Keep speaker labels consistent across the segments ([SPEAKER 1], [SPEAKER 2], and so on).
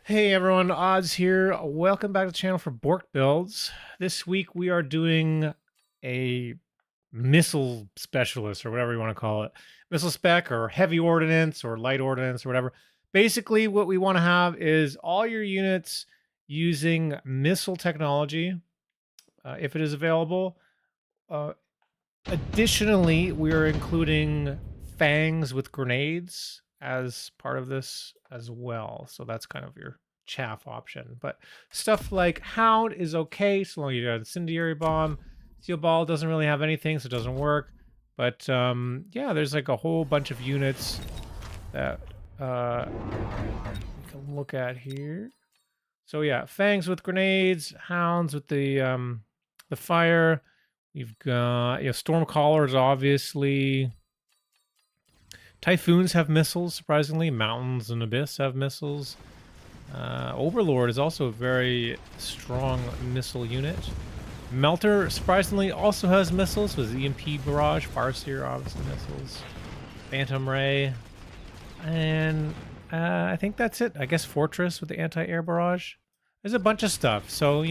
[SPEAKER 1] Hey everyone, Odds here. Welcome back to the channel for Borked Builds. This week we are doing a missile specialist, or whatever you want to call it. Missile spec, or heavy ordnance, or light ordnance, or whatever. Basically, what we want to have is all your units using missile technology, if it is available. Uh, Additionally, we are including fangs with grenades as part of this as well. So that's kind of your chaff option. But stuff like Hound is okay so long as you got incendiary bomb. Steel ball doesn't really have anything, so it doesn't work. But yeah, there's like a whole bunch of units that we can look at here. So yeah, fangs with grenades, hounds with the fire. We've got storm callers, obviously. Typhoons have missiles, surprisingly. Mountains and Abyss have missiles. Overlord is also a very strong missile unit. Melter, surprisingly, also has missiles with EMP barrage. Farseer, obviously, missiles. Phantom Ray. And I think that's it. I guess Fortress with the anti-air barrage. There's a bunch of stuff. So,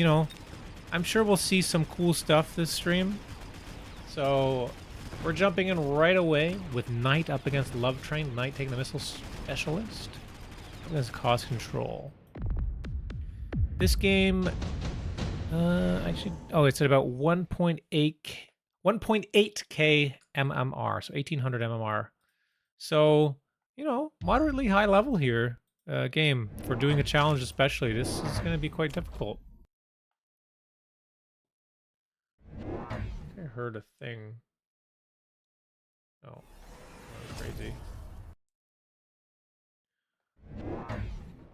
[SPEAKER 1] I'm sure we'll see some cool stuff this stream. So we're jumping in right away with Knight up against Love Train. Knight taking the missile specialist against cost control. This game, actually, it's at about 1.8k MMR, so 1800 MMR. So, moderately high level here game for doing a challenge, especially. This is going to be quite difficult. I heard a thing. Oh, crazy.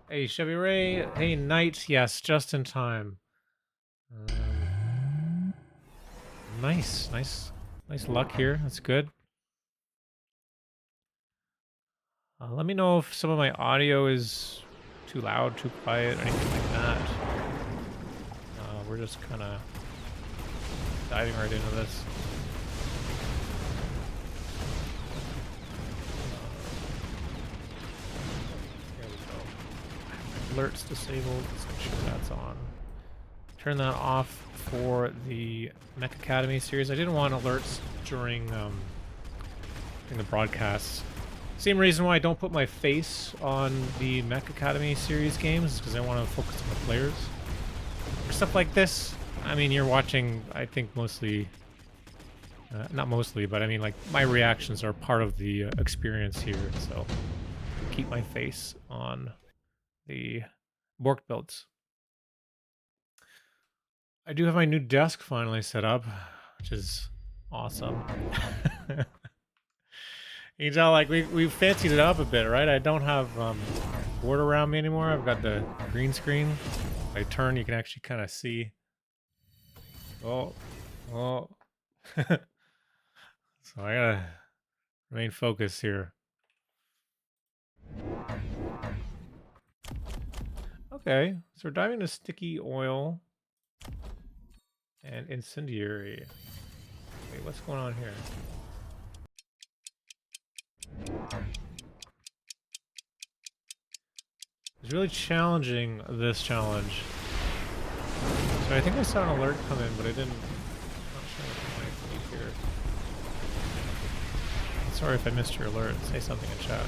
[SPEAKER 1] Hey, Chevy Ray. Hey, Knight. Yes, just in time. Nice luck here. That's good. Let me know if some of my audio is too loud, too quiet, anything like that. We're just kind of diving right into this. There we go. Alerts disabled. Let's make sure that's on. Turn that off for the Mech Academy series. I didn't want alerts during the broadcasts. Same reason why I don't put my face on the Mech Academy series games, is because I want to focus on the players. For stuff like this, I mean, you're watching, I think, mostly, not mostly, but I mean, like, my reactions are part of the experience here, so keep my face on the Borked Builds. I do have my new desk finally set up, which is awesome. You can tell, like, we've fancied it up a bit, right? I don't have board around me anymore. I've got the green screen. If I turn, you can actually kind of see. Oh. So I gotta remain focused here. Okay, so we're diving into sticky oil and incendiary. Wait, what's going on here? It's really challenging, this challenge. So I think I saw an alert come in, but I didn't. I'm not sure what might be here. Sorry if I missed your alert. Say something in chat.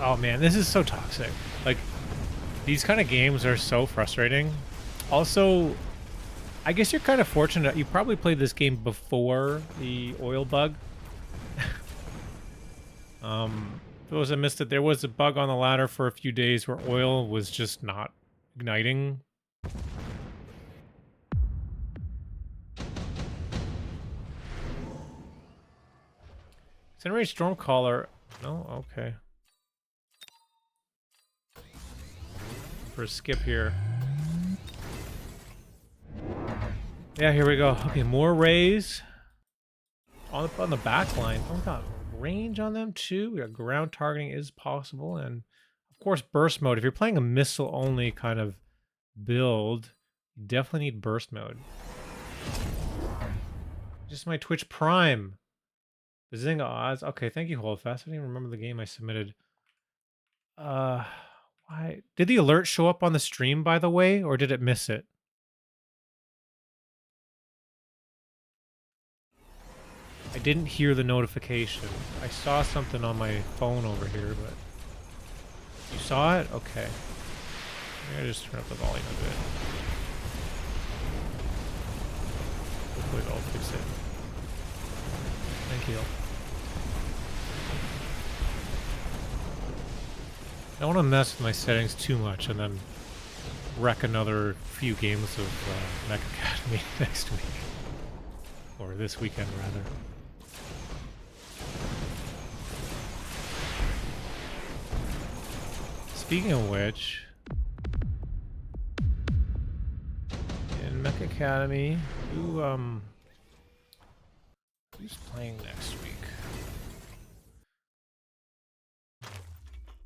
[SPEAKER 1] Oh man, this is so toxic. Like, these kind of games are so frustrating. Also, I guess you're kind of fortunate. You probably played this game before the oil bug. For those that missed it, there was a bug on the ladder for a few days where oil was just not igniting. Generate Stormcaller. No? Okay. For a skip here. Yeah, here we go. Okay, more rays. On the back line. Oh, we got range on them too. We got ground targeting is possible. And of course, burst mode. If you're playing a missile only kind of build, you definitely need burst mode. Just my Twitch Prime. The Zynga odds. Okay, thank you, HoldFast. I didn't even remember the game I submitted. Why did the alert show up on the stream, by the way, or did it miss it? I didn't hear the notification. I saw something on my phone over here, but you saw it? Okay. I'm gonna just turn up the volume a bit. Hopefully that'll fix it. Thank you. I don't want to mess with my settings too much and then wreck another few games of Mech Academy next week. Or this weekend, rather. Speaking of which, in Mech Academy, who's playing next week?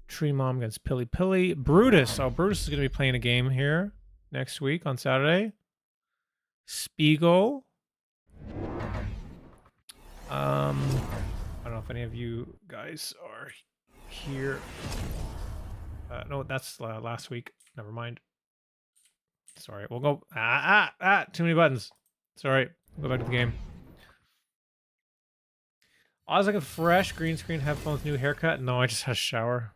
[SPEAKER 1] Tree Mom against Pilly Pilly. Brutus. Oh, Brutus is going to be playing a game here next week on Saturday. Spiegel. I don't know if any of you guys are here. No, that's last week. Never mind. Sorry, we'll go. Too many buttons. Sorry, go back to the game. I was like a fresh green screen, headphones, new haircut. No, I just had a shower.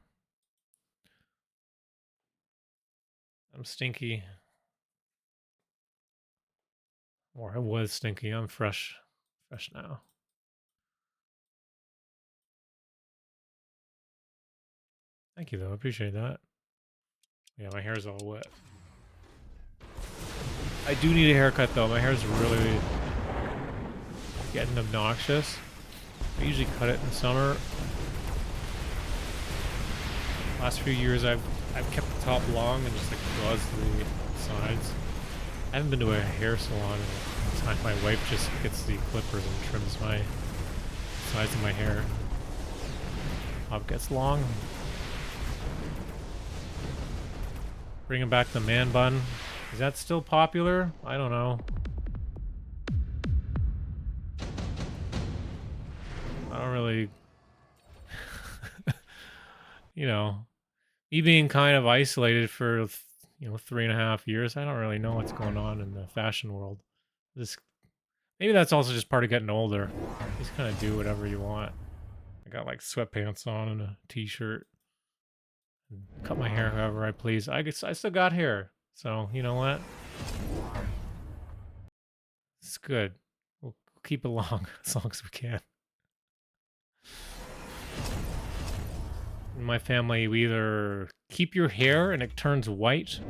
[SPEAKER 1] I'm stinky. Or I was stinky. I'm fresh now. Thank you, though. I appreciate that. Yeah, my hair's all wet. I do need a haircut, though. My hair's really getting obnoxious. I usually cut it in summer. Last few years, I've kept the top long and just like buzzed the sides. I haven't been to a hair salon in a time. My wife just gets the clippers and trims my sides of my hair. Top gets long. Bringing back the man bun. Is that still popular? I don't know. I don't really... you know, me being kind of isolated for, 3.5 years, I don't really know what's going on in the fashion world. Maybe that's also just part of getting older. You just kind of do whatever you want. I got like sweatpants on and a t-shirt. Cut my hair however I please. I still got hair, so you know what? It's good. We'll keep it long as long as we can. In my family, we either keep your hair and it turns white,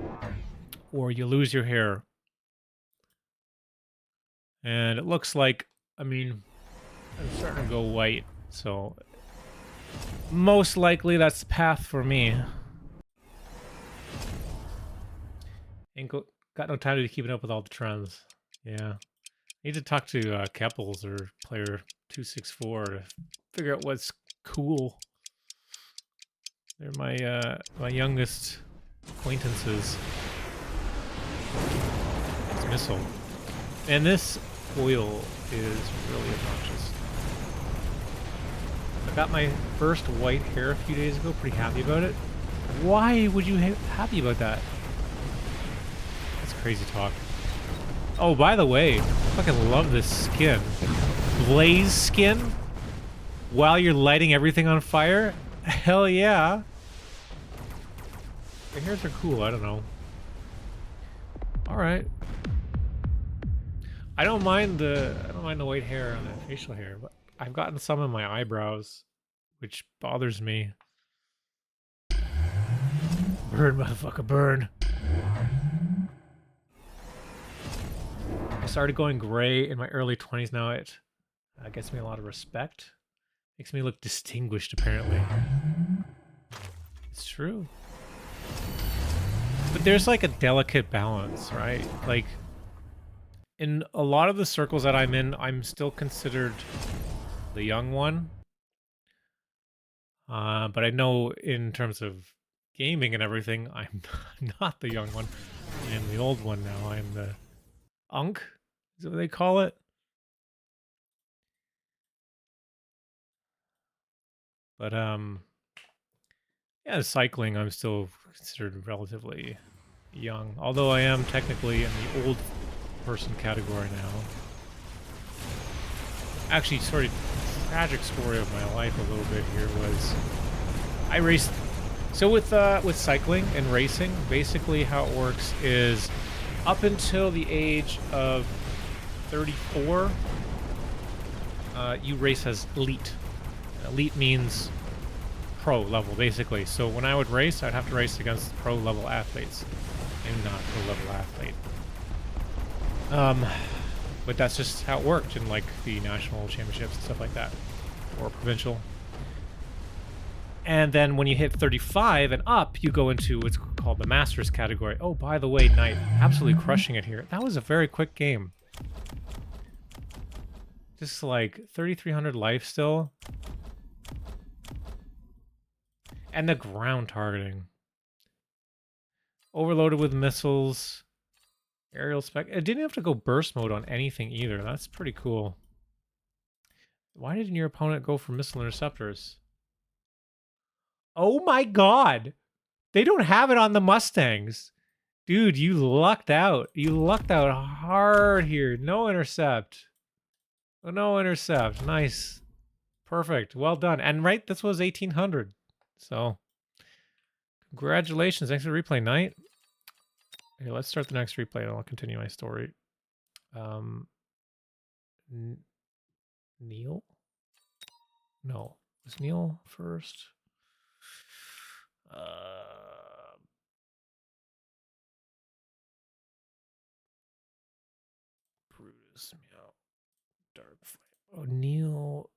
[SPEAKER 1] or you lose your hair. And it looks like, I'm starting to go white, so most likely that's the path for me. Ain't got no time to be keeping up with all the trends. Yeah. Need to talk to Keppels or Player 264 to figure out what's cool. They're my youngest acquaintances. It's Missile. And this oil is really obnoxious. I got my first white hair a few days ago, pretty happy about it. Why would you be happy about that? That's crazy talk. Oh, by the way, I fucking love this skin. Blaze skin? While you're lighting everything on fire? Hell yeah. The hairs are cool, I don't know. Alright. I don't mind the white hair on the facial hair, but I've gotten some in my eyebrows, which bothers me. Burn, motherfucker, burn. I started going gray in my early 20s now. It gets me a lot of respect. Makes me look distinguished, apparently. It's true. But there's like a delicate balance, right? Like, in a lot of the circles that I'm in, I'm still considered the young one. But I know in terms of gaming and everything, I'm not the young one. I am the old one now. I am the Unk, is that what they call it? But Yeah, cycling, I'm still considered relatively young, although I am technically in the old person category now. Actually, sort of tragic story of my life a little bit here was I raced. So with cycling and racing, basically how it works is up until the age of 34, you race as elite. Elite means pro level, basically. So when I would race, I'd have to race against pro level athletes. I'm not a pro level athlete. But that's just how it worked in like the national championships and stuff like that, or provincial. And then when you hit 35 and up, you go into what's called the Masters category. Oh, by the way, Knight, absolutely crushing it here. That was a very quick game. Just like 3,300 life still. And the ground targeting. Overloaded with missiles. Aerial spec. It didn't have to go burst mode on anything either. That's pretty cool. Why didn't your opponent go for missile interceptors? Oh my god! They don't have it on the Mustangs. Dude, you lucked out. You lucked out hard here. No intercept. No intercept. Nice. Perfect. Well done. And right, this was 1,800. So, congratulations. Thanks for the replay, Knight. Okay, let's start the next replay and I'll continue my story. Gniel? No. Was Gniel first? Brutus, meow. DarkFlame. Oh, Gniel.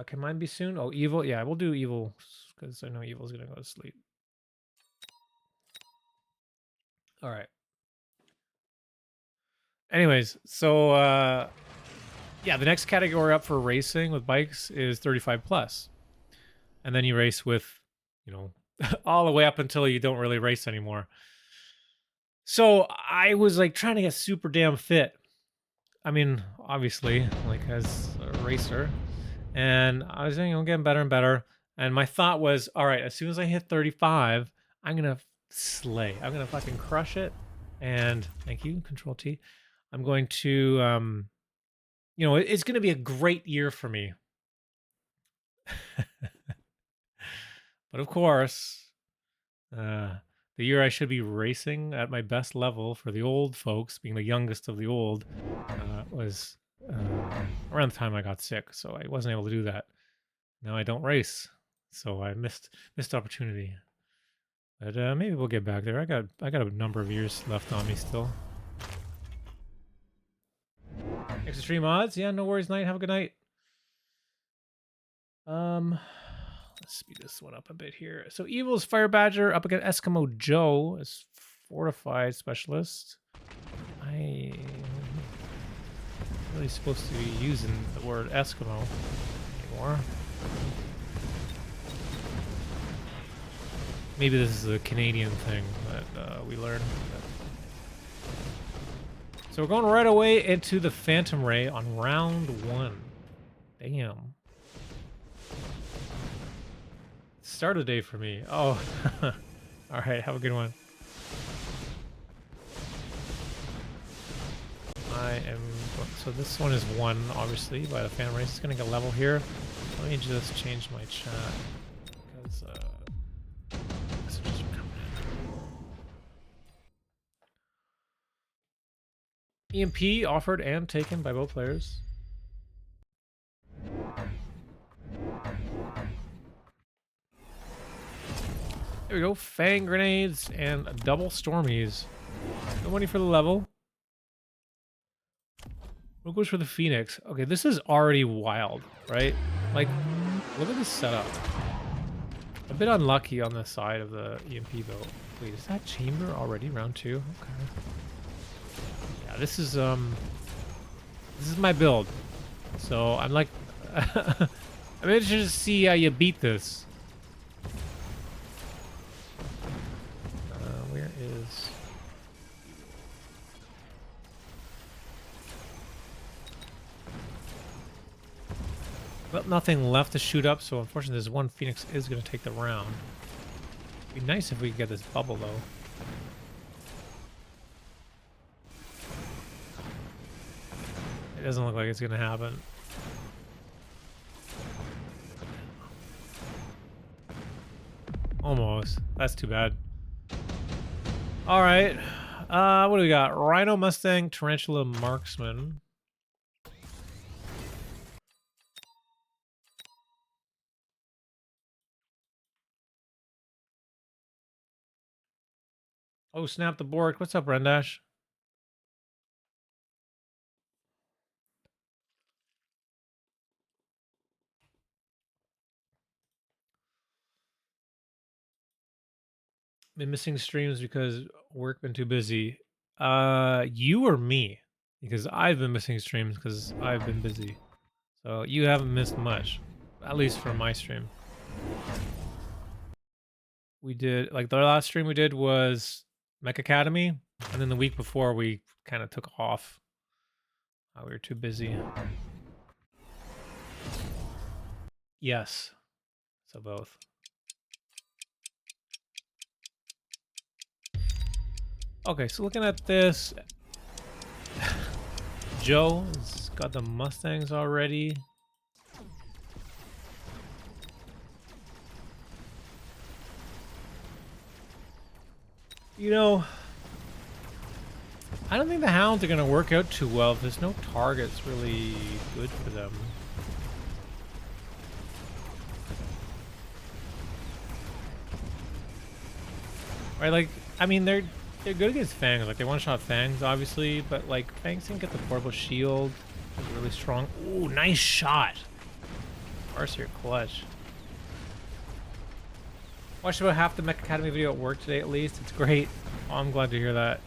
[SPEAKER 1] Can mine be soon? Oh, evil? Yeah, we'll do evil because I know evil's gonna go to sleep. All right. Anyways, so yeah, the next category up for racing with bikes is 35 plus. And then you race with, you know, all the way up until you don't really race anymore. So I was like trying to get super damn fit. I mean, obviously, like as a racer. And I was, you know, getting better and better. And my thought was, all right, as soon as I hit 35, I'm going to slay. I'm going to fucking crush it. And thank you, Control T. I'm going to, you know, it's going to be a great year for me. But of course, the year I should be racing at my best level for the old folks, being the youngest of the old, was around the time I got sick, so I wasn't able to do that. Now I don't race, so I missed opportunity. But maybe we'll get back there. I got a number of years left on me still. Extra stream odds? Yeah, no worries, Knight. Have a good night. Let's speed this one up a bit here. So Evil's Fire Badger up against Eskimo Joe as fortified specialist. I really supposed to be using the word Eskimo anymore. Maybe this is a Canadian thing that we learned. So we're going right away into the Phantom Ray on round 1. Damn. Start of the day for me. Oh, all right. Have a good one. So this one is 1, obviously, by the Phantom Race. It's going to get level here. Let me just change my chat because messages are coming in. EMP offered and taken by both players. There we go. Fang grenades and double stormies. No money for the level. What goes for the Phoenix? Okay, this is already wild, right? Like, look at this setup. A bit unlucky on the side of the EMP though. Wait, is that chamber already round 2? Okay. Yeah, this is my build. So I'm like I'm interested to see how you beat this. Where is... Well, nothing left to shoot up, so unfortunately this one Phoenix is going to take the round. Be nice if we could get this bubble though. It doesn't look like it's gonna happen. Almost. That's too bad. All right. What do we got? Rhino Mustang, Tarantula Marksman. Oh, snap the board. What's up, Rendash? Been missing streams because work been too busy. You or me? Because I've been missing streams because I've been busy. So you haven't missed much, at least from my stream. We did, like, the last stream we did was Mech Academy, and then the week before we kind of took off. We were too busy. Yes. So both. Okay, so looking at this, Joe's got the Mustangs already. You know, I don't think the Hounds are going to work out too well if there's no targets really good for them. Right, like, I mean, they're good against Fangs. Like, they one-shot Fangs, obviously, but, like, Fangs can get the portable shield. It's really strong. Ooh, nice shot. Crazier clutch. Watched about half the Mech Academy video at work today, at least. It's great. Oh, I'm glad to hear that.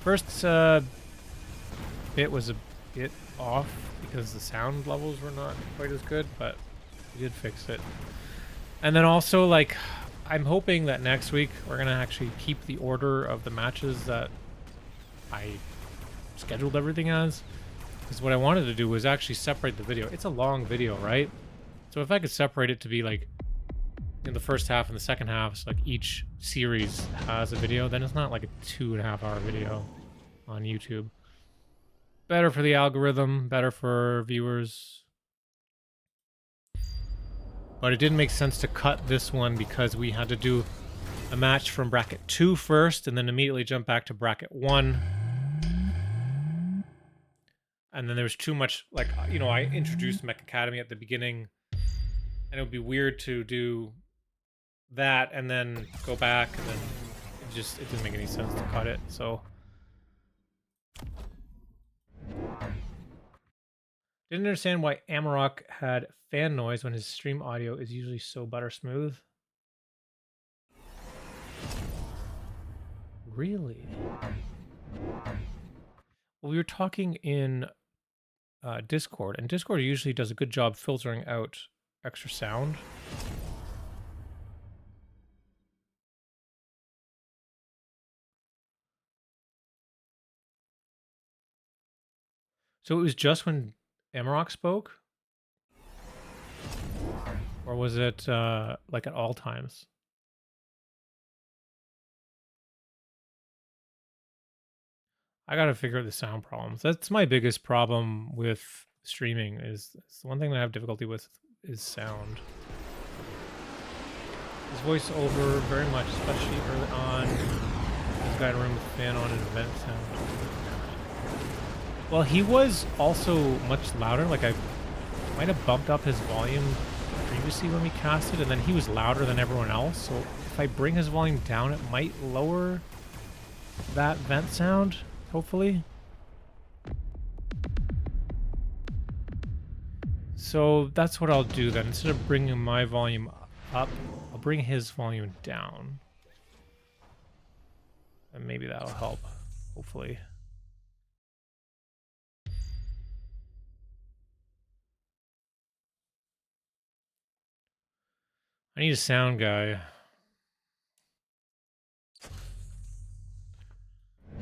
[SPEAKER 1] First bit was a bit off because the sound levels were not quite as good, but we did fix it. And then also, like, I'm hoping that next week we're going to actually keep the order of the matches that I scheduled everything as. Because what I wanted to do was actually separate the video. It's a long video, right? So if I could separate it to be like in the first half and the second half, so like each series has a video, then it's not like a 2.5 hour video on YouTube. Better for the algorithm, better for viewers. But it didn't make sense to cut this one because we had to do a match from bracket 2 first and then immediately jump back to bracket 1. And then there was too much, like, you know, I introduced Mech Academy at the beginning, and it would be weird to do that and then go back, and then it didn't make any sense to cut it, so. Didn't understand why Amarok had fan noise when his stream audio is usually so butter smooth. Really? Well, we were talking in Discord, and Discord usually does a good job filtering out extra sound. So it was just when Amarok spoke? Or was it like at all times? I gotta figure out the sound problems. That's my biggest problem with streaming is the one thing that I have difficulty with is sound. His voiceover very much, especially early on. This guy in a room with a fan on and a vent sound. Well, he was also much louder. Like, I might have bumped up his volume previously when we casted, and then he was louder than everyone else. So if I bring his volume down, it might lower that vent sound, hopefully. So that's what I'll do then. Instead of bringing my volume up, I'll bring his volume down. And maybe that'll help, hopefully. I need a sound guy.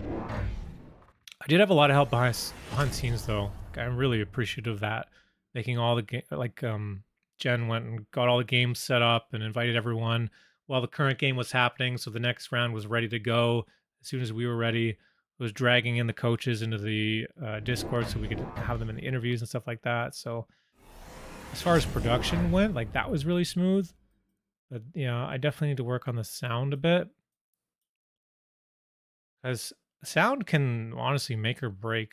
[SPEAKER 1] I did have a lot of help behind scenes though. I'm really appreciative of that. Making all the Jen went and got all the games set up and invited everyone. while the current game was happening. So the next round was ready to go. As soon as we were ready, it was dragging in the coaches into the Discord so we could have them in the interviews and stuff like that. So as far as production went, like that was really smooth. But yeah, I definitely need to work on the sound a bit. Because sound can honestly make or break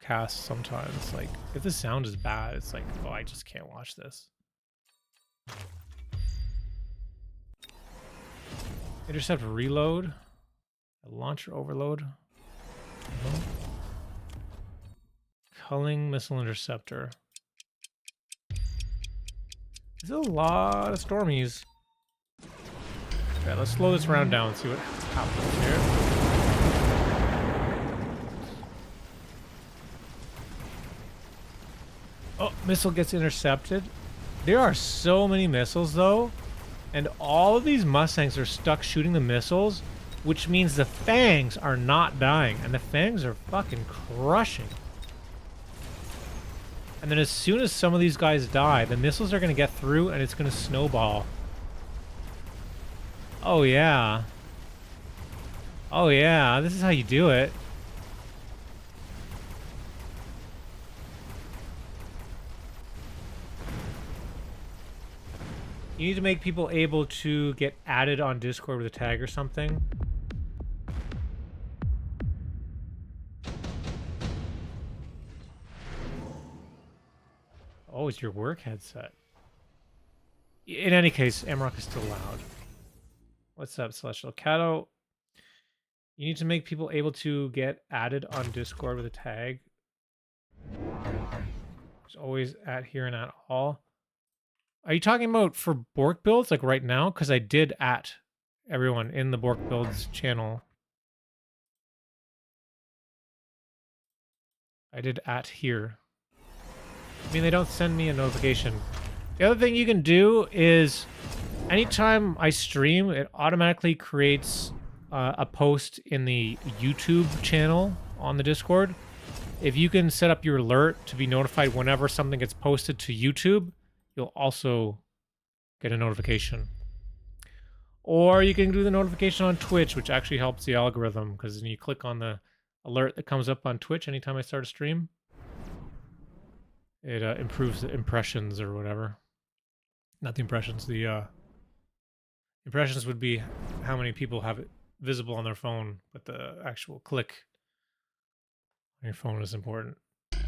[SPEAKER 1] casts sometimes. Like, if the sound is bad, it's like, oh, I just can't watch this. Intercept reload. Launcher overload. Culling missile interceptor. There's a lot of stormies. Okay, let's slow this round down and see what happens here. Oh, missile gets intercepted. There are so many missiles, though. And all of these Mustangs are stuck shooting the missiles, which means the Fangs are not dying. And the Fangs are fucking crushing. And then as soon as some of these guys die, the missiles are going to get through and it's going to snowball. Oh, yeah. Oh, yeah. This is how you do it. You need to make people able to get added on Discord with a tag or something. Oh, it's your work headset. In any case, Amrock is still loud. What's up, Celestial Cato? You need to make people able to get added on Discord with a tag. It's always at here and at all. Are you talking about for Borked Builds, like right now? Because I did at everyone in the Borked Builds channel. I did at here. I mean, they don't send me a notification. The other thing you can do is anytime I stream, it automatically creates a post in the YouTube channel on the Discord. If you can set up your alert to be notified whenever something gets posted to YouTube, you'll also get a notification. Or you can do the notification on Twitch, which actually helps the algorithm, because when you click on the alert that comes up on Twitch anytime I start a stream, it improves the impressions or whatever. Not the impressions, the impressions would be how many people have it visible on their phone, but the actual click on your phone is important. Here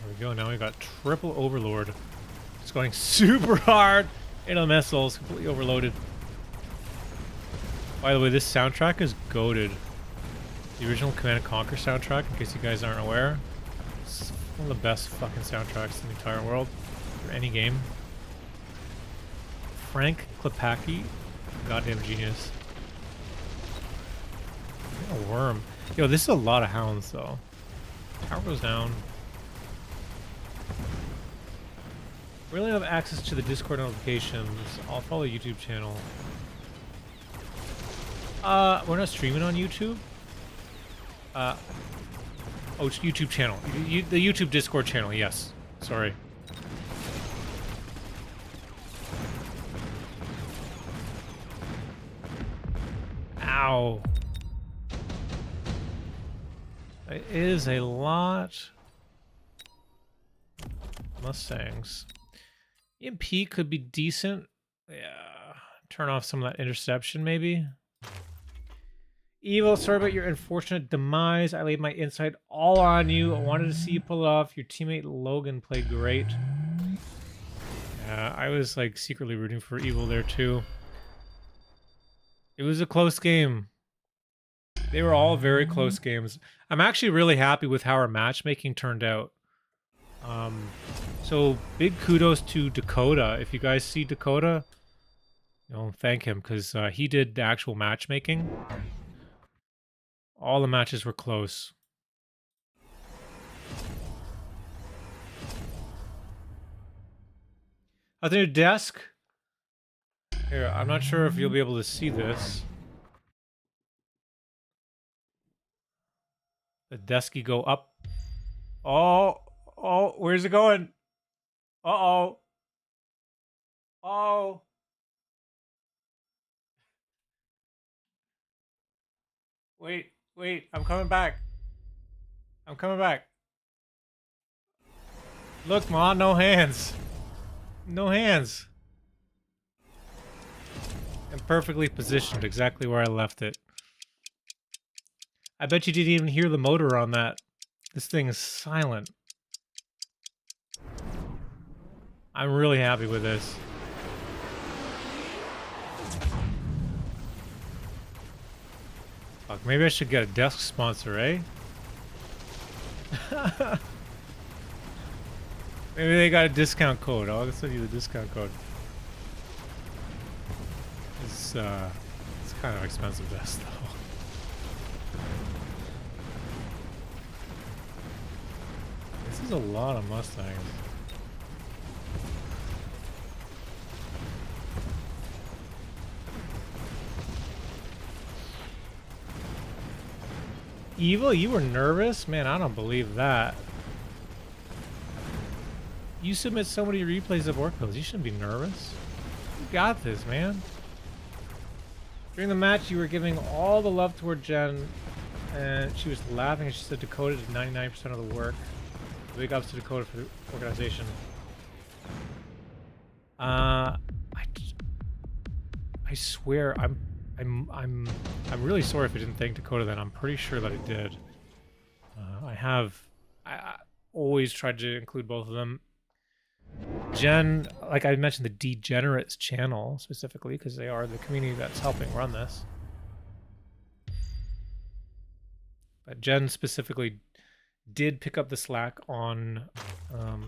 [SPEAKER 1] we go, now we got triple overlord. It's going super hard into the missiles, completely overloaded. By the way, this soundtrack is goated. The original Command & Conquer soundtrack, in case you guys aren't aware, it's one of the best fucking soundtracks in the entire world for any game. Frank Klepacki, goddamn genius. A worm. Yo, this is a lot of hounds though. Power goes down. Really have access to the Discord notifications. I'll follow the YouTube channel. We're not streaming on YouTube. Oh, it's YouTube channel. The YouTube Discord channel, yes. Sorry. Ow. It is a lot. Mustangs. EMP could be decent. Yeah. Turn off some of that interception, maybe. Evil, sorry about your unfortunate demise. I laid my insight all on you. I wanted to see you pull it off. Your teammate Logan played great. Yeah, I was like secretly rooting for Evil there too. It was a close game. They were all very close games. I'm actually really happy with how our matchmaking turned out. So big kudos to Dakota. If you guys see Dakota, you know, thank him because he did the actual matchmaking. All the matches were close. At their desk. Here, I'm not sure if you'll be able to see this. The desk you go up Oh, oh, where's it going? Uh-oh. Oh. Wait, wait, I'm coming back. I'm coming back. Look, Ma, no hands. No hands. And perfectly positioned exactly where I left it. I bet you didn't even hear the motor on that. This thing is silent. I'm really happy with this. Fuck, maybe I should get a desk sponsor, eh? Maybe they got a discount code. I'll send you the discount code. It's kind of expensive desk though. This is a lot of Mustangs. Evil, you were nervous? Man, I don't believe that. You submit so many replays of Borked Builds. You shouldn't be nervous. You got this, man. During the match, you were giving all the love toward Jen, and she was laughing and she said Dakota did 99% of the work. Big ups to Dakota for the organization. I swear, I'm really sorry if I didn't thank Dakota then. I'm pretty sure that I did. I always tried to include both of them. Jen, like I mentioned, the Degenerates channel specifically, because they are the community that's helping run this. But Jen specifically did pick up the slack on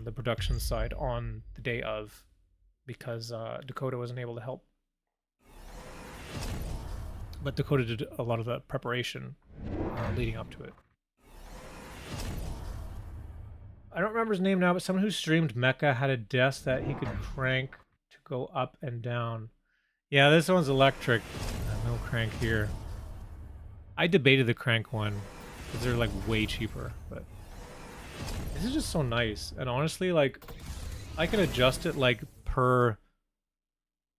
[SPEAKER 1] the production side on the day of, because Dakota wasn't able to help. But Dakota did a lot of the preparation leading up to it. I don't remember his name now, but someone who streamed Mecha had a desk that he could crank to go up and down. Yeah, this one's electric. No crank here. I debated the crank one because they're like way cheaper, but this is just so nice. And honestly, like I can adjust it like per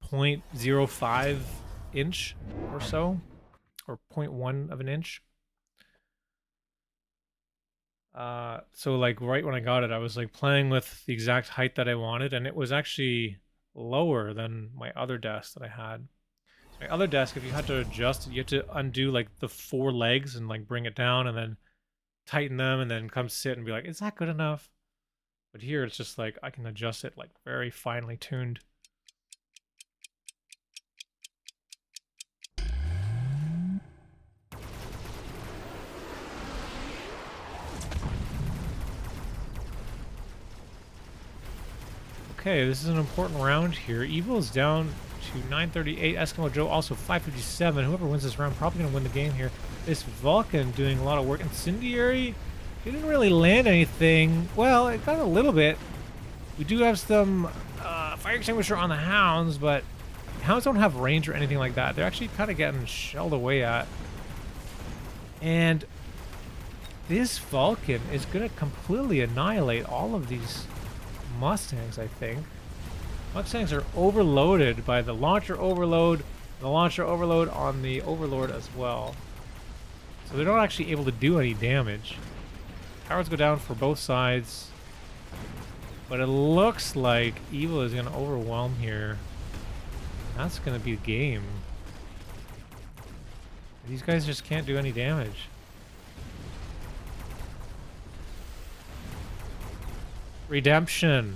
[SPEAKER 1] 0.05 inch or so, or 0.1 of an inch. So like right when I got it, I was like playing with the exact height that I wanted, and it was actually lower than my other desk that I had. So my other desk, if you had to adjust it, you had to undo like the 4 legs and like bring it down and then tighten them and then come sit and be like, is that good enough? But here it's just like I can adjust it like very finely tuned. Okay, this is an important round here. Evil is down to 938. Eskimo Joe also 557. Whoever wins this round probably going to win the game here. This Vulcan doing a lot of work. Incendiary didn't really land anything. Well, it got a little bit. We do have some fire extinguisher on the Hounds, but Hounds don't have range or anything like that. They're actually kind of getting shelled away at. And this Vulcan is going to completely annihilate all of these Mustangs, I think. Mustangs are overloaded by the launcher overload, the launcher overload on the Overlord as well. So they're not actually able to do any damage. Towers go down for both sides. But it looks like Evil is going to overwhelm here. That's going to be a game. These guys just can't do any damage. Redemption.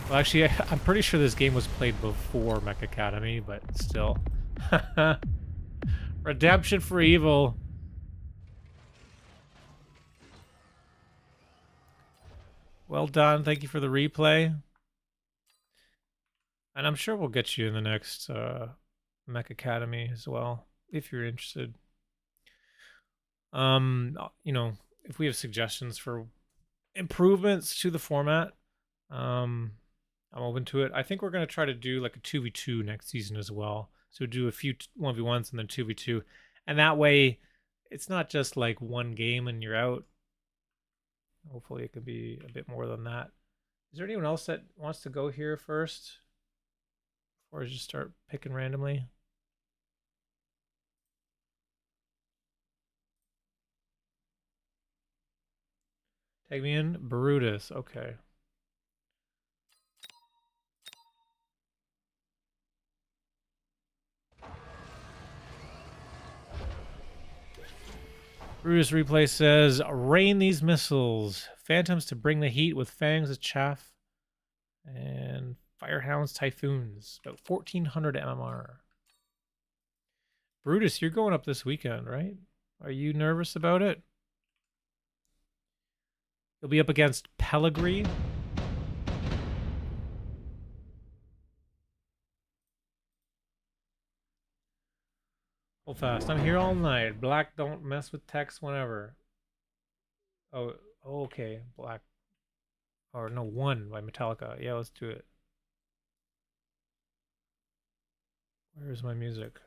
[SPEAKER 1] Well, actually, I'm pretty sure this game was played before Mech Academy, but still. Redemption for Evil. Well done. Thank you for the replay. And I'm sure we'll get you in the next Mech Academy as well, if you're interested. You know, if we have suggestions for improvements to the format, I'm open to it. I think we're going to try to do like a 2v2 next season as well. So do a few 1v1s and then 2v2. And that way, it's not just like one game and you're out. Hopefully it could be a bit more than that. Is there anyone else that wants to go here first? Before I just start picking randomly? Tag me in. Brutus. Okay. Brutus replay says, rain these missiles. Phantoms to bring the heat with fangs of chaff. And Firehounds Typhoons. About 1400 MMR. Brutus, you're going up this weekend, right? Are you nervous about it? You'll be up against Pellegrini. HoldFast. I'm here all night. Black don't mess with text whenever. Oh, okay. Black. Or no, One by Metallica. Yeah, let's do it. Where's my music?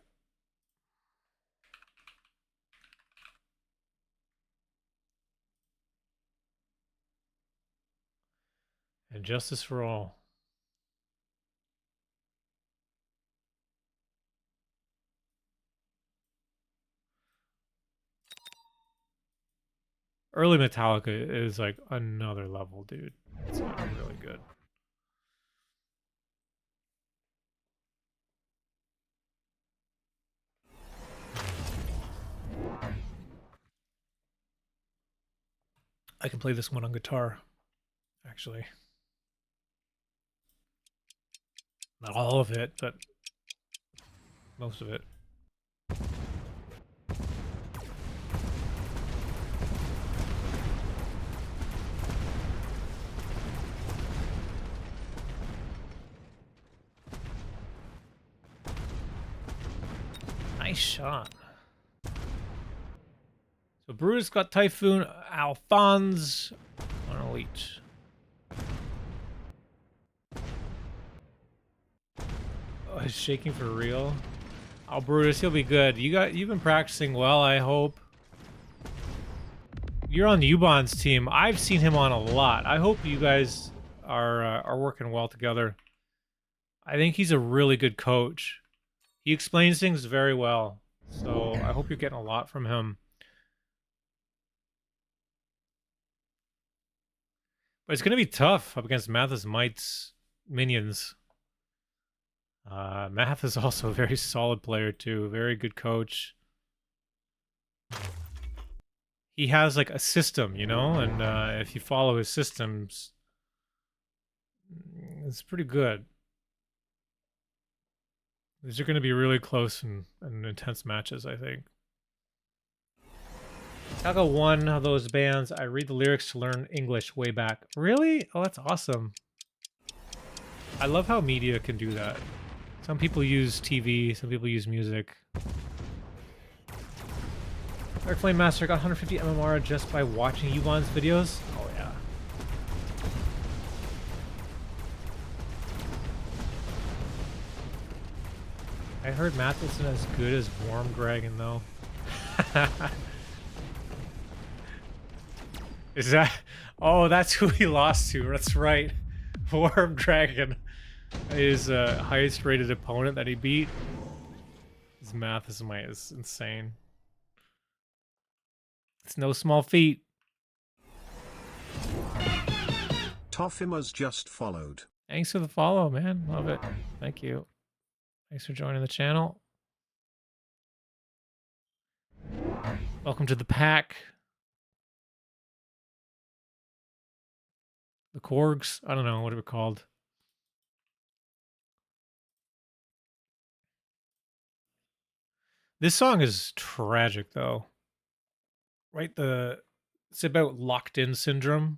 [SPEAKER 1] And Justice for All. Early Metallica is like another level, dude. It's really good. I can play this one on guitar, actually. Not all of it, but most of it. Nice shot. So Brutus got Typhoon, Alphonse on Elite. Oh, he's shaking for real. Oh, Brutus, you'll be good. You've been practicing well, I hope. You're on Ubon's team. I've seen him on a lot. I hope you guys are working well together. I think he's a really good coach. He explains things very well. So I hope you're getting a lot from him. But it's going to be tough up against Mathis Might's minions. Math is also a very solid player too. Very good coach. He has like a system, you know, and if you follow his systems, it's pretty good. These are going to be really close and intense matches, I think. Taco one of those bands. I read the lyrics to learn English way back. Really? Oh, that's awesome. I love how media can do that. Some people use TV, some people use music. DarkFlameMaster got 150 MMR just by watching Ubon's videos. Oh yeah. I heard Matt isn't as good as Warm Dragon though. Is that? Oh, that's who he lost to. That's right. Warm Dragon. His highest rated opponent that he beat. His math is insane. It's no small feat.
[SPEAKER 2] Toffima's just followed.
[SPEAKER 1] Thanks for the follow, man. Love it. Thank you. Thanks for joining the channel. Welcome to the pack. The Korgs. I don't know what it was called. This song is tragic, though. Right? It's about locked-in syndrome.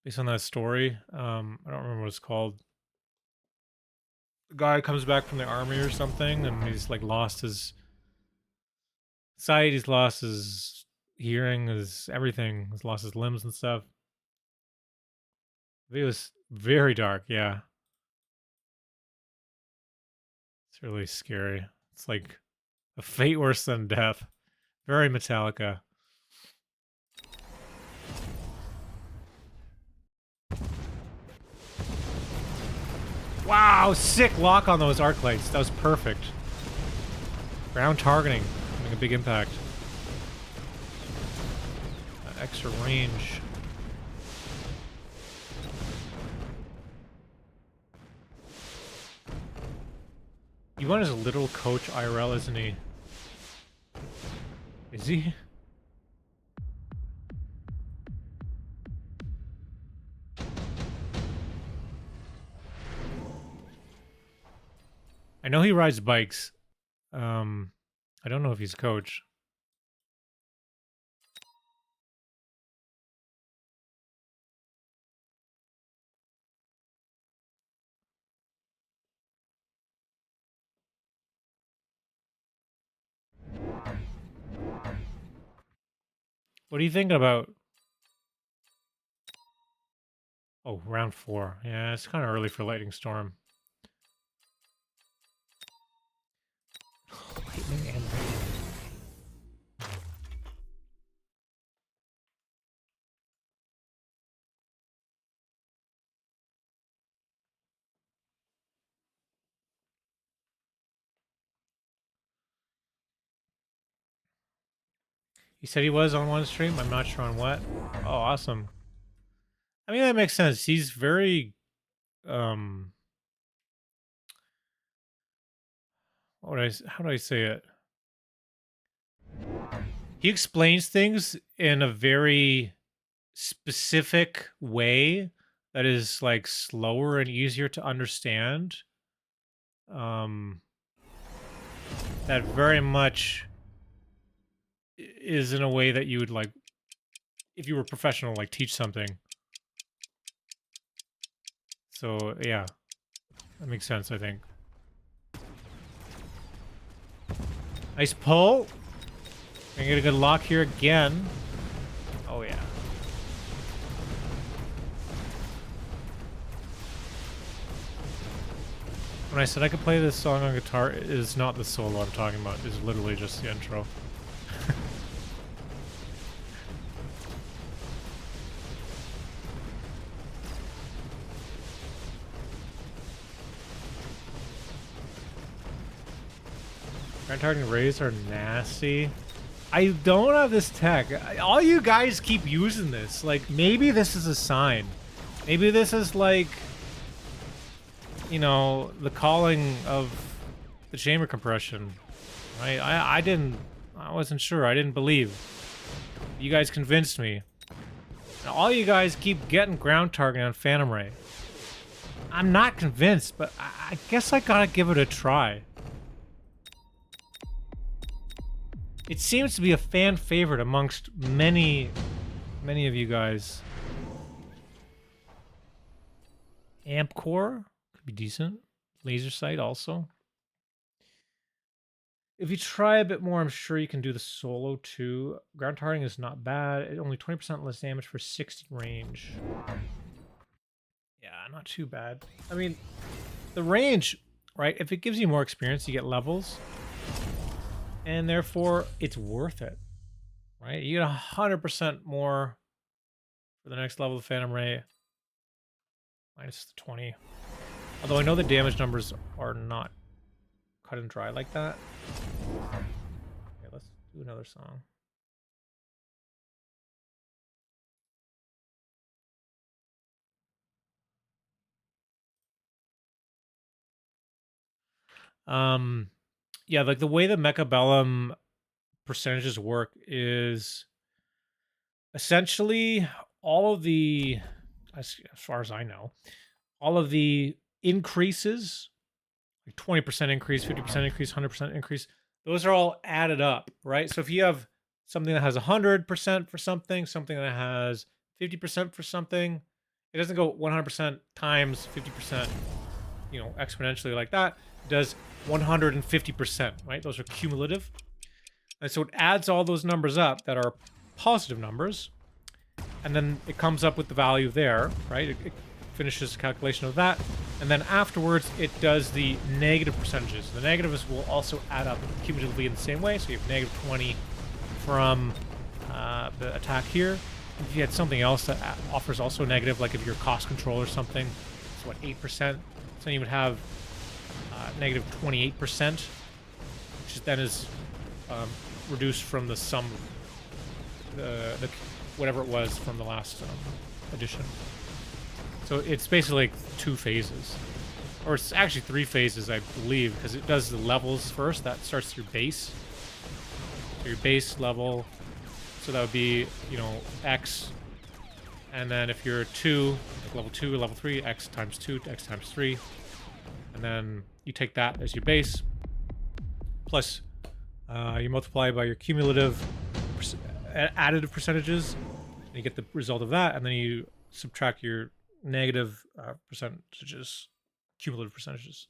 [SPEAKER 1] Based on that story. I don't remember what it's called. The guy comes back from the army or something, and he's like lost his sight, he's lost his hearing, his everything. He's lost his limbs and stuff. It was very dark, yeah. It's really scary. It's like a fate worse than death. Very Metallica. Wow, sick lock on those arc lights. That was perfect. Ground targeting, having a big impact. Extra range. Yuan is a literal coach IRL, isn't he? Is he? I know he rides bikes. I don't know if he's a coach. What are you thinking about? Oh, round 4. Yeah, it's kind of early for Lightning Storm. Lightning and rain. He said he was on one stream. I'm not sure on what. Oh, awesome. I mean, that makes sense. He's very, how do I say it? He explains things in a very specific way that is like slower and easier to understand. That very much is in a way that you would like, if you were professional, like teach something. So yeah, that makes sense, I think. Nice pull. Gonna get a good lock here again. Oh yeah. When I said I could play this song on guitar, it is not the solo I'm talking about. It's literally just the intro. Ground targeting rays are nasty. I don't have this tech. All you guys keep using this. Like, maybe this is a sign. Maybe this is like, you know, the calling of the chamber compression. Right? I wasn't sure. I didn't believe. You guys convinced me. And all you guys keep getting ground targeting on Phantom Ray. I'm not convinced, but I guess I gotta give it a try. It seems to be a fan favorite amongst many of you guys. Amp core could be decent. Laser sight also. If you try a bit more, I'm sure you can do the solo too. Ground targeting is not bad. Only 20% less damage for 60 range. Yeah, not too bad. I mean, the range, right? If it gives you more experience, you get levels. And therefore, it's worth it, right? You get 100% more for the next level of Phantom Ray. Minus the 20. Although I know the damage numbers are not cut and dry like that. Okay, let's do another song. Yeah, like the way the mechabellum percentages work is essentially all of the, as far as I know, all of the increases, like 20% increase, 50% increase, 100% increase, those are all added up, right? So if you have something that has 100% for something, something that has 50% for something, it doesn't go 100% times 50%, you know, exponentially like that. It does 150%, right? Those are cumulative. And so it adds all those numbers up that are positive numbers, and then it comes up with the value there, right? It finishes the calculation of that, and then afterwards it does the negative percentages. The negatives will also add up cumulatively in the same way, so you have negative 20, from the attack here. If you had something else that offers also negative, like if you're cost control or something, it's what, 8%? So you would have negative 28%, which then is reduced from the sum, the whatever it was from the last edition. So it's basically like 2 phases. Or it's actually 3 phases, I believe, because it does the levels first. That starts your base. So your base level, so that would be, you know, X. And then if you're 2, like level 2 or level 3, X times 2, X times 3. And then you take that as your base. Plus, you multiply by your cumulative additive percentages. And you get the result of that. And then you subtract your negative percentages. Cumulative percentages.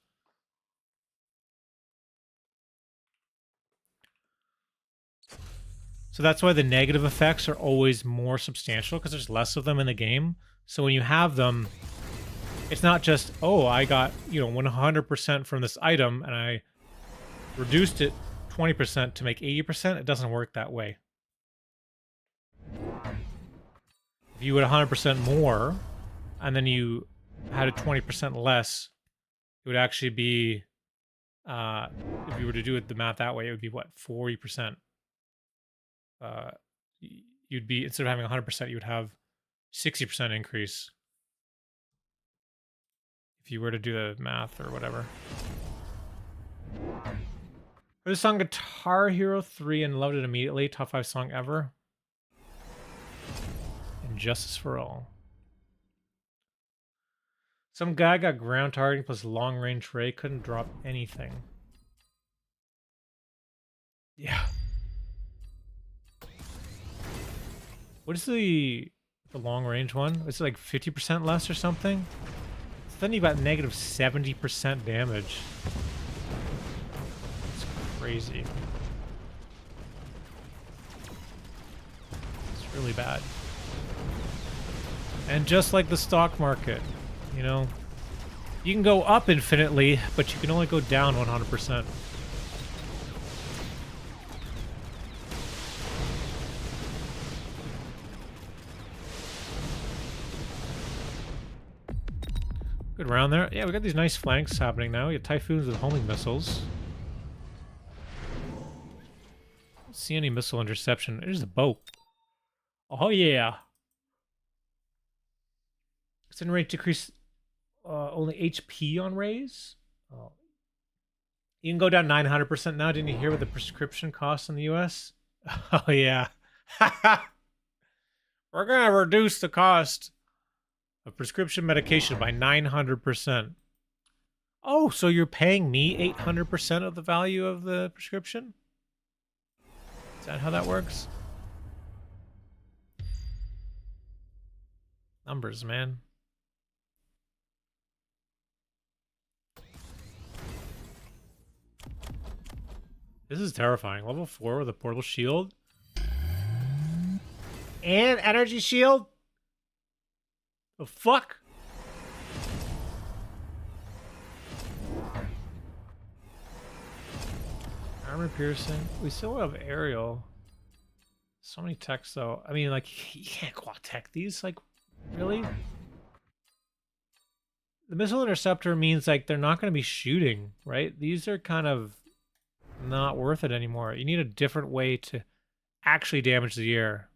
[SPEAKER 1] So that's why the negative effects are always more substantial, because there's less of them in the game. So when you have them, it's not just, oh, I got, you know, 100% from this item and I reduced it 20% to make 80%. It doesn't work that way. If you had 100% more and then you had it 20% less, it would actually be, if you were to do it the math that way, it would be what, 40%. You'd be, instead of having 100%, you would have 60% increase if you were to do the math or whatever. Heard the song Guitar Hero 3 and loved it immediately. Top 5 song ever. And Justice for All. Some guy got ground targeting plus long range ray, couldn't drop anything. Yeah. What is the long range one? It's like 50% less or something? So then you got negative 70% damage. It's crazy. It's really bad. And just like the stock market, you know, you can go up infinitely, but you can only go down 100%. Good round there. Yeah, we got these nice flanks happening now. We got Typhoons with homing missiles. Don't see any missile interception. There's a boat. Oh yeah. Extended range decrease only HP on rays. Oh. You can go down 900% now. Didn't you hear what the prescription costs in the US? Oh yeah. We're gonna reduce the cost of prescription medication by 900%. Oh, so you're paying me 800% of the value of the prescription? Is that how that works? Numbers, man. This is terrifying. Level 4 with a portable shield. And energy shield? The fuck? Armor piercing. We still have aerial. So many techs though. I mean, like, you can't quad tech these. Like, really? The missile interceptor means like they're not going to be shooting, right? These are kind of not worth it anymore. You need a different way to actually damage the air.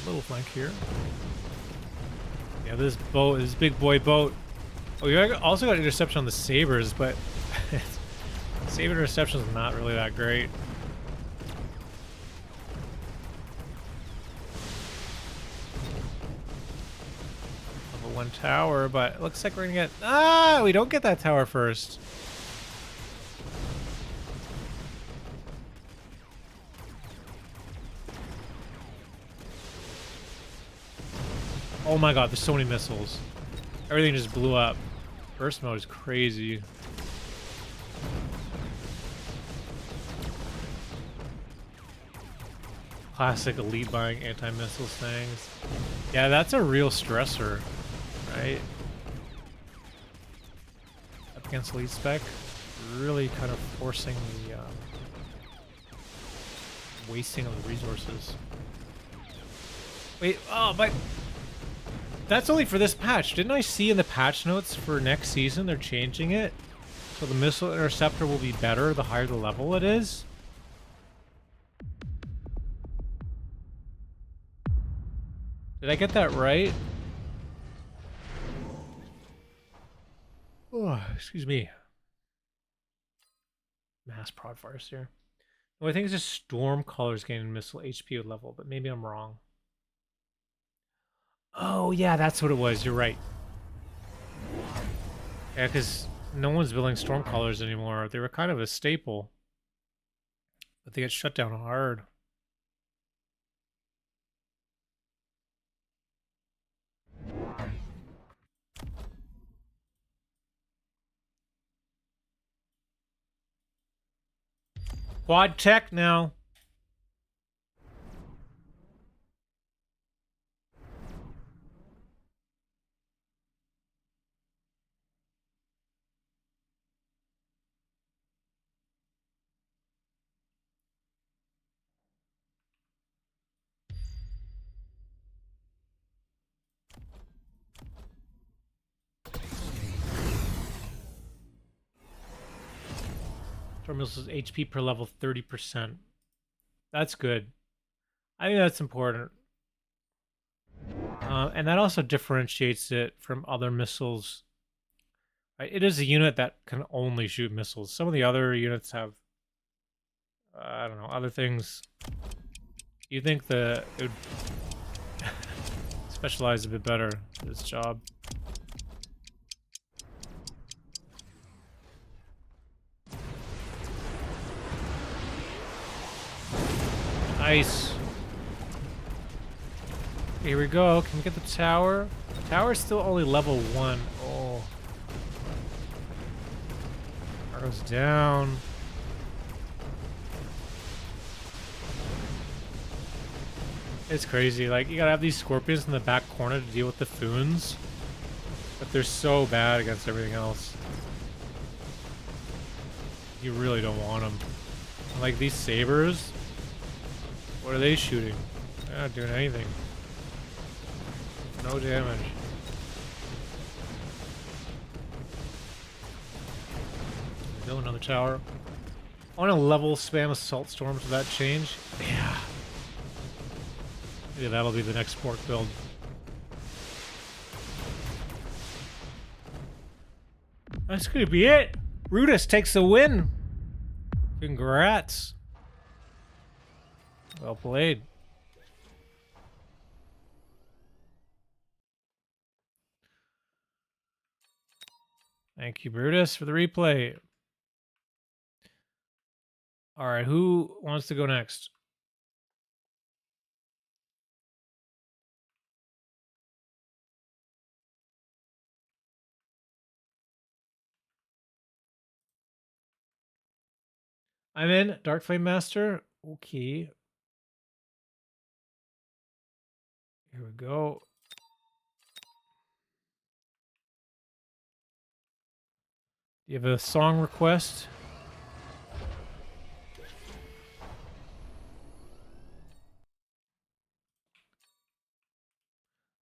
[SPEAKER 1] Little flank here. Yeah, this boat, this big boy boat. Oh, you also got interception on the sabers, but saber interception is not really that great. Level 1 tower, but it looks like we're gonna get. Ah, we don't get that tower first. Oh my god, there's so many missiles. Everything just blew up. Burst mode is crazy. classic elite buying anti-missiles things. Yeah, that's a real stressor, right? Up against elite spec, really kind of forcing the wasting of the resources. Wait, oh, but that's only for this patch. Didn't I see in the patch notes for next season they're changing it? So the missile interceptor will be better the higher the level it is? Did I get that right? Oh, excuse me. Mass prod fires here. No, I think it's just storm callers gaining missile HP with level, but maybe I'm wrong. Oh, yeah, that's what it was. You're right. Yeah, because no one's building storm callers anymore. They were kind of a staple, but they get shut down hard. Quad tech now. Storm missiles HP per level 30%. That's good. I think that's important. And that also differentiates it from other missiles. Right? It is a unit that can only shoot missiles. Some of the other units have, I don't know, other things. You think it would specialize a bit better for this job. Nice. Here we go. Can we get the tower? The tower's still only level 1. Oh. Arrows down. It's crazy. Like, you gotta have these scorpions in the back corner to deal with the Typhoons. But they're so bad against everything else. You really don't want them. Like, these sabers. What are they shooting? They're not doing anything. No damage. Go another tower. I want to level spam assault storms with that change. Yeah. Maybe that'll be the next Borked build. That's gonna be it. Brutus takes the win. Congrats. Well played. Thank you, Brutus, for the replay. All right, who wants to go next? I'm in. DarkFlameMaster. Okay. Here we go. Do you have a song request?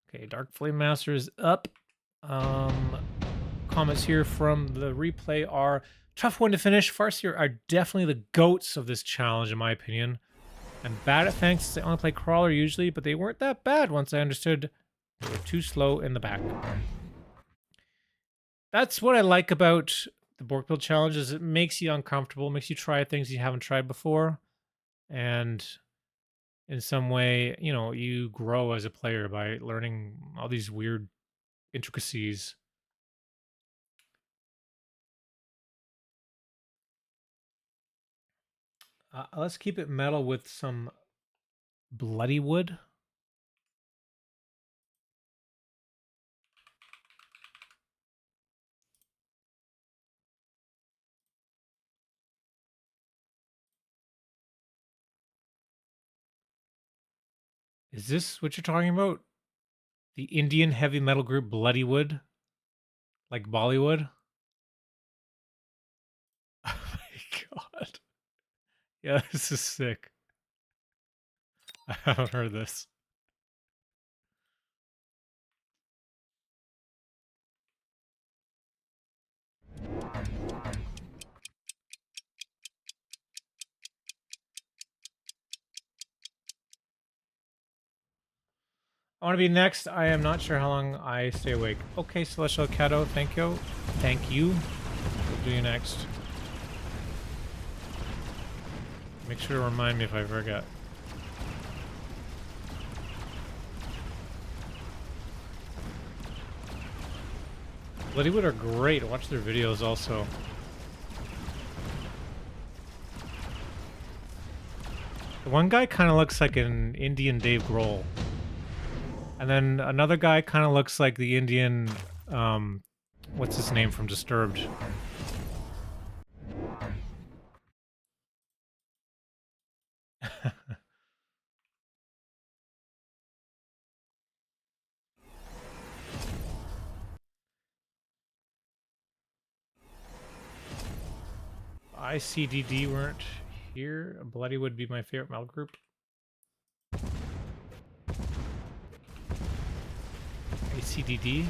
[SPEAKER 1] Okay, DarkFlameMaster is up. Comments here from the replay are tough one to finish. Farseer are definitely the goats of this challenge, in my opinion. I'm bad at tanks. I only play Crawler usually, but they weren't that bad once I understood they were too slow in the back. That's what I like about the Borked Build challenge is it makes you uncomfortable, makes you try things you haven't tried before, and in some way, you know, you grow as a player by learning all these weird intricacies. Let's keep it metal with some bloody wood. Is this what you're talking about? The Indian heavy metal group Bloodywood? Like Bollywood? Oh my god. Yeah, this is sick. I haven't heard this. I want to be next. I am not sure how long I stay awake. Okay, Celestial Cato, thank you. Thank you. We'll do you next. Make sure to remind me if I forget. Bloodywood are great. Watch their videos also. The one guy kind of looks like an Indian Dave Grohl. And then another guy kind of looks like the Indian, what's his name from Disturbed? ICDD weren't here. Bloody would be my favorite metal group. ACDD.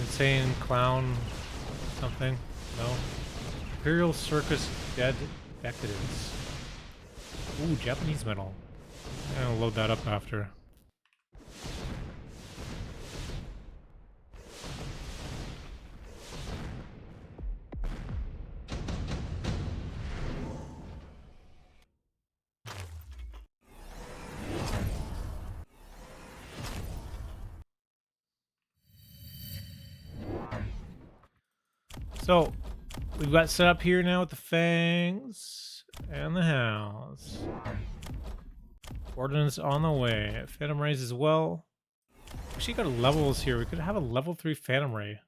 [SPEAKER 1] Insane Clown something? No. Imperial Circus Dead Decadence. Ooh, Japanese metal. I'm gonna load that up after. So, we've got set up here now with the fangs and the house. Ordnance on the way. Phantom Rays as well. Actually got levels here. We could have a level 3 Phantom Ray.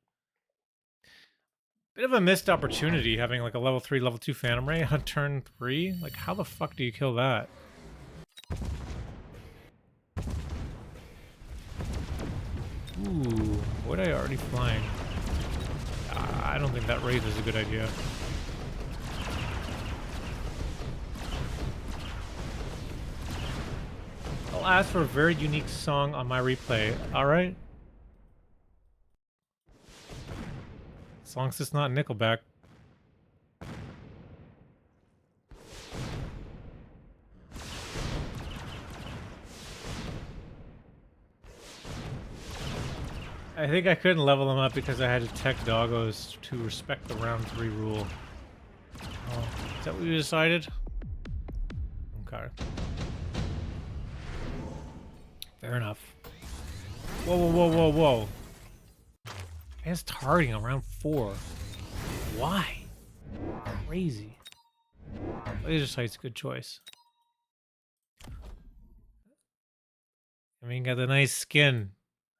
[SPEAKER 1] Bit of a missed opportunity having like a level 3, level 2 Phantom Ray on turn 3. Like, how the fuck do you kill that? Ooh, what are I already flying? I don't think that raid is a good idea. I'll ask for a very unique song on my replay, alright? As long as it's not Nickelback. I think I couldn't level them up because I had to tech doggos to respect the round 3 rule. Oh, is that what we decided? Okay. Fair enough. Whoa, whoa, whoa, whoa, whoa. And it's targeting around 4. Why? Crazy. Laser sight's a good choice. I mean, got the nice skin.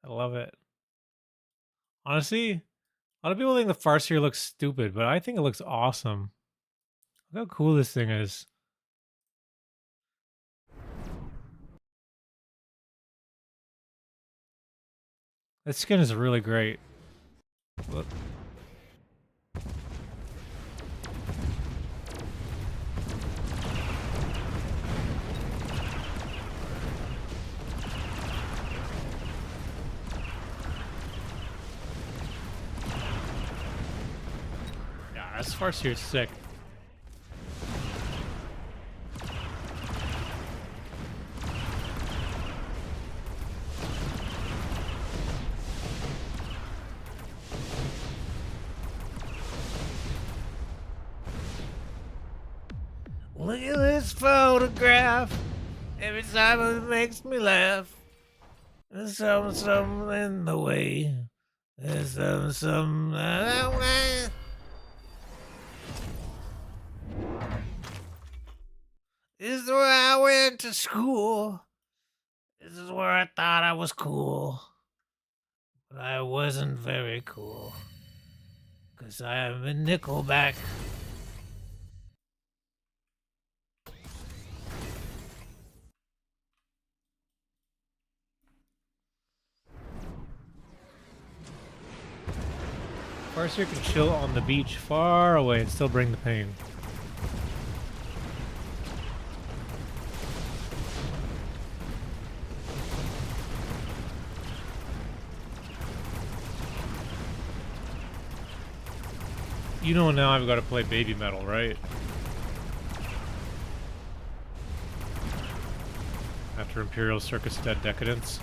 [SPEAKER 1] I love it. Honestly, a lot of people think the Farseer looks stupid, but I think it looks awesome. Look how cool this thing is. That skin is really great. Look. Yeah, this Farseer is sick. Look at this photograph. Every time it makes me laugh. There's something in the way. There's something way. This is where I went to school. This is where I thought I was cool. But I wasn't very cool. 'Cause I am a Nickelback. Farseer can chill on the beach far away and still bring the pain. You know now I've got to play Baby Metal, right? After Imperial Circus Dead Decadence.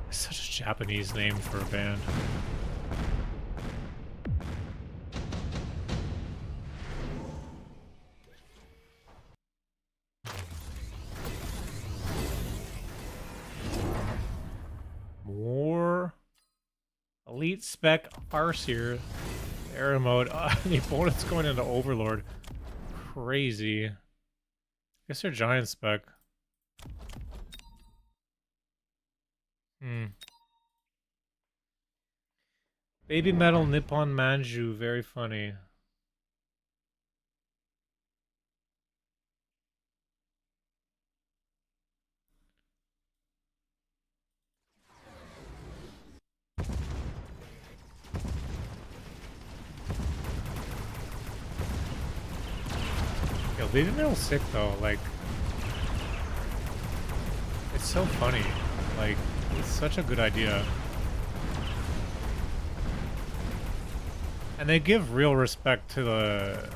[SPEAKER 1] It's such a Japanese name for a band. More Elite Spec Farseer. Era mode. The opponent's going into Overlord. Crazy. Guess they're giant spec. Baby Metal Nippon Manju, very funny. Yo, Baby Metal's sick though, like... It's so funny. Like, it's such a good idea. And they give real respect to the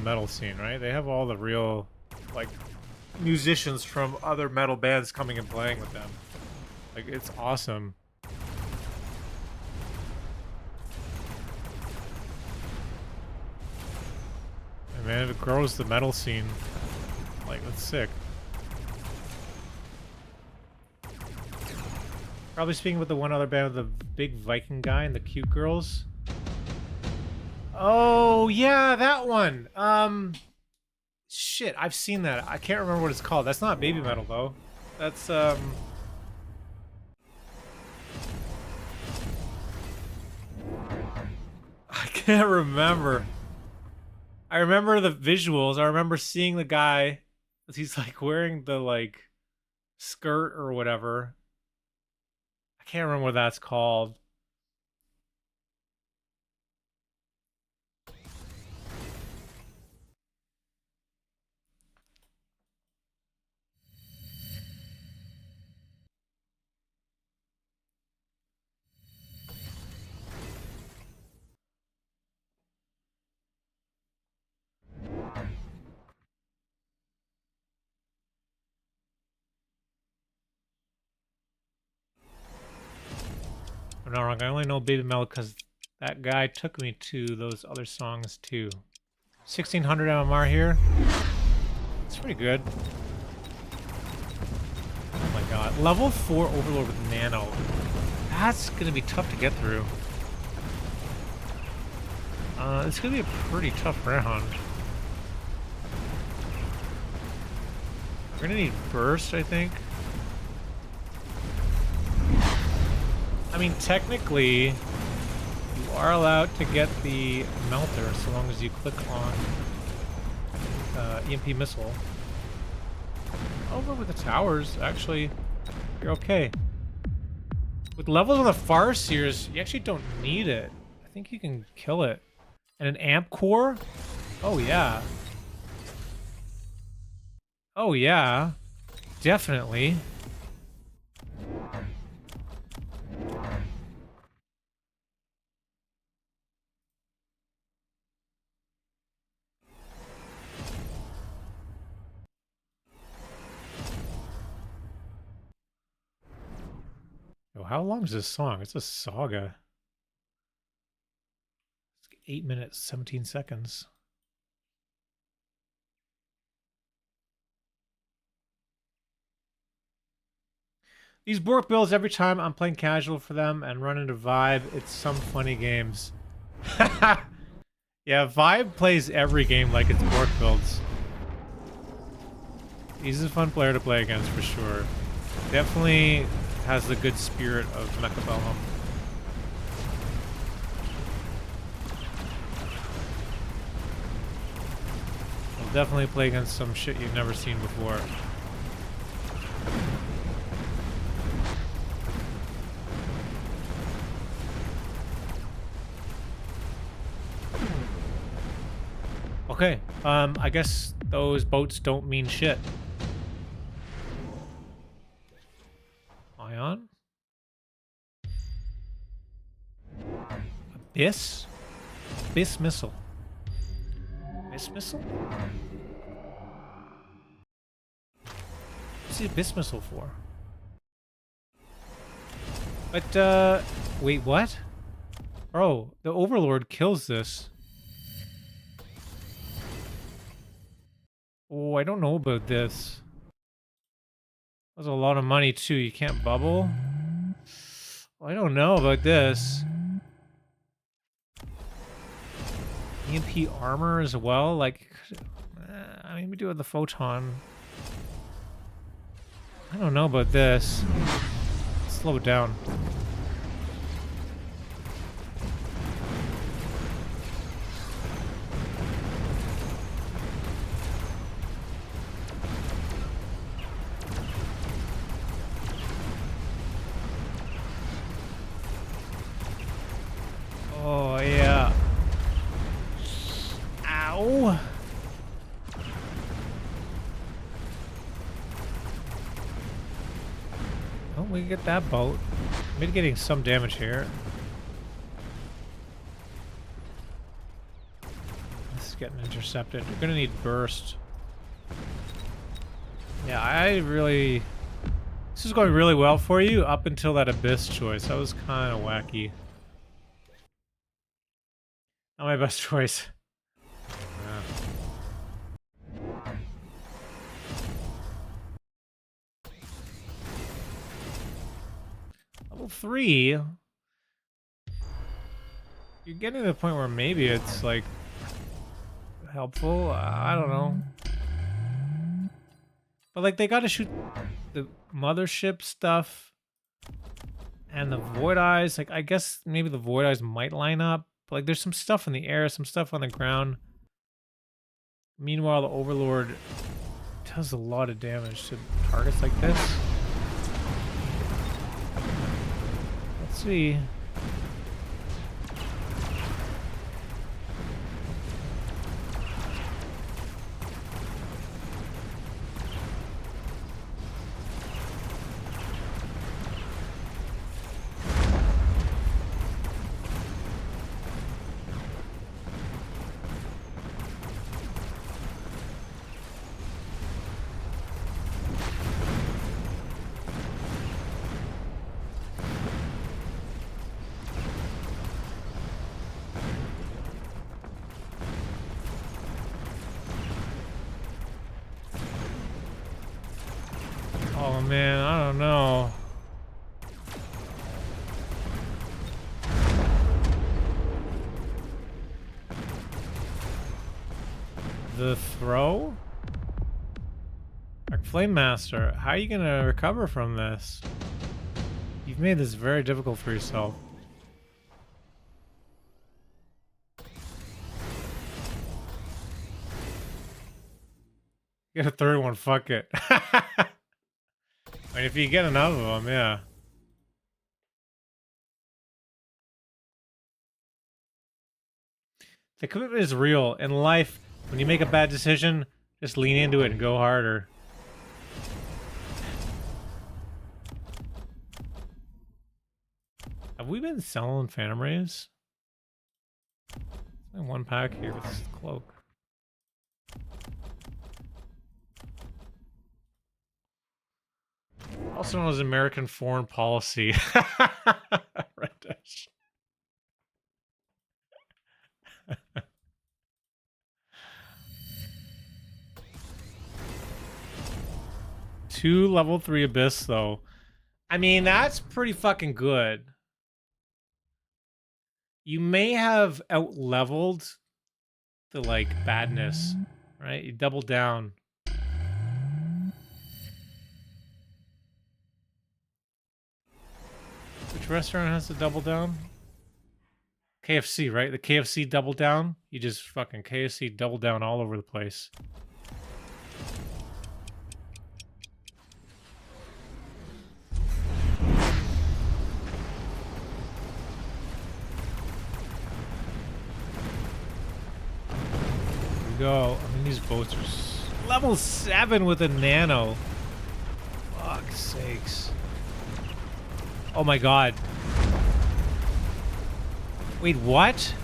[SPEAKER 1] metal scene, right? They have all the real, like, musicians from other metal bands coming and playing with them. Like, it's awesome. And man, it grows the metal scene. Like, that's sick. Probably speaking with the one other band with the big Viking guy and the cute girls. Oh, yeah, that one. Shit, I've seen that. I can't remember what it's called. That's not Baby Metal, though. That's, I can't remember. I remember the visuals. I remember seeing the guy. He's, like, wearing the, like, skirt or whatever. I can't remember what that's called. I'm not wrong. I only know Baby Metal because that guy took me to those other songs too. 1600 MMR here. It's pretty good. Oh my god. Level 4 Overlord with Nano. That's going to be tough to get through. It's going to be a pretty tough round. We're going to need Burst, I think. I mean, technically, you are allowed to get the Melter so long as you click on EMP Missile. Over with the towers, actually, you're okay. With levels on the Farseers, you actually don't need it. I think you can kill it. And an Amp Core? Oh, yeah. Oh, yeah. Definitely. Yo, how long is this song? It's a saga. It's 8 minutes, 17 seconds. These Borked Builds, every time I'm playing casual for them and run into Vibe, it's some funny games. Yeah, Vibe plays every game like it's Borked Builds. He's a fun player to play against for sure. Definitely has the good spirit of mechabellum. Will definitely play against some shit you've never seen before. Okay, I guess those boats don't mean shit. Ion? Abyss? Abyss missile. Abyss missile? What's the Abyss missile for? But, wait, what? Bro, the Overlord kills this. Oh, I don't know about this. That's a lot of money, too. You can't bubble? Well, I don't know about this. EMP armor as well? Like, I mean, we do have the photon. I don't know about this. Slow it down. Oh, yeah. Ow. Oh, we can get that boat. Mitigating some damage here. This is getting intercepted. We're gonna need burst. Yeah, I really... This is going really well for you up until that Abyss choice. That was kind of wacky. Not my best choice. Level 3? You're getting to the point where maybe it's, like, helpful. I don't know. But, like, they gotta shoot the mothership stuff and the Void Eyes. Like, I guess maybe the Void Eyes might line up. But, like, there's some stuff in the air, some stuff on the ground. Meanwhile, the Overlord does a lot of damage to targets like this. Let's see. Oh man, I don't know. The throw? DarkFlameMaster, how are you gonna recover from this? You've made this very difficult for yourself. Get a third one, fuck it. I mean, if you get enough of them, yeah. The commitment is real. In life, when you make a bad decision, just lean into it and go harder. Have we been selling Phantom Rays? Only one pack here with this cloak. Also known as American foreign policy. Reddish. Two level 3 Abyss, though. I mean, that's pretty fucking good. You may have out-leveled the, like, badness, right? You double down. Which restaurant has to double down? KFC, right? The KFC double down? You just fucking KFC double down all over the place. Here we go. I mean, these boats are level 7 with a nano. Fuck's sakes. Oh my god. Wait, what?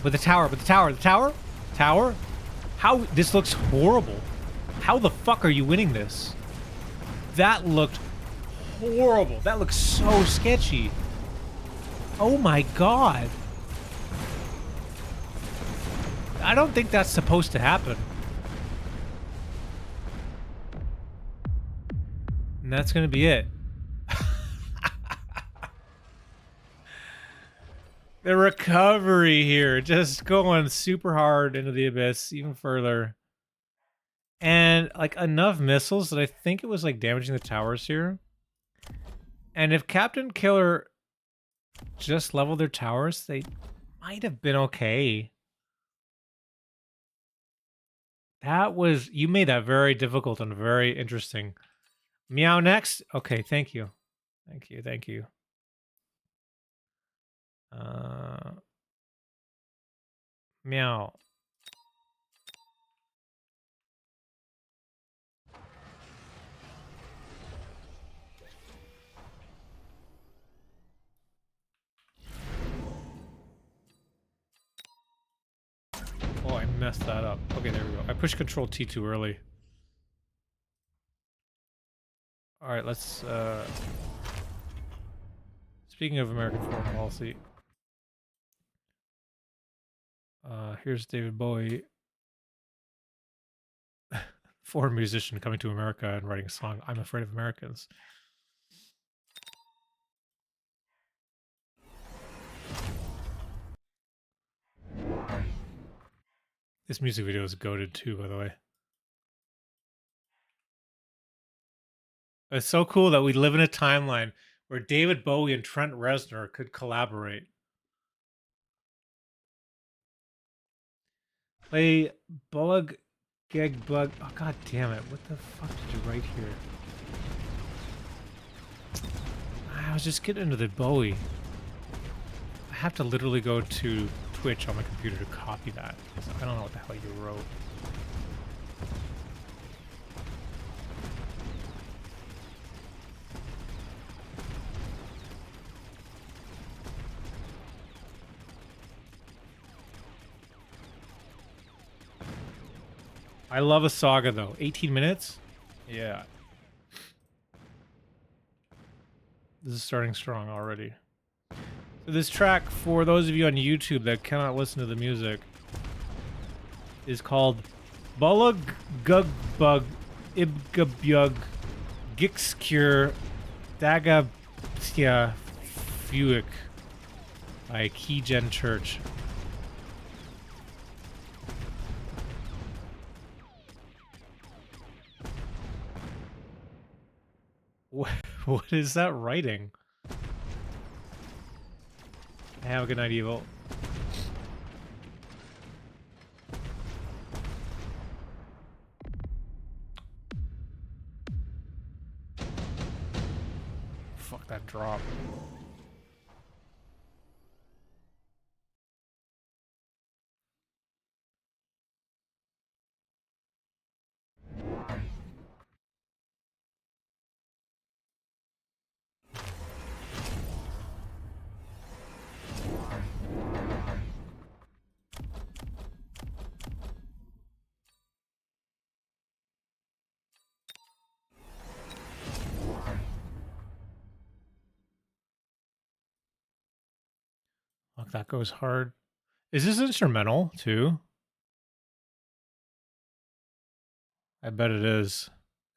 [SPEAKER 1] But the tower, Tower? How? This looks horrible. How the fuck are you winning this? That looked horrible. That looks so sketchy. Oh my god. I don't think that's supposed to happen. And that's gonna be it. The recovery here, just going super hard into the abyss, even further. And, like, enough missiles that I think it was, like, damaging the towers here. And if Captain Killer just leveled their towers, they might have been okay. That was... You made that very difficult and very interesting. Meow next? Okay, thank you. Thank you, thank you. Meow. Oh, I messed that up. Okay, there we go. I pushed Control T too early. All right, let's... Speaking of American foreign policy... here's David Bowie, foreign musician coming to America and writing a song, I'm Afraid of Americans. This music video is goated too, by the way. It's so cool that we live in a timeline where David Bowie and Trent Reznor could collaborate. Play Bug Geg Bug. Oh, god damn it. What the fuck did you write here? I was just getting into the Bowie. I have to literally go to Twitch on my computer to copy that. So I don't know what the hell you wrote. I love a saga though. 18 minutes? Yeah. This is starting strong already. So this track, for those of you on YouTube that cannot listen to the music, is called Bulug Gugbug Ibgabyug Gixcure Dagabtia Fuic by Keygen Church. What is that writing? Have a good night, Evil. Fuck that drop. Fuck, that goes hard. Is this instrumental too? I bet it is.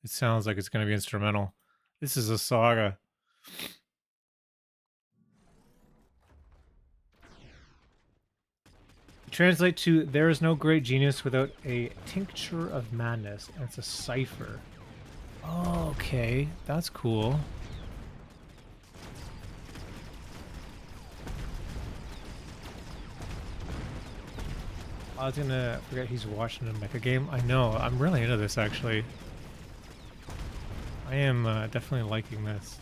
[SPEAKER 1] It sounds like it's going to be instrumental. This is a saga. Translate to, there is no great genius without a tincture of madness. And it's a cipher. Oh, okay. That's cool. I was gonna forget he's watching a mecha game. I know, I'm really into this actually. I am definitely liking this.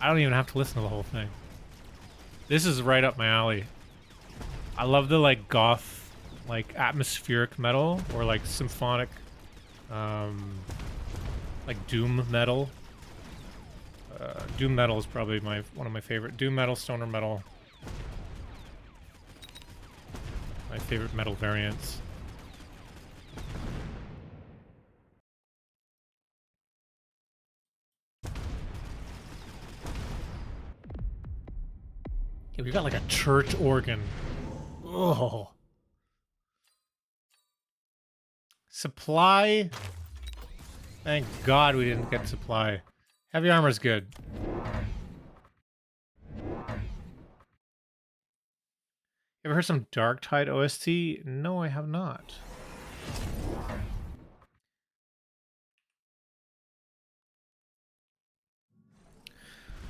[SPEAKER 1] I don't even have to listen to the whole thing. This is right up my alley. I love the like goth, like atmospheric metal or like symphonic, like doom metal. Doom metal is probably one of my favorite. Doom metal, stoner metal. My favorite metal variants. Yeah, we got like a church organ. Oh. Supply. Thank God we didn't get supply. Heavy armor's good. Ever heard some Dark Tide OST? No, I have not.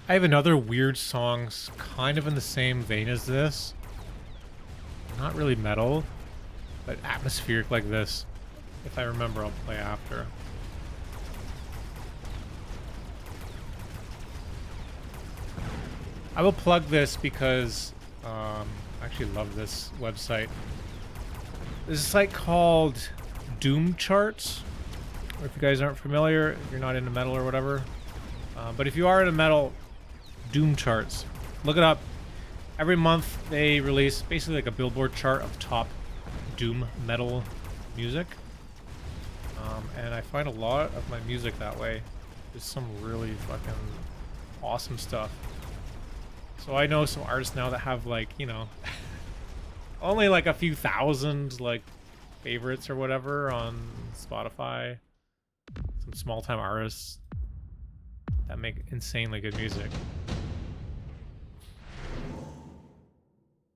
[SPEAKER 1] I have another weird song kind of in the same vein as this. Not really metal, but atmospheric like this. If I remember, I'll play after. I will plug this because I actually love this website. There's a site called Doom Charts. Or if you guys aren't familiar, if you're not into metal or whatever. But if you are into metal, Doom Charts. Look it up. Every month they release basically like a Billboard chart of top doom metal music. And I find a lot of my music that way. There's some really fucking awesome stuff. So I know some artists now that have like, you know, only like a few thousand like favorites or whatever on Spotify. Some small time artists that make insanely good music.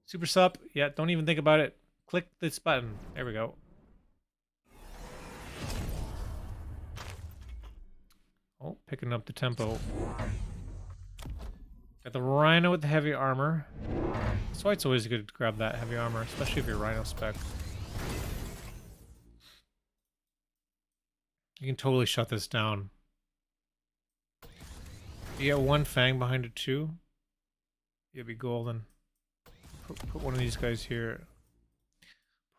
[SPEAKER 1] Super sup, yeah, don't even think about it. Click this button. There we go. Oh, picking up the tempo. Got the Rhino with the heavy armor. That's why it's always good to grab that heavy armor, especially if you're Rhino spec. You can totally shut this down. You get one fang behind it too. You'll be golden. Put one of these guys here.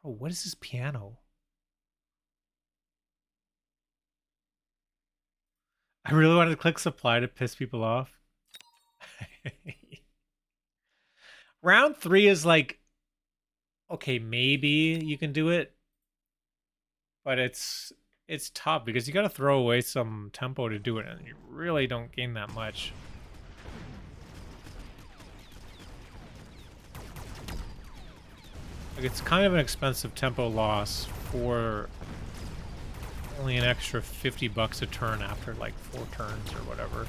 [SPEAKER 1] Oh, what is this piano? I really wanted to click supply to piss people off. Round 3 is like, okay, maybe you can do it, but it's tough because you got to throw away some tempo to do it, and you really don't gain that much. Like, it's kind of an expensive tempo loss for only an extra $50 a turn after like 4 turns or whatever.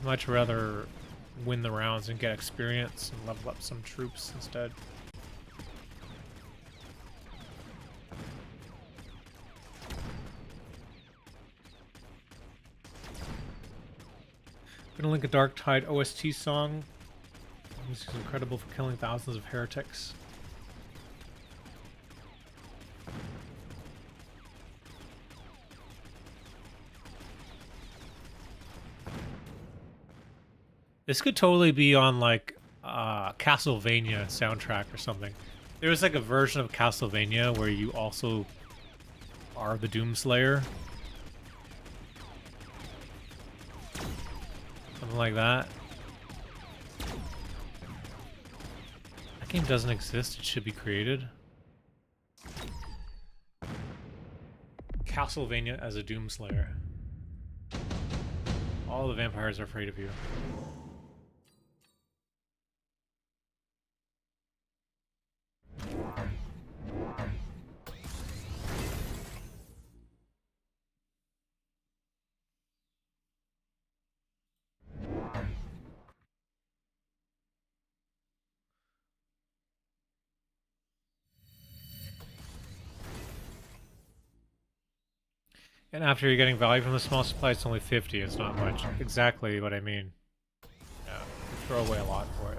[SPEAKER 1] Much rather win the rounds and get experience and level up some troops instead. Gonna link a Dark Tide OST song. This is incredible for killing thousands of heretics. This could totally be on like Castlevania soundtrack or something. There was like a version of Castlevania where you also are the Doomslayer. Something like that. That game doesn't exist, it should be created. Castlevania as a Doomslayer. All the vampires are afraid of you. And after you're getting value from the small supply, it's only 50. It's not much. Exactly what I mean. Yeah, you throw away a lot for it.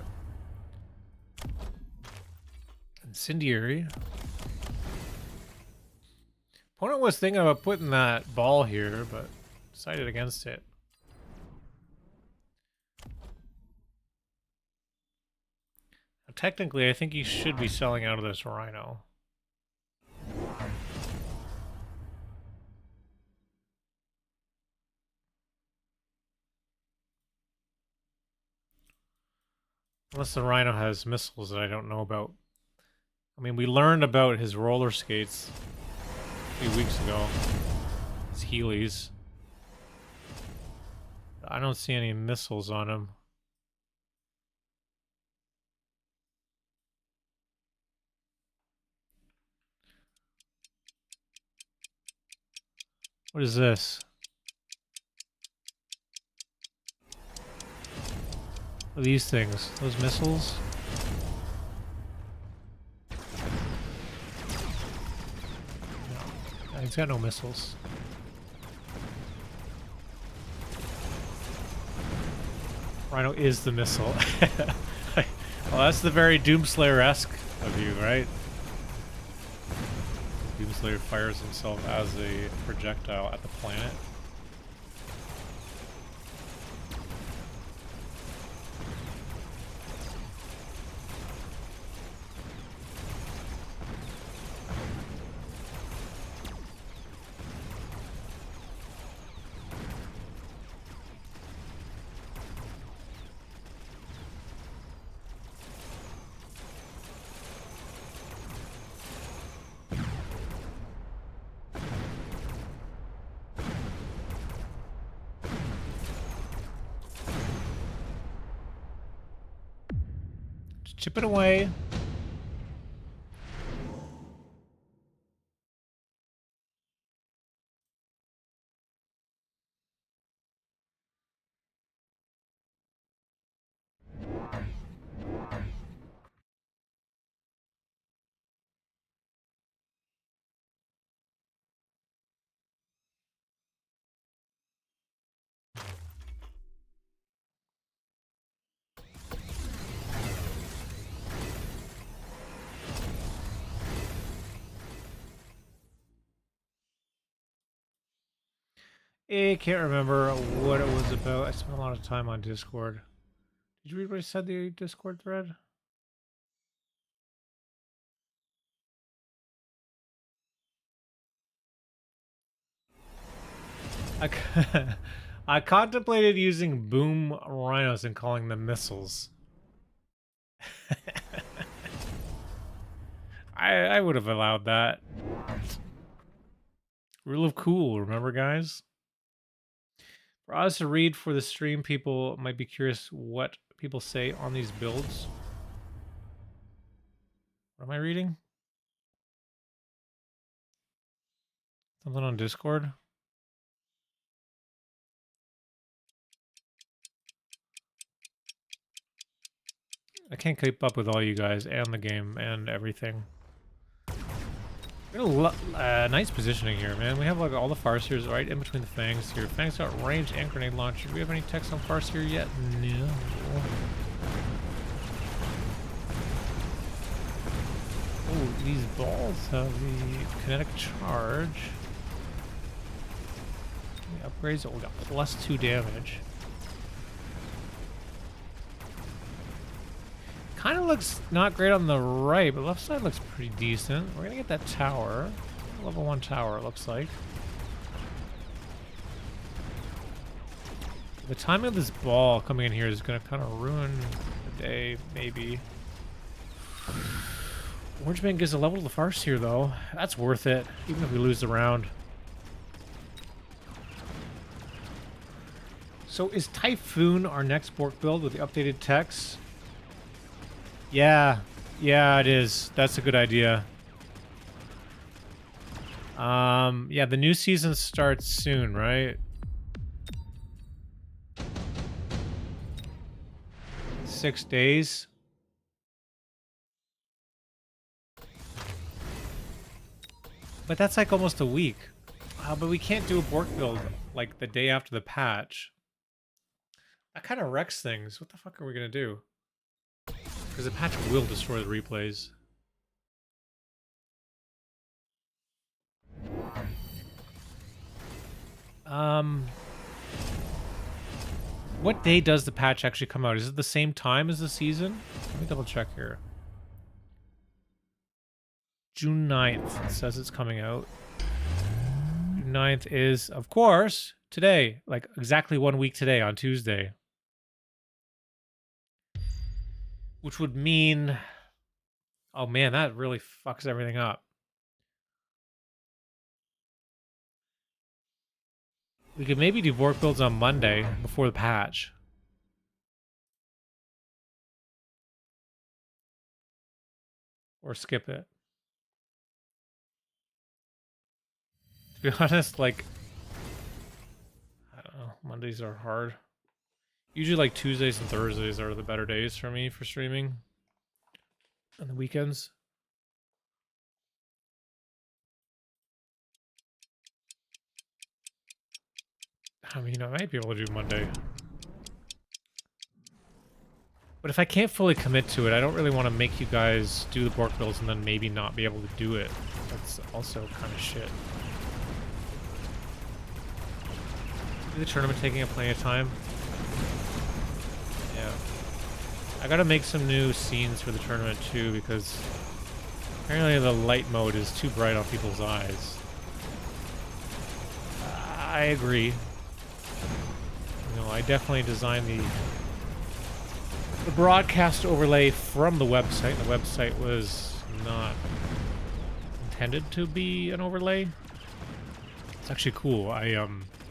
[SPEAKER 1] Incendiary. Opponent was thinking about putting that ball here, but decided against it. Now, technically, I think you should be selling out of this rhino. Unless the rhino has missiles that I don't know about. I mean, we learned about his roller skates a few weeks ago. His Heelys. I don't see any missiles on him. What is this? What are these things? Those missiles? No, he's got no missiles. Rhino is the missile. Well, that's the very Doomslayer-esque of you, right? Doomslayer fires himself as a projectile at the planet. Chip it away. I can't remember what it was about. I spent a lot of time on Discord. Did you read what I said the Discord thread? I contemplated using boom rhinos and calling them missiles. I would have allowed that. Rule of cool, remember, guys? For us to read for the stream, people might be curious what people say on these builds. What am I reading? Something on Discord? I can't keep up with all you guys and the game and everything. Nice positioning here, man. We have like all the Farseers right in between the Fangs here. Fangs got range and grenade launcher. Do we have any text on Farseer yet? No. Oh, these balls have the kinetic charge. The upgrades. Oh, we got +2 damage. Kind of looks not great on the right, but left side looks pretty decent. We're gonna get that tower. Level 1 tower, it looks like. The timing of this ball coming in here is gonna kind of ruin the day, maybe. Orange Man gives a level to the farce here, though. That's worth it, even if we lose the round. So is Typhoon our next Borked build with the updated text? Yeah, it is. That's a good idea. Yeah, the new season starts soon, right? 6 days. But that's like almost a week. But we can't do a Bork build like the day after the patch. That kind of wrecks things. What the fuck are we gonna do? Because the patch will destroy the replays. What day does the patch actually come out? Is it the same time as the season? Let me double check here. June 9th. It says it's coming out. June 9th is, of course, today. Like exactly 1 week today on Tuesday. Which would mean... Oh man, that really fucks everything up. We could maybe do Borked Builds on Monday before the patch. Or skip it. To be honest, like... I don't know. Mondays are hard. Usually like Tuesdays and Thursdays are the better days for me for streaming. On the weekends. I mean, I might be able to do Monday. But if I can't fully commit to it, I don't really want to make you guys do the Borked Builds and then maybe not be able to do it. That's also kind of shit. Is the tournament taking up plenty of time? Yeah. I gotta make some new scenes for the tournament too, because apparently the light mode is too bright on people's eyes. I agree. You know, I definitely designed the broadcast overlay from the website. The website was not intended to be an overlay. It's actually cool.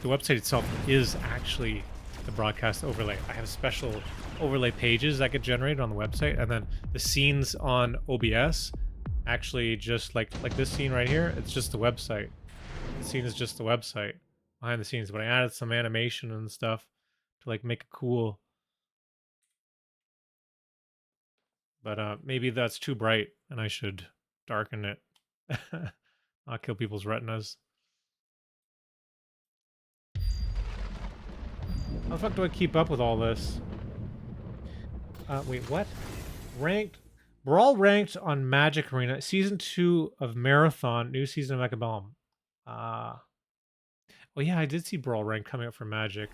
[SPEAKER 1] The website itself is actually the broadcast overlay. I have special overlay pages that get generated on the website, and then the scenes on OBS actually just like this scene right here. It's just the website. The scene is just the website behind the scenes, but I added some animation and stuff to like make it cool. But maybe that's too bright and I should darken it. Not kill people's retinas. How the fuck do I keep up with all this? Wait, what? Ranked? Brawl ranked on Magic Arena. Season 2 of Marathon. New season of Mechabellum. Oh yeah, I did see Brawl ranked coming up for Magic.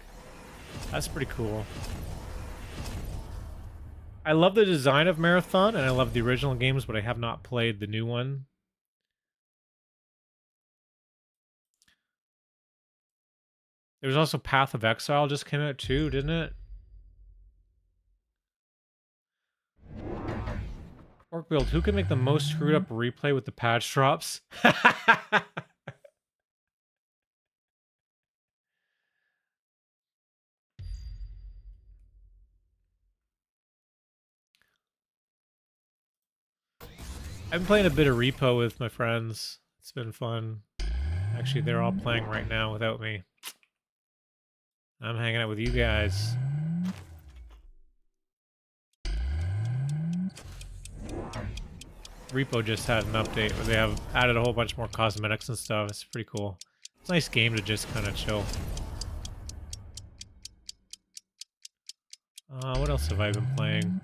[SPEAKER 1] That's pretty cool. I love the design of Marathon, and I love the original games, but I have not played the new one. There's also Path of Exile just came out too, didn't it? Borked Build, who can make the most screwed up replay with the patch drops? I've been playing a bit of Repo with my friends. It's been fun. Actually, they're all playing right now without me. I'm hanging out with you guys. Repo just had an update where they have added a whole bunch more cosmetics and stuff. It's pretty cool. It's a nice game to just kind of chill. What else have I been playing?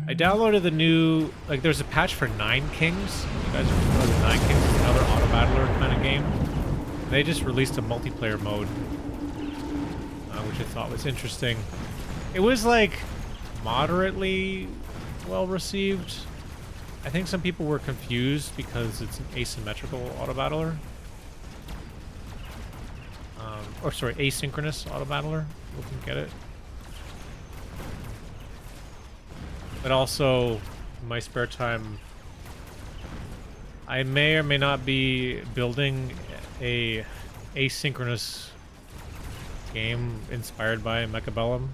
[SPEAKER 1] I downloaded the new, like there's a patch for Nine Kings. You guys are familiar with Nine Kings? It's another auto battler kind of game. They just released a multiplayer mode, which I thought was interesting. It was like moderately well received. I think some people were confused because it's an asymmetrical auto battler. Or sorry, asynchronous auto battler. We can get it. But also, in my spare time, I may or may not be building a asynchronous game inspired by Mechabellum.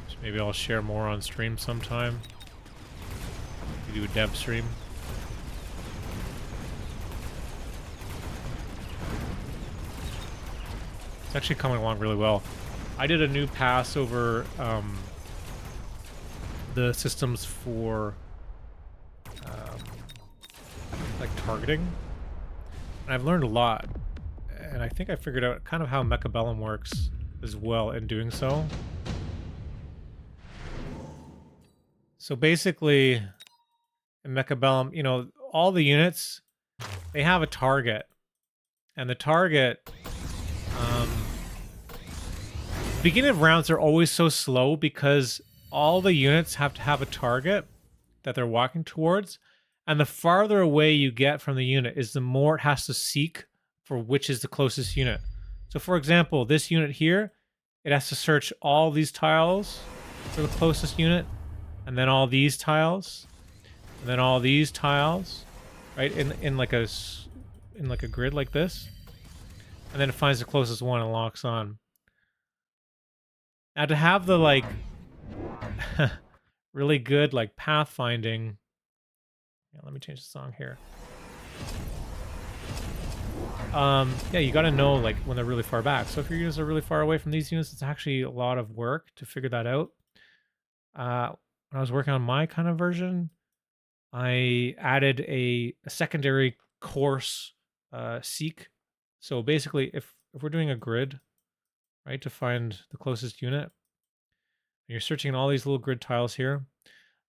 [SPEAKER 1] Which maybe I'll share more on stream sometime. We do a dev stream. It's actually coming along really well. I did a new pass over the systems for like targeting. And I've learned a lot. And I think I figured out kind of how mechabellum works as well in doing so. So basically, in mechabellum, you know, all the units, they have a target. And the target, beginning of rounds are always so slow because all the units have to have a target that they're walking towards. And the farther away you get from the unit is the more it has to seek for which is the closest unit. So for example, this unit here, it has to search all these tiles for the closest unit, and then all these tiles, and then all these tiles, right? In like a grid like this. And then it finds the closest one and locks on. Now to have the like really good like pathfinding. Yeah, let me change the song here. Yeah, you got to know like when they're really far back. So if your units are really far away from these units, it's actually a lot of work to figure that out. When I was working on my kind of version, I added a secondary course seek. So basically, if we're doing a grid, right, to find the closest unit, and you're searching all these little grid tiles here,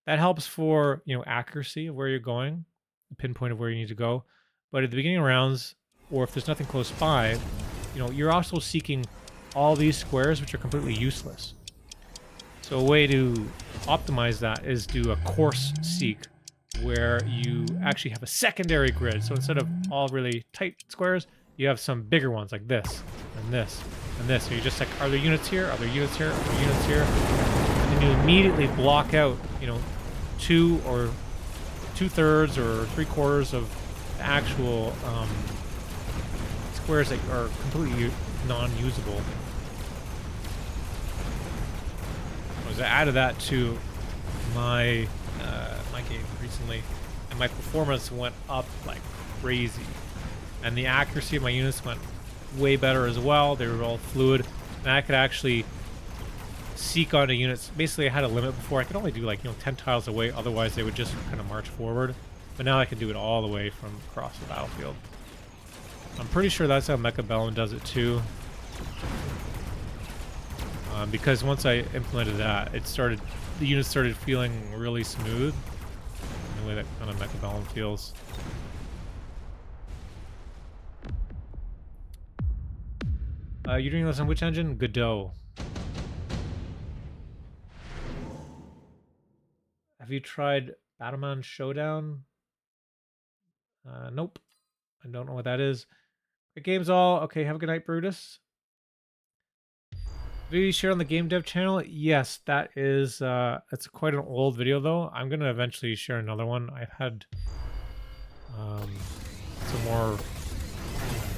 [SPEAKER 1] that helps for, you know, accuracy of where you're going, the pinpoint of where you need to go. But at the beginning of rounds, or if there's nothing close by, you know, you're also seeking all these squares, which are completely useless. So a way to optimize that is do a course seek, where you actually have a secondary grid. So instead of all really tight squares, you have some bigger ones like this, and this, and this. So you're just like, are there units here? Are there units here? Are there units here? And then you immediately block out, you know, 2 or 2/3 or 3/4 of the actual squares that are completely non-usable. I added that to my my game recently, and my performance went up like crazy, and the accuracy of my units went way better as well. They were all fluid, and I could actually seek onto units. Basically, I had a limit before. I could only do like, you know, 10 tiles away, otherwise they would just kind of march forward. But now I can do it all the way from across the battlefield. I'm pretty sure that's how mechabellum does it too. Because once I implemented that, the units started feeling really smooth in the way that kind of mechabellum feels. You're doing this on which engine? Godot. Have you tried Battleman Showdown? Nope. I don't know what that is. Good games all. Okay, have a good night, Brutus. Video you shared on the game dev channel? Yes, that is it's quite an old video though. I'm gonna eventually share another one. I've had some more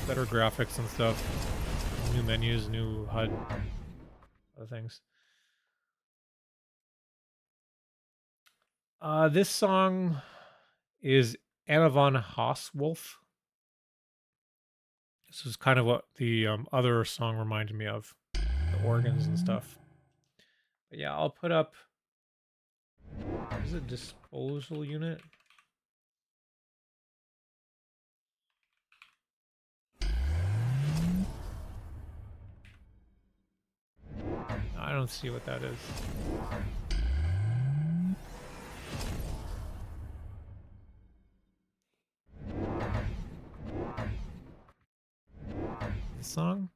[SPEAKER 1] better graphics and stuff, new menus, new HUD, other things. This song is Anna von Hauswolf. This is kind of what the other song reminded me of. The organs and stuff. But yeah, I'll put up. Is it disposal unit? I don't see what that is. This song?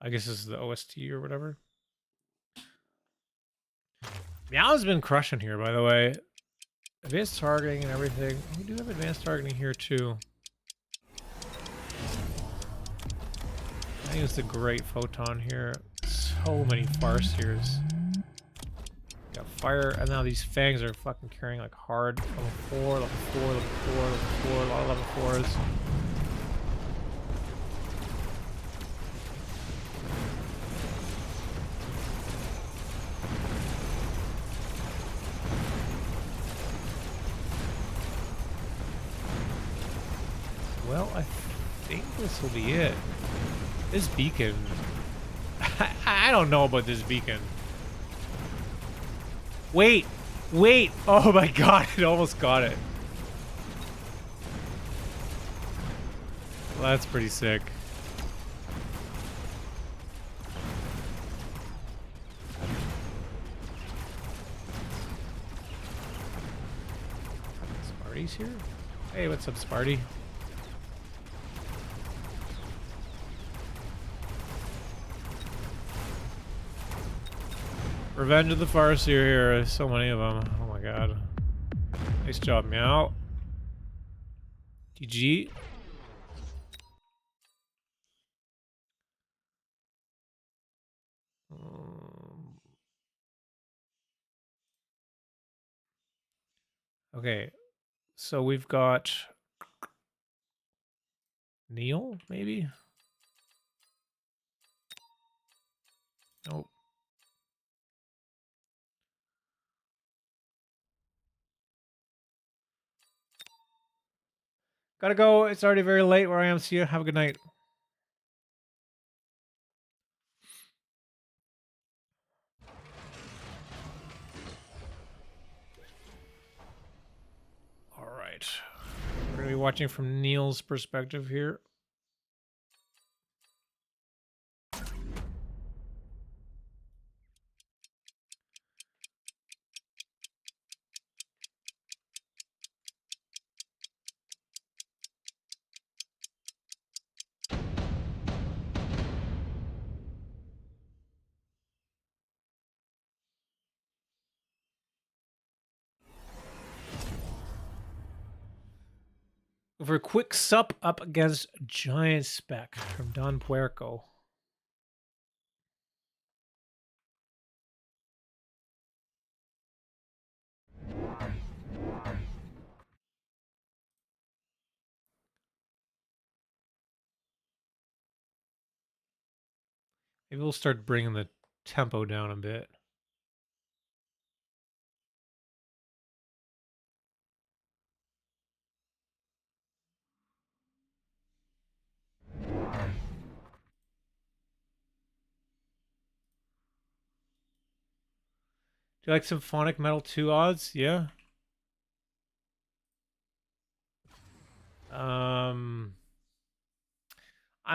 [SPEAKER 1] I guess this is the OST or whatever. Meow's been crushing here, by the way. Advanced targeting and everything. We do have advanced targeting here too. I used a great photon here. So many farseers. Got fire, and now these fangs are fucking carrying like hard. Level 4, level 4, level 4, level 4, a lot of level 4s. Well, I think this will be it. This beacon... I don't know about this beacon. Wait! Wait! Oh my god, it almost got it. Well, that's pretty sick. Sparty's here? Hey, what's up, Sparty? Revenge of the Farseer here. There's so many of them. Oh my god. Nice job, meow. GG. Okay, so we've got Gniel, maybe? Nope. Gotta go. It's already very late where I am. See you. Have a good night. All right. We're going to be watching from Neil's perspective here. For a quick sup up against Giant Spec from Don Puerco. Maybe we'll start bringing the tempo down a bit. Do you like symphonic metal 2 odds? Yeah. I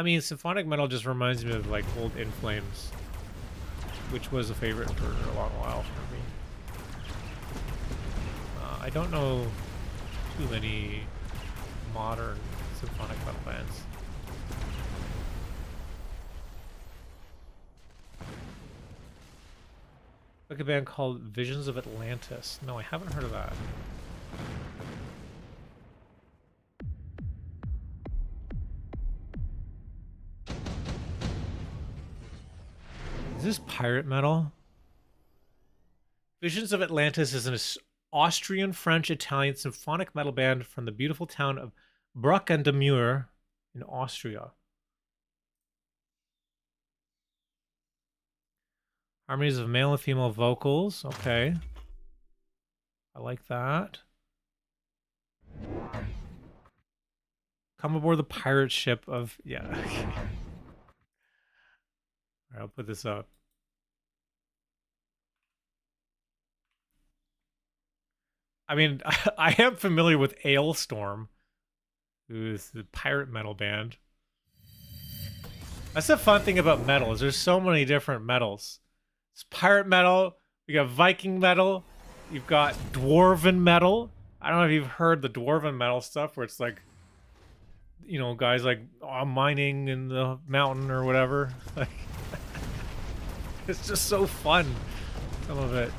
[SPEAKER 1] mean, symphonic metal just reminds me of like old In Flames, which was a favorite for a long while for me. I don't know too many modern symphonic metal bands. Like a band called Visions of Atlantis. No, I haven't heard of that. Is this pirate metal? Visions of Atlantis is an Austrian, French, Italian symphonic metal band from the beautiful town of Borked Builds in Austria. Harmonies of male and female vocals. Okay. I like that. Come aboard the pirate ship of... Yeah. Okay. All right, I'll put this up. I mean, I am familiar with Ailstorm, who is the pirate metal band. That's the fun thing about metal, is there's so many different metals. It's pirate metal, we got Viking metal, you've got dwarven metal. I don't know if you've heard the dwarven metal stuff where it's like, you know, guys like mining in the mountain or whatever. Like, it's just so fun, some of it.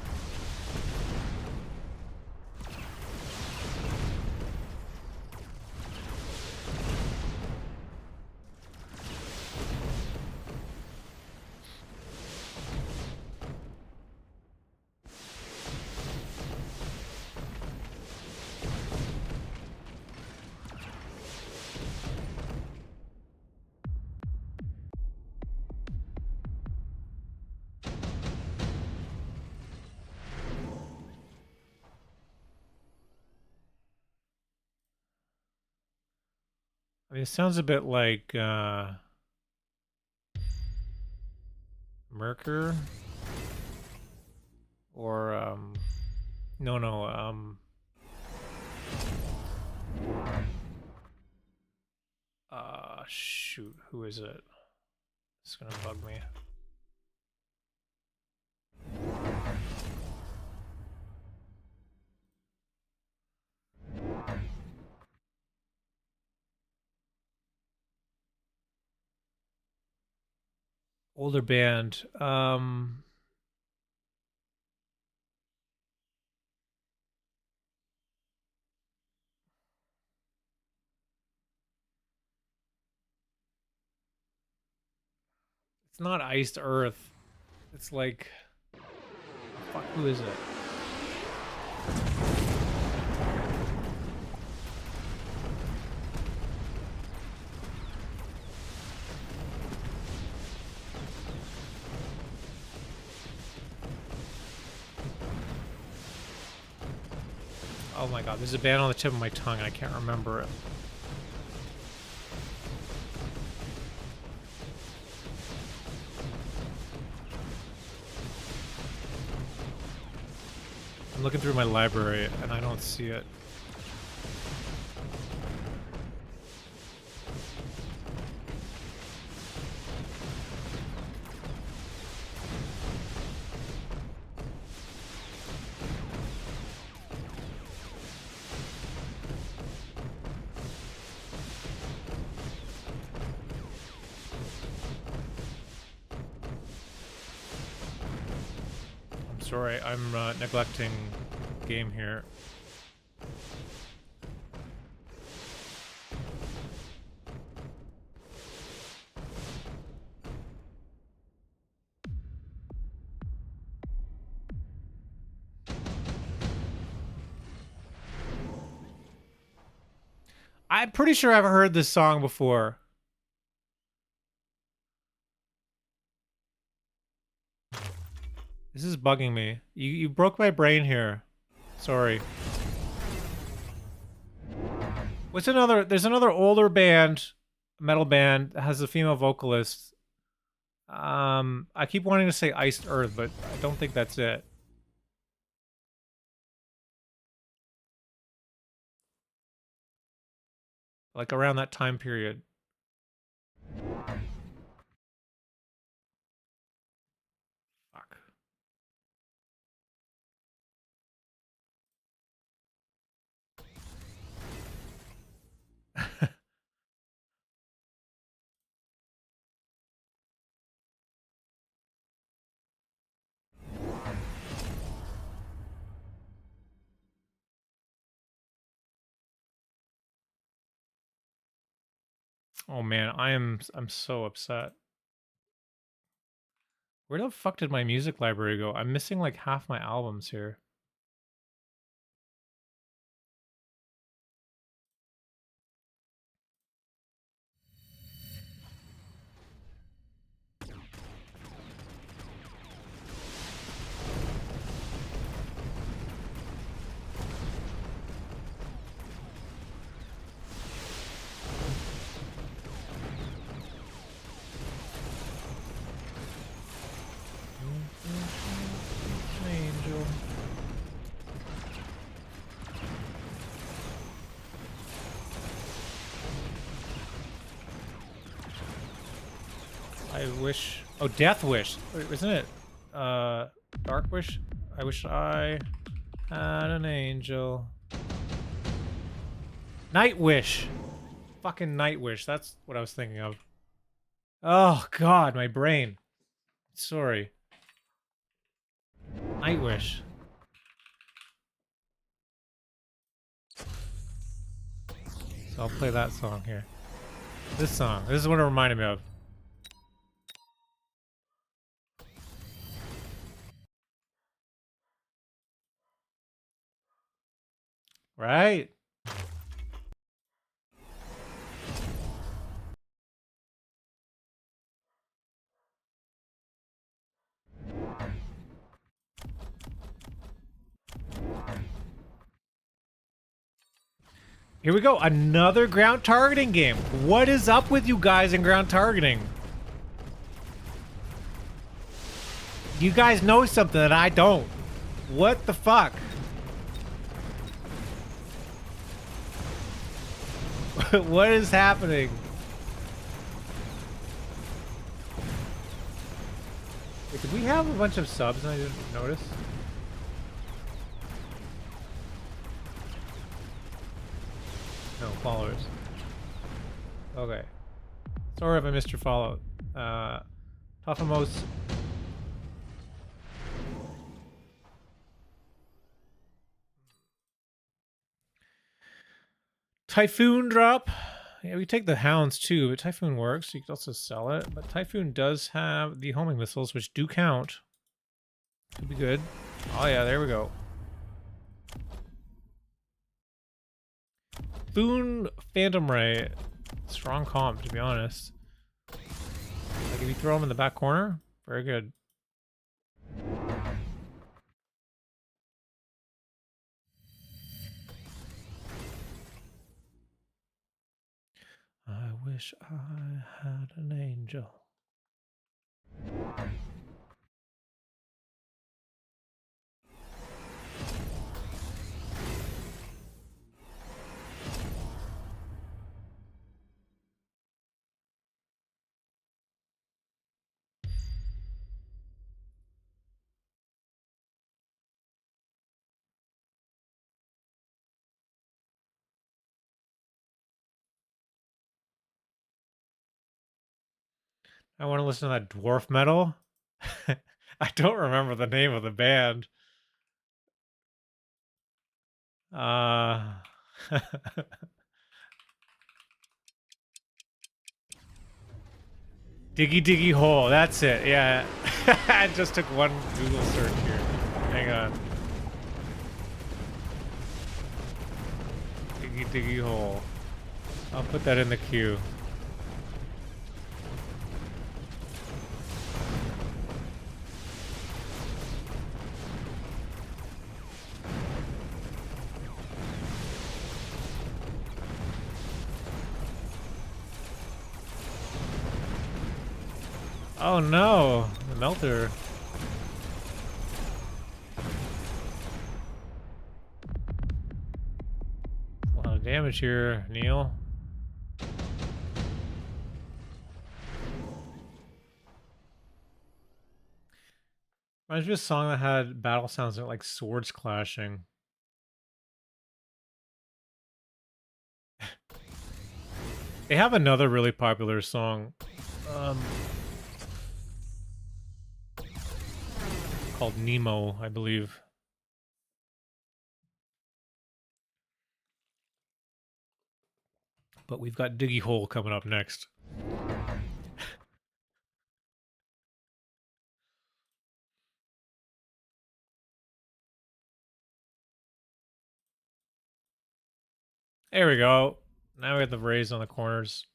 [SPEAKER 1] I mean, it sounds a bit like Merker or No, no, shoot, who is it? It's gonna bug me. Older band. It's not Iced Earth. It's like, fuck, who is it? Oh my god, there's a band on the tip of my tongue and I can't remember it. I'm looking through my library and I don't see it. Sorry, I'm neglecting game here. I'm pretty sure I've heard this song before. This is bugging me. You broke my brain here. Sorry. What's another? There's another older band, metal band, that has a female vocalist. I keep wanting to say Iced Earth, but I don't think that's it. Like around that time period. Fuck. Oh man, I'm so upset. Where the fuck did my music library go? I'm missing like half my albums here. Angel. I wish. Oh, Death Wish. Wait, isn't it? Dark Wish. I wish I had an angel. Night Wish. Fucking Night Wish. That's what I was thinking of. Oh God, my brain. Sorry. Night Wish. So I'll play that song here. This song. This is what it reminded me of. Right? Here we go, another ground targeting game. What is up with you guys in ground targeting? You guys know something that I don't. What the fuck? What is happening? Wait, did we have a bunch of subs and I didn't notice? No, followers. Okay. Sorry if I missed your follow. Tophamose. Typhoon drop. Yeah, we take the hounds too, but Typhoon works. You could also sell it. But Typhoon does have the homing missiles, which do count. Could be good. Oh yeah, there we go. Boon Phantom Ray. Strong comp, to be honest. Like if you throw them in the back corner, very good. I wish I had an angel. I want to listen to that dwarf metal. I don't remember the name of the band. Diggy Diggy Hole, that's it, yeah. I just took one Google search here. Hang on. Diggy Diggy Hole. I'll put that in the queue. Oh no, the melter. A lot of damage here, Gniel. Reminds me of a song that had battle sounds like swords clashing. They have another really popular song. Called Nemo, I believe. But we've got Diggy Hole coming up next. There we go. Now we have the raise on the corners.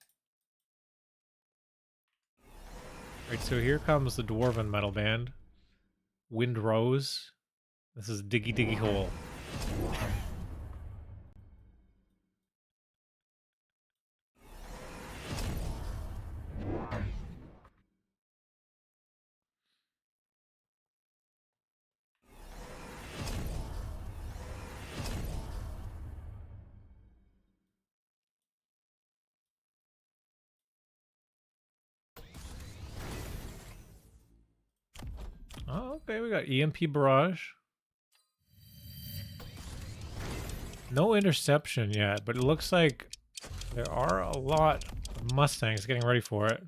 [SPEAKER 1] Right, so here comes the Dwarven metal band. Wind Rose. This is Diggy Diggy Hole. Oh, okay, we got EMP Barrage. No interception yet, but it looks like there are a lot of Mustangs getting ready for it.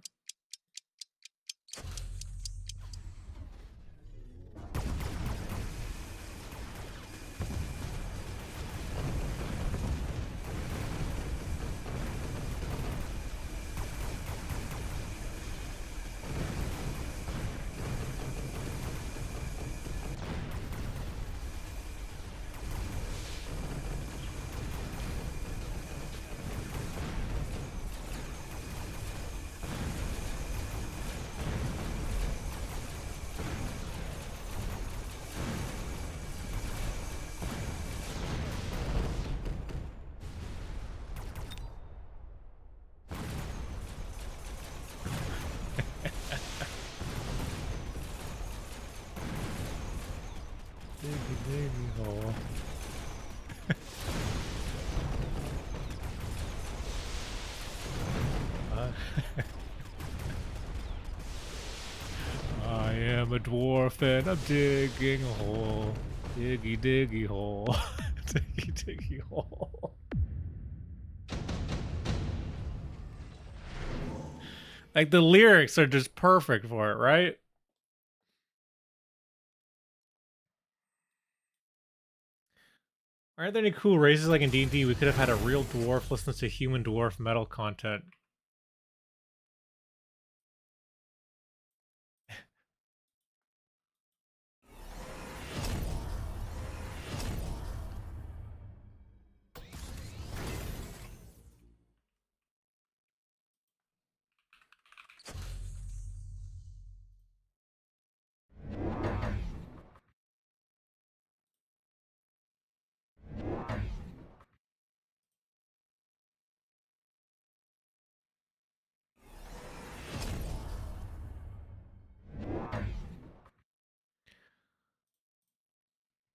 [SPEAKER 1] Diggy hole. I'm a dwarf and I'm digging a hole. Diggy, diggy hole. Diggy, diggy hole. Like, the lyrics are just perfect for it, right? Aren't there any cool races like in D&D? We could have had a real dwarf listen to human dwarf metal content.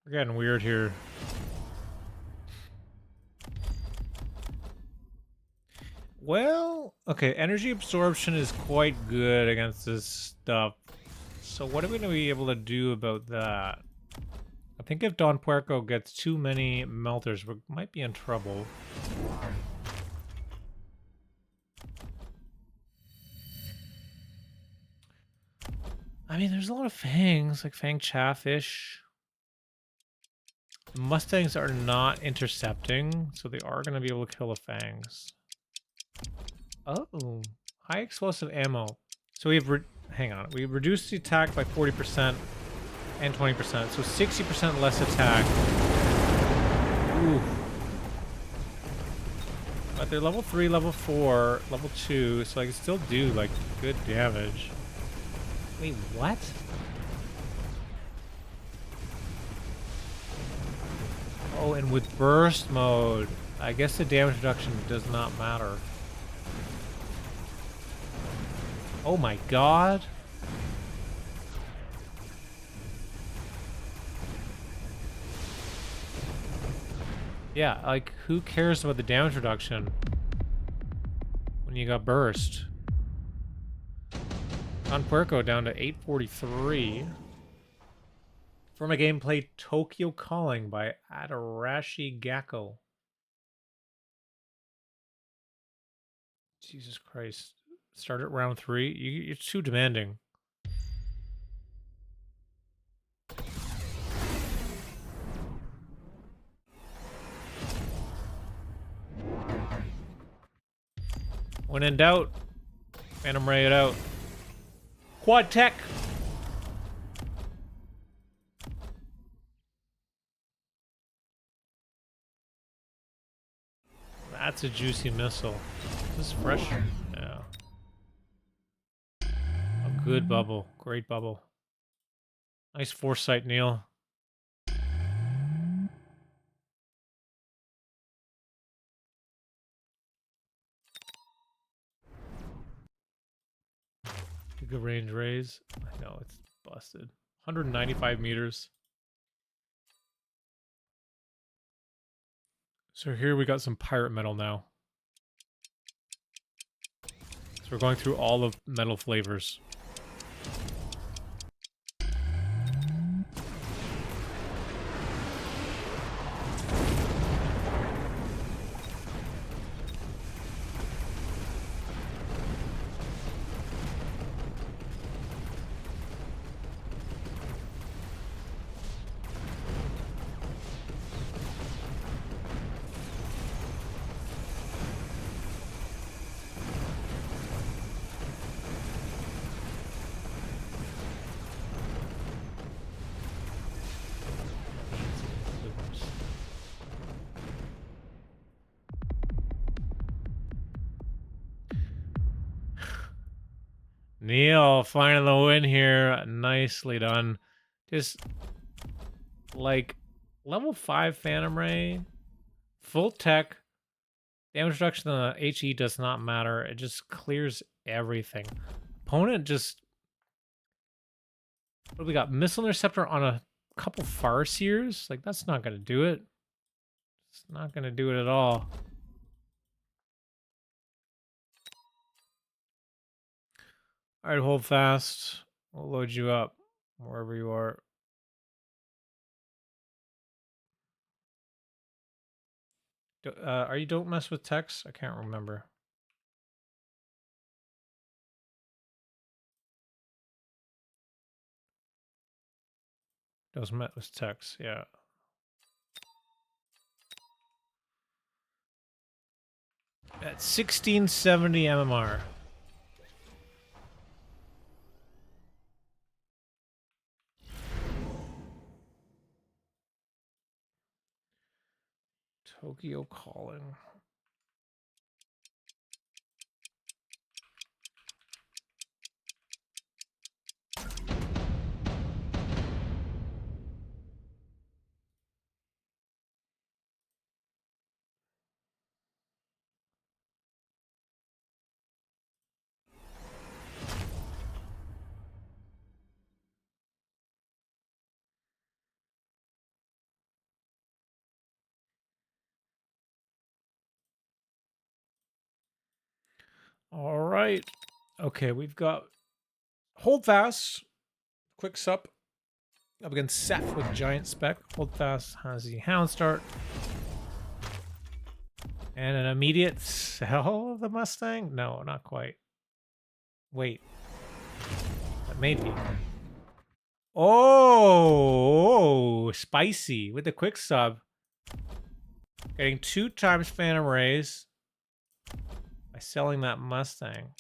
[SPEAKER 1] We're getting weird here. Well, okay, energy absorption is quite good against this stuff. So what are we going to be able to do about that? I think if Don Puerco gets too many melters, we might be in trouble. I mean, there's a lot of fangs, like fang chaffish. The Mustangs are not intercepting, so they are going to be able to kill the fangs. Oh, high explosive ammo. So we have, hang on, we reduced the attack by 40% and 20%, so 60% less attack. Ooh. But they're level 3, level 4, level 2, so I can still do, like, good damage. Wait, what? Oh, and with burst mode, I guess the damage reduction does not matter. Oh my god. Yeah, like, who cares about the damage reduction when you got burst? On Puerco down to 843. From a gameplay Tokyo Calling by Adarashi Gakko. Jesus Christ. Start at round 3? You're too demanding. When in doubt, Phantom Ray it out. Quad Tech! That's a juicy missile. Is this fresh? Yeah. A good bubble. Great bubble. Nice foresight, Gniel. Good range raise. I know, it's busted. 195 meters. So here we got some pirate metal now. So we're going through all of metal flavors. Gniel finding the win here. Nicely done. Just like level 5 Phantom Ray, full tech, damage reduction on the HE does not matter. It just clears everything. Opponent just, what do we got? Missile Interceptor on a couple Farseers? Like, that's not going to do it. It's not going to do it at all. All right, hold fast. We'll load you up. wherever you are. Are you don't mess with text? I can't remember. Those met with text, yeah. At 1670 MMR. Tokyo calling. All right. Okay, we've got HoldFast, quick sup up against Seth with giant spec. HoldFast has the hound start and an immediate sell of the Mustang. No, not quite. Wait, that may be. Oh, spicy with the quick sub. Getting 2 times Phantom Rays by selling that Mustang.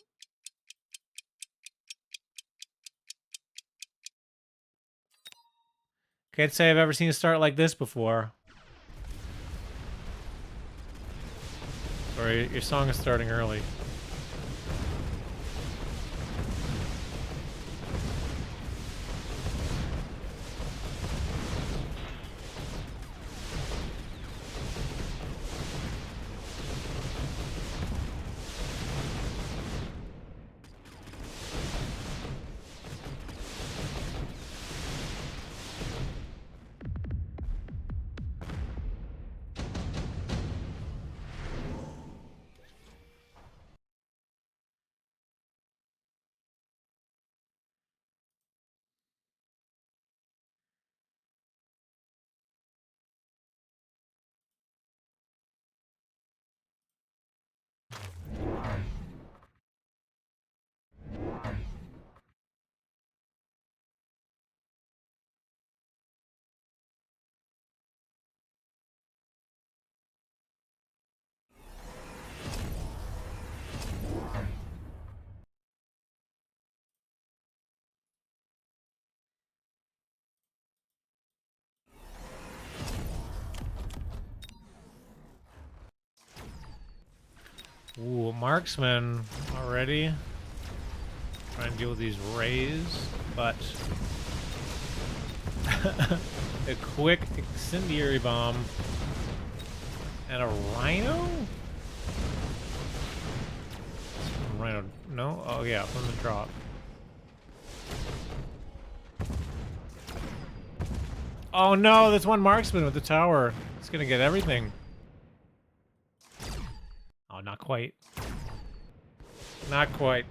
[SPEAKER 1] Can't say I've ever seen a start like this before. Sorry, your song is starting early. Ooh, marksman already. Trying to deal with these rays, but a quick incendiary bomb and a rhino? Rhino, no? Oh yeah, from the drop. Oh no, there's one marksman with the tower. It's gonna get everything. Oh, not quite. Not quite.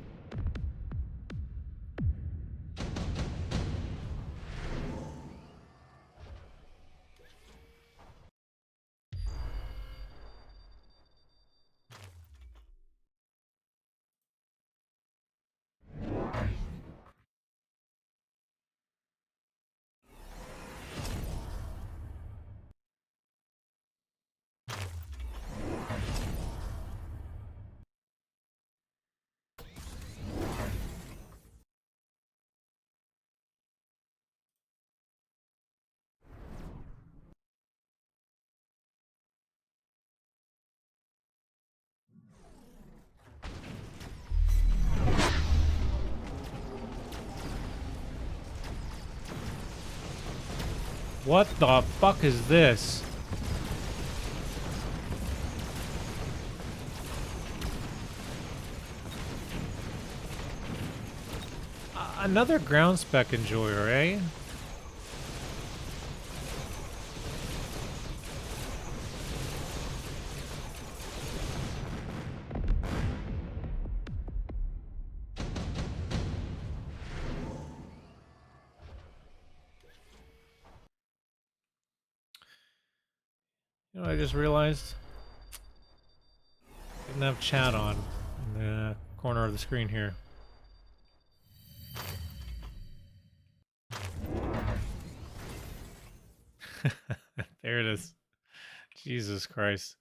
[SPEAKER 1] What the fuck is this? Another ground spec enjoyer, eh? You know what I just realized? Didn't have chat on in the corner of the screen here. There it is. Jesus Christ.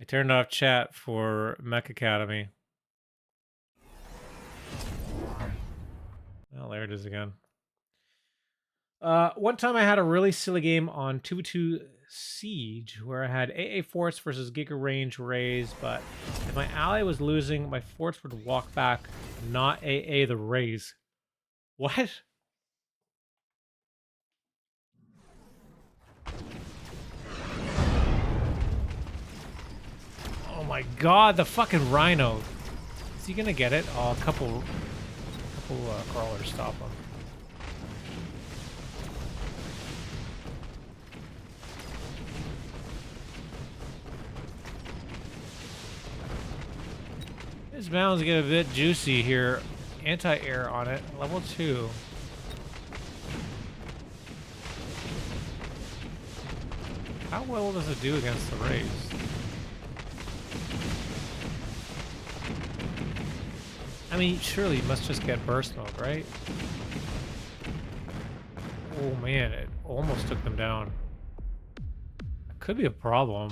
[SPEAKER 1] I turned off chat for Mech Academy. Well, there it is again. One time I had a really silly game on 2v2 Siege where I had AA Force versus Giga Range Rays, but if my ally was losing, my force would walk back, not AA the Rays. What? Oh my god, the fucking Rhino. Is he gonna get it? Oh, a couple crawlers stop him. This mound's get a bit juicy here. Anti-air on it, level 2. How well does it do against the Rays? I mean, surely you must just get burst mode, right? Oh man, it almost took them down. That could be a problem.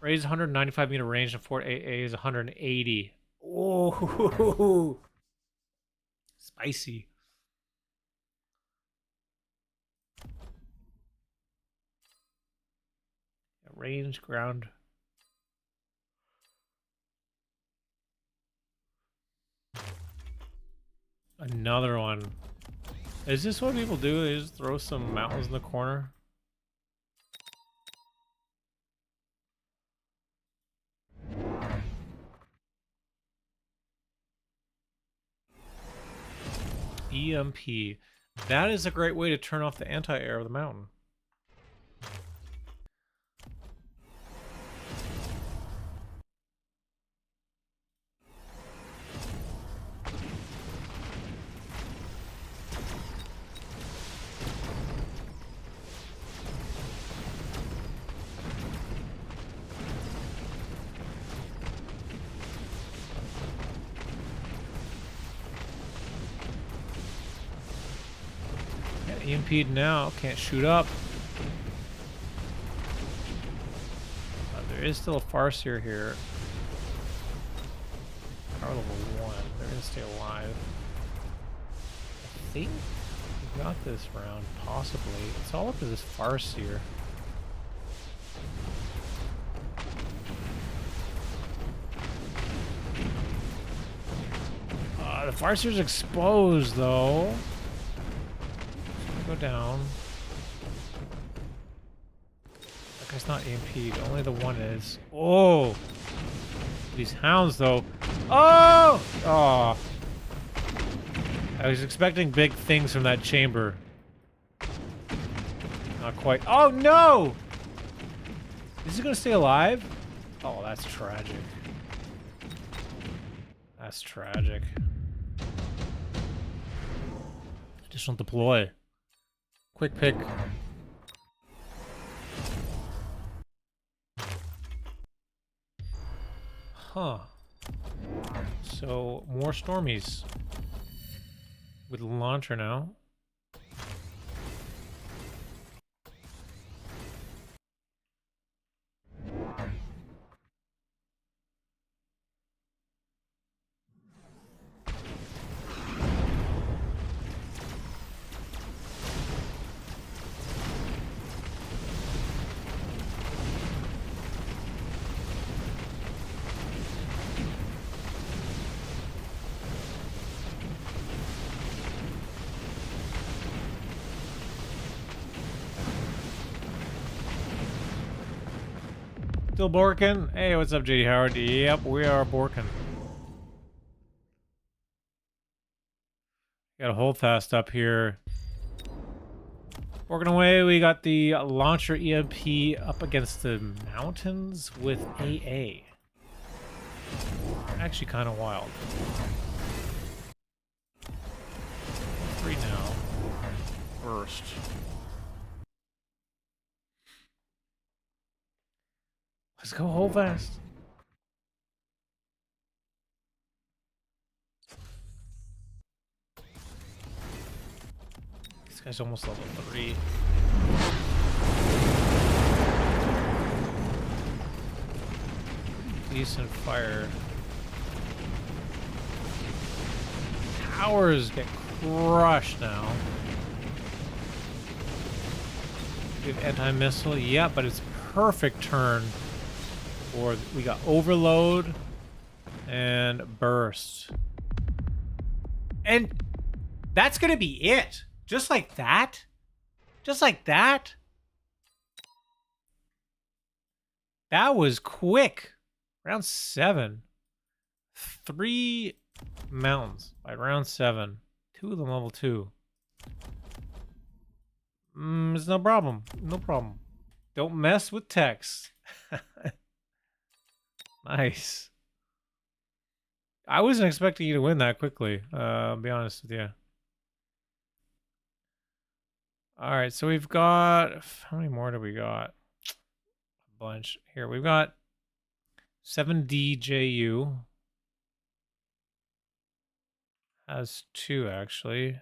[SPEAKER 1] Rays 195 meter range and Fort AA is 180. Oh, spicy. Range, ground. Another one. Is this what people do? They just throw some mountains in the corner? EMP. That is a great way to turn off the anti-air of the mountain. EMP'd now, can't shoot up. There is still a Farseer here. Power level 1, they're gonna stay alive. I think we got this round, possibly. It's all up to this Farseer. The Farseer's exposed though. Go down. That guy's not EMP'd, only the one is. Oh! These hounds though. Oh! Oh! I was expecting big things from that chamber. Not quite. Oh no! Is he gonna stay alive? Oh, that's tragic. That's tragic. Additional deploy. Quick pick. Huh. So, more Stormies. With launcher now. Still Borkin? Hey, what's up, JD Howard? Yep, we are Borkin. Got a HoldFast up here. Working away, we got the launcher EMP up against the mountains with AA. Actually kind of wild. burst. Let's go HoldFast. This guy's almost level 3. Decent fire. Towers get crushed now. We have anti-missile, yeah, but it's perfect turn. Or we got overload and burst. And that's gonna be it. Just like that. Just like that. That was quick. Round 7. 3 mountains by round 7. 2 of them level 2. It's no problem. No problem. Don't mess with text. Nice. I wasn't expecting you to win that quickly. I'll be honest with you. Alright, so we've got... How many more do we got? A bunch. Here, we've got 7DJU. Has 2, actually.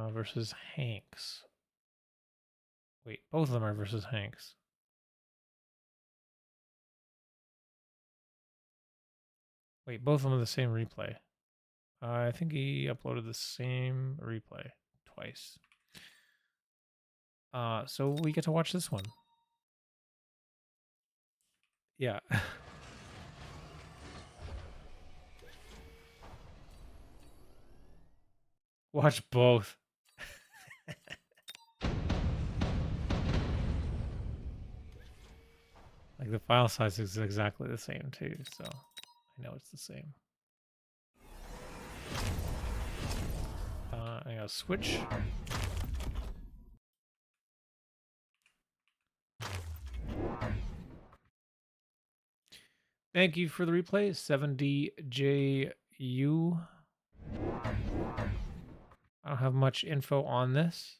[SPEAKER 1] Versus Hanks. Wait, both of them are versus Hanks. Wait, both of them are the same replay. I think he uploaded the same replay twice. So we get to watch this one. Yeah. Watch both. Like the file size is exactly the same too, so I know it's the same. I gotta switch. Thank you for the replay, 7DJU. I don't have much info on this.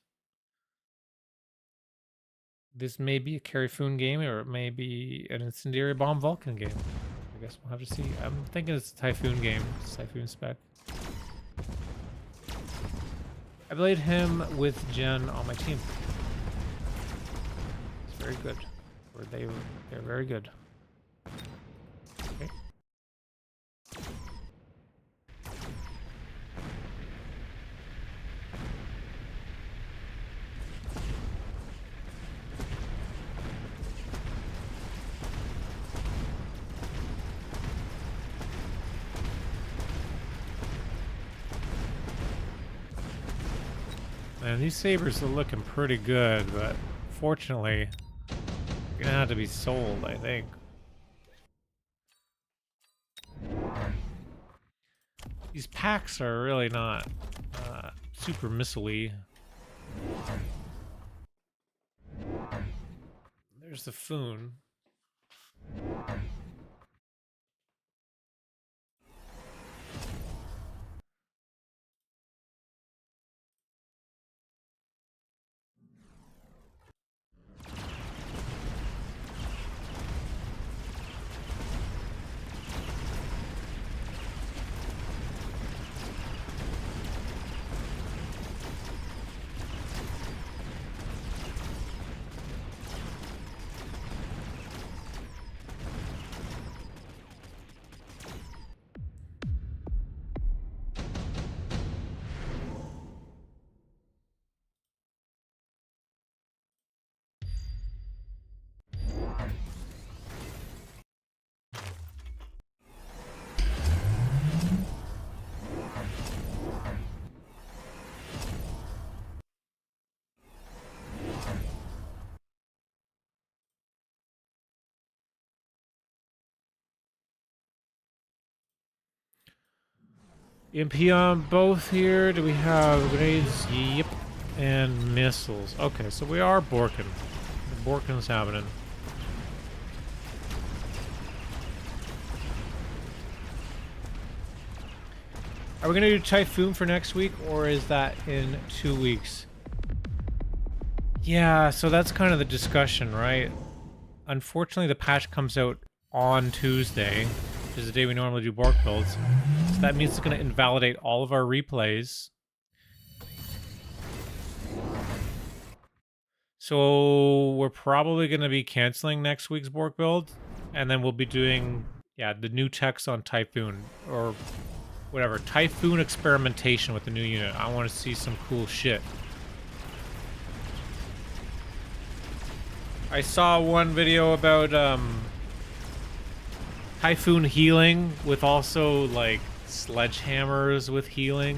[SPEAKER 1] This may be a Typhoon game, or it may be an Incendiary Bomb Vulcan game. I guess we'll have to see. I'm thinking it's a Typhoon game. It's Typhoon spec. I played him with Jen on my team. It's very good. Or they're very good. Okay. Man, these sabers are looking pretty good, but fortunately, you're gonna have to be sold, I think. These packs are really not super missile-y. There's the Foon. MP on both here. Do we have grenades? Yep. And missiles. Okay, so we are Borked. The Borked's happening. Are we gonna do Typhoon for next week, or is that in 2 weeks? Yeah, so that's kind of the discussion, right? Unfortunately, the patch comes out on Tuesday, which is the day we normally do Borked Builds. So that means it's gonna invalidate all of our replays. So we're probably gonna be canceling next week's Borked Build, and then we'll be doing, yeah, the new text on Typhoon, or whatever, Typhoon experimentation with the new unit. I want to see some cool shit. I saw one video about Typhoon healing with also like sledgehammers with healing,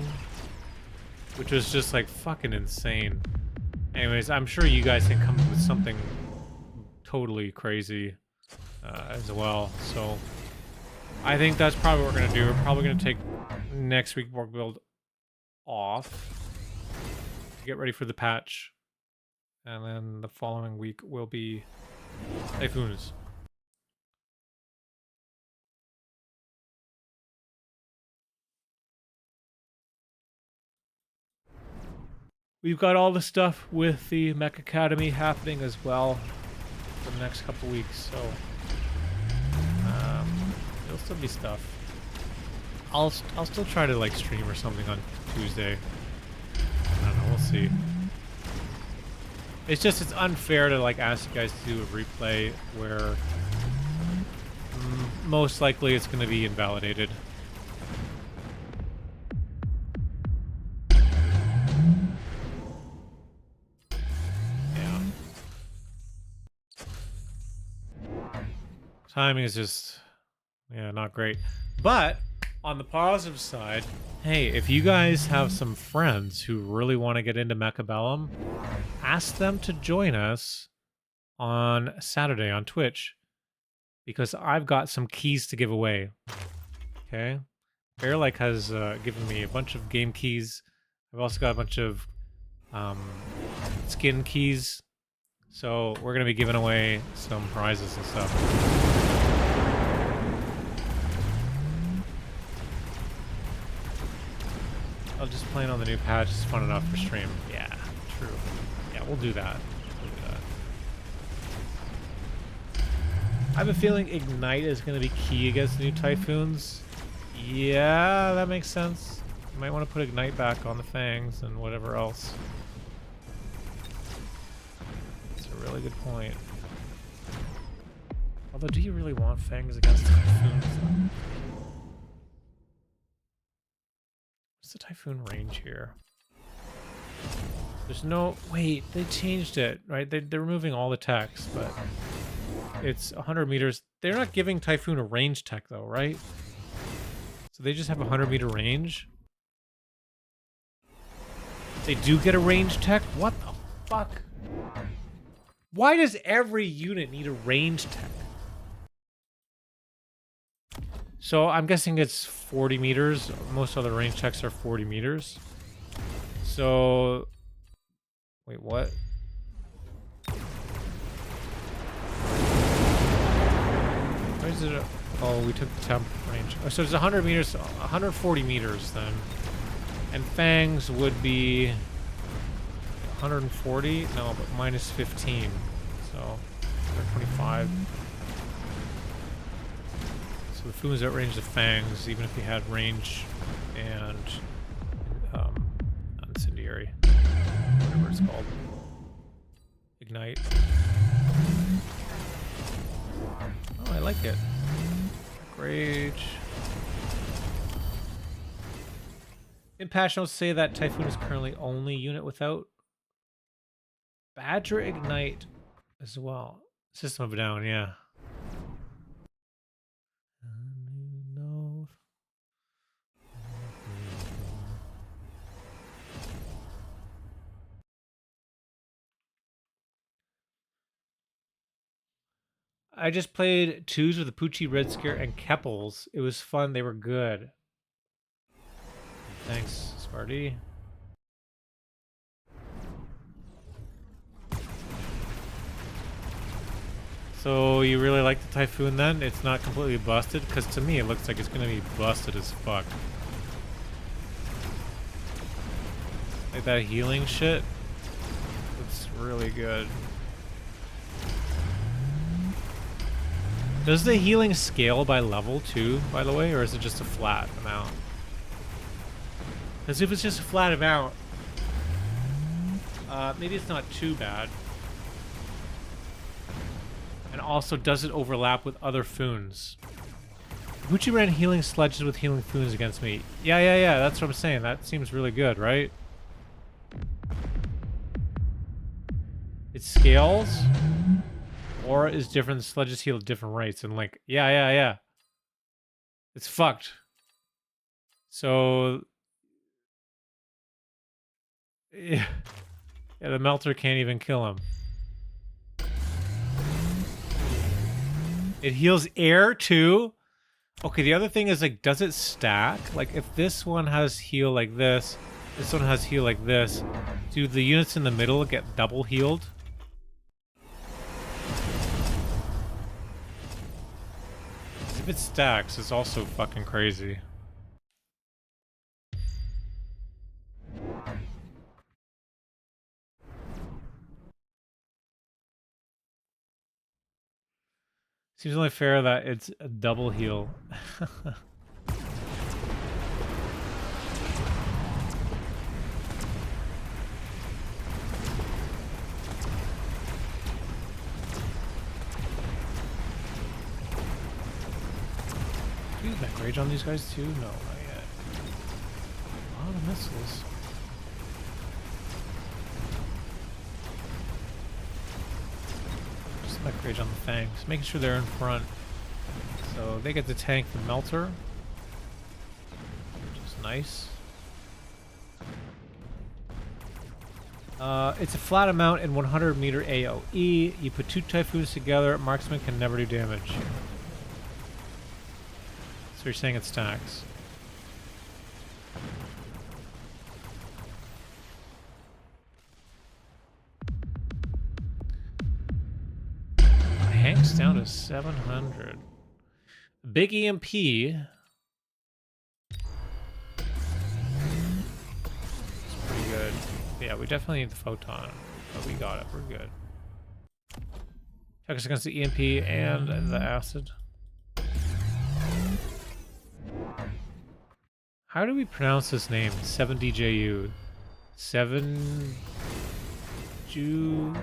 [SPEAKER 1] which was just like fucking insane. Anyways, I'm sure you guys can come up with something totally crazy as well. So I think that's probably what we're gonna do. We're probably gonna take next week Borked Build off to get ready for the patch, and then the following week will be Typhoons. We've got all the stuff with the Mech Academy happening as well for the next couple weeks, so there'll still be stuff. I'll still try to like stream or something on Tuesday. I don't know, we'll see. It's just, it's unfair to like ask you guys to do a replay where most likely it's going to be invalidated. Yeah. Timing is just, yeah, not great. But on the positive side, hey, if you guys have some friends who really want to get into Mechabellum, ask them to join us on Saturday on Twitch, because I've got some keys to give away. Okay? Bearlike has given me a bunch of game keys. I've also got a bunch of skin keys. So we're going to be giving away some prizes and stuff. I'll just playing on the new patch is fun enough for stream. Yeah, true. Yeah, we'll do that. We'll do that. I have a feeling Ignite is going to be key against the new Typhoons. Yeah, that makes sense. You might want to put Ignite back on the Fangs and whatever else. That's a really good point. Although, do you really want Fangs against Typhoons? What's the Typhoon range here? There's no... Wait, they changed it, right? They're removing all the text, but it's 100 meters. They're not giving Typhoon a range tech, though, right? So they just have a 100-meter range? They do get a range tech? What the fuck? Why does every unit need a range tech? So I'm guessing it's 40 meters. Most other range checks are 40 meters. So, wait, what? Where is it? Oh, we took the temp range. Oh, so it's 100 meters, 140 meters then. And Fangs would be 140? No, but minus 15. So, 125. So the Foon's outrange the Fangs, even if he had range and incendiary, whatever it's called. Ignite. Oh, I like it. Rage. In patch notes say that Typhoon is currently only unit without Badger Ignite as well. System of a Down, yeah. I just played 2s with the Poochie, Red Scare, and Keppels. It was fun. They were good. Thanks, Sparty. So you really like the Typhoon then? It's not completely busted? Because to me it looks like it's going to be busted as fuck. Like that healing shit. It's really good. Does the healing scale by level too, by the way, or is it just a flat amount? Because if it's just a flat amount, maybe it's not too bad. And also, does it overlap with other Foons? Gucci ran healing sledges with healing Foons against me. Yeah, that's what I'm saying. That seems really good, right? It scales? Or is different sledges heal at different rates? And like, yeah. It's fucked. So... Yeah, the melter can't even kill him. It heals air too? Okay, the other thing is, like, does it stack? Like, if this one has heal like this one has heal like this, do the units in the middle get double healed? If it stacks, it's also fucking crazy. Seems only fair that it's a double heal. Do mech rage on these guys too? No, not yet. A lot of missiles. Just mech rage on the fangs, making sure they're in front. So they get to tank the melter, which is nice. It's a flat amount in 100 meter AoE. You put 2 Typhoons together, marksman can never do damage. So you're saying it stacks. Hank's down to 700. Big EMP. It's pretty good. Yeah, we definitely need the photon, but we got it. We're good. Check us against the EMP and the acid. How do we pronounce this name? 7DJU. 7... Jew...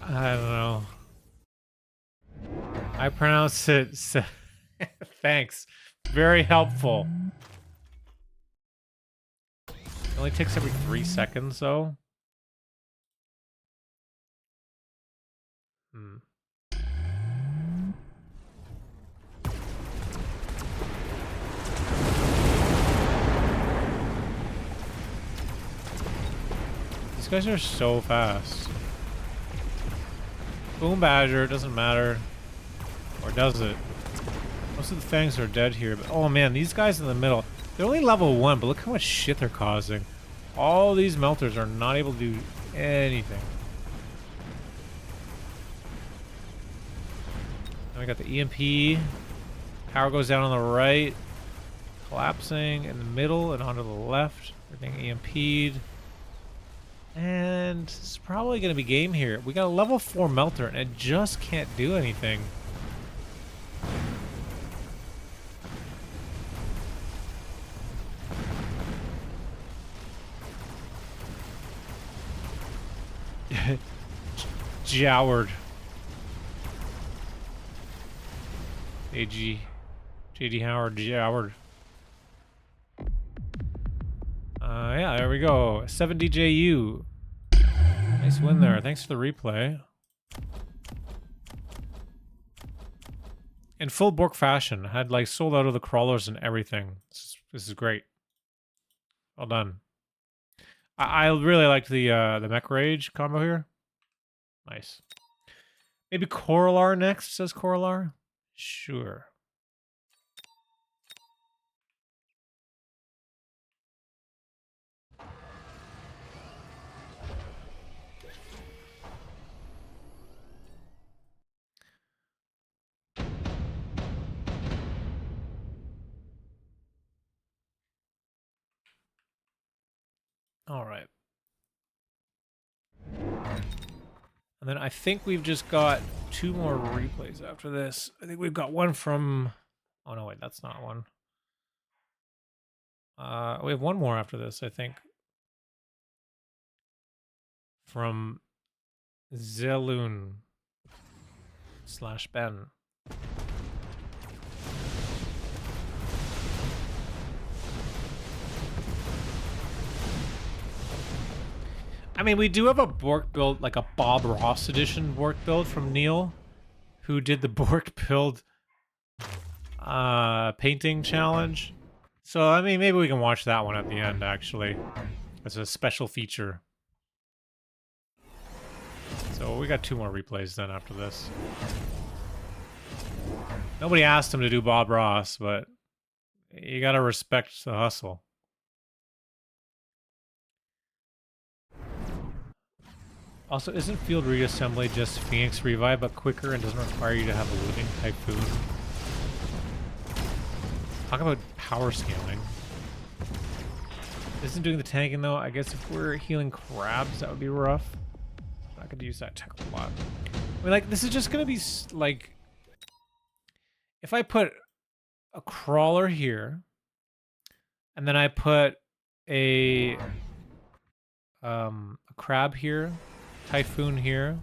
[SPEAKER 1] I don't know. I pronounce it... Thanks. Very helpful. It only takes every 3 seconds, though. These guys are so fast. Boom Badger, doesn't matter. Or does it? Most of the fangs are dead here, but oh man, these guys in the middle, they're only level 1, but look how much shit they're causing. All these melters are not able to do anything. Now we got the EMP. Power goes down on the right. Collapsing in the middle and onto the left. Everything EMP'd. And it's probably going to be game here. We got a level 4 melter and it just can't do anything. Joward. JD Howard Joward. Yeah, there we go. 7DJU. Nice win there. Thanks for the replay. In full Bork fashion. Had like sold out of the crawlers and everything. This is great. Well done. I really liked the mech rage combo here. Nice. Maybe Corelar next, says Corelar. Sure. All right. And then I think we've just got 2 more replays after this. I think we've got one from... Oh, no, wait, that's not one. We have one more after this, I think. From Zelun / Ben. I mean, we do have a Borked build, like a Bob Ross edition Borked build from Gniel, who did the Borked build painting challenge. So, I mean, maybe we can watch that one at the end, actually. As a special feature. So, we got 2 more replays then after this. Nobody asked him to do Bob Ross, but you gotta respect the hustle. Also, isn't field reassembly just Phoenix Revive, but quicker and doesn't require you to have a living Typhoon? Talk about power scaling. Isn't doing the tanking though? I guess if we're healing crabs, that would be rough. I could use that tech a lot. I mean, like, this is just gonna be like, if I put a crawler here, and then I put a crab here, Typhoon here,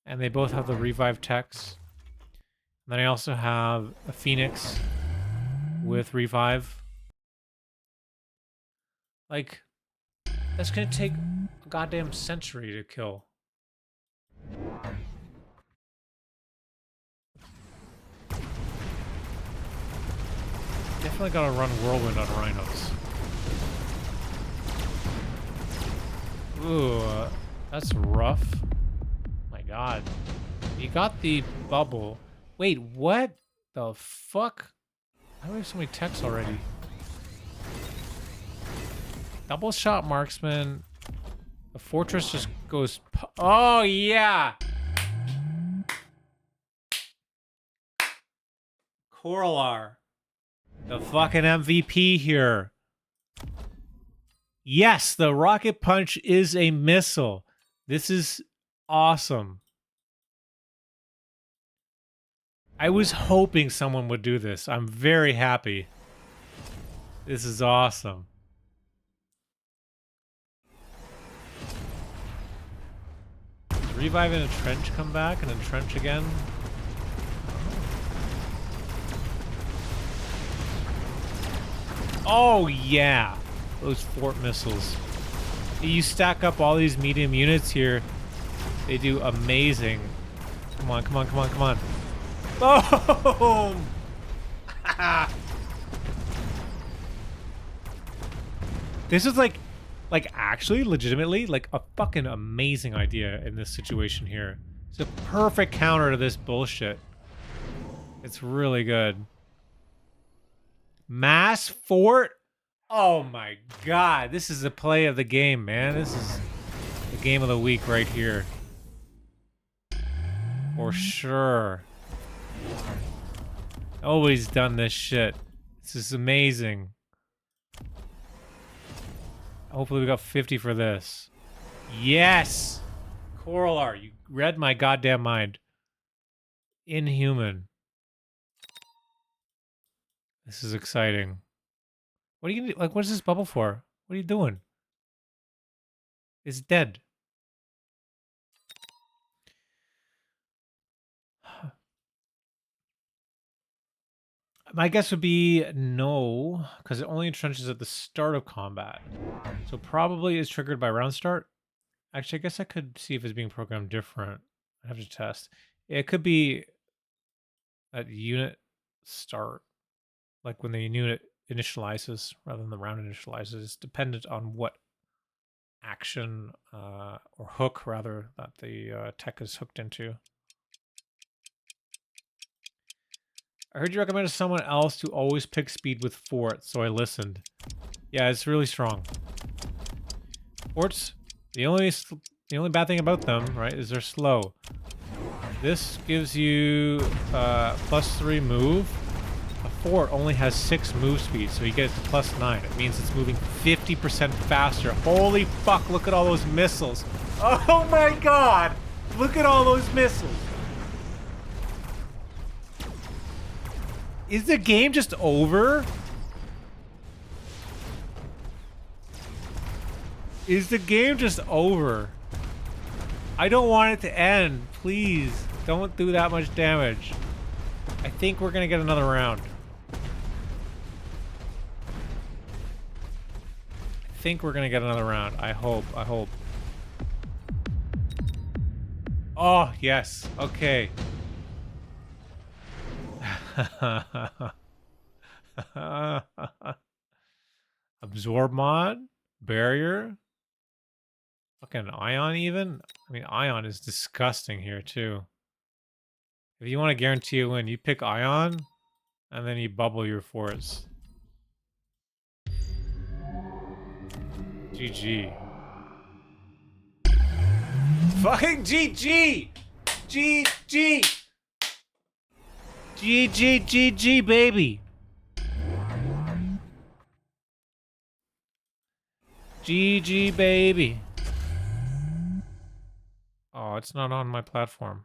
[SPEAKER 1] and they both have the revive techs. And then I also have a Phoenix with revive. Like, that's gonna take a goddamn century to kill. Definitely gotta run Whirlwind on Rhinos. Ooh, that's rough. My god. You got the bubble. Wait, what the fuck? Why do we have so many techs already? Double shot marksman. The fortress just goes... Oh, yeah! Corelar. The fucking MVP here. Yes, the rocket punch is a missile. This is awesome. I was hoping someone would do this. I'm very happy. This is awesome. Revive and entrench come back and entrench again. Oh yeah, those fort missiles. You stack up all these medium units here. They do amazing. Come on, come on, come on, come on. Boom! This is like actually, legitimately, like a fucking amazing idea in this situation here. It's a perfect counter to this bullshit. It's really good. Mass fort? Oh my god, this is the play of the game, man. This is the game of the week right here. For sure. Nobody's done this shit. This is amazing. Hopefully we got 50 for this. Yes! Corelar, you read my goddamn mind. Inhuman. This is exciting. What are you gonna do? Like, what is this bubble for? What are you doing? It's dead. My guess would be no, because it only entrenches at the start of combat. So probably is triggered by round start. Actually, I guess I could see if it's being programmed different. I have to test. It could be at unit start, like when the unit initializes rather than the round initializes. It's dependent on what action or hook rather that the tech is hooked into. I heard you recommended someone else to always pick speed with fort, so I listened. Yeah, it's really strong. Forts, the only bad thing about them, right, is they're slow. This gives you +3 move, a fort only has 6 move speed, so you get it to +9. It means it's moving 50% faster. Holy fuck, look at all those missiles. Oh my god! Look at all those missiles. Is the game just over? Is the game just over? I don't want it to end. Please, don't do that much damage. I think we're gonna get another round. I think we're gonna get another round. I hope. I hope. Oh, yes. Okay. Absorb mod? Barrier? Fucking ion even? I mean, ion is disgusting here too. If you want to guarantee a win, you pick ion and then you bubble your forts. GG. Fucking GG! GG! GG, GG, baby! GG, baby. Oh, it's not on my platform.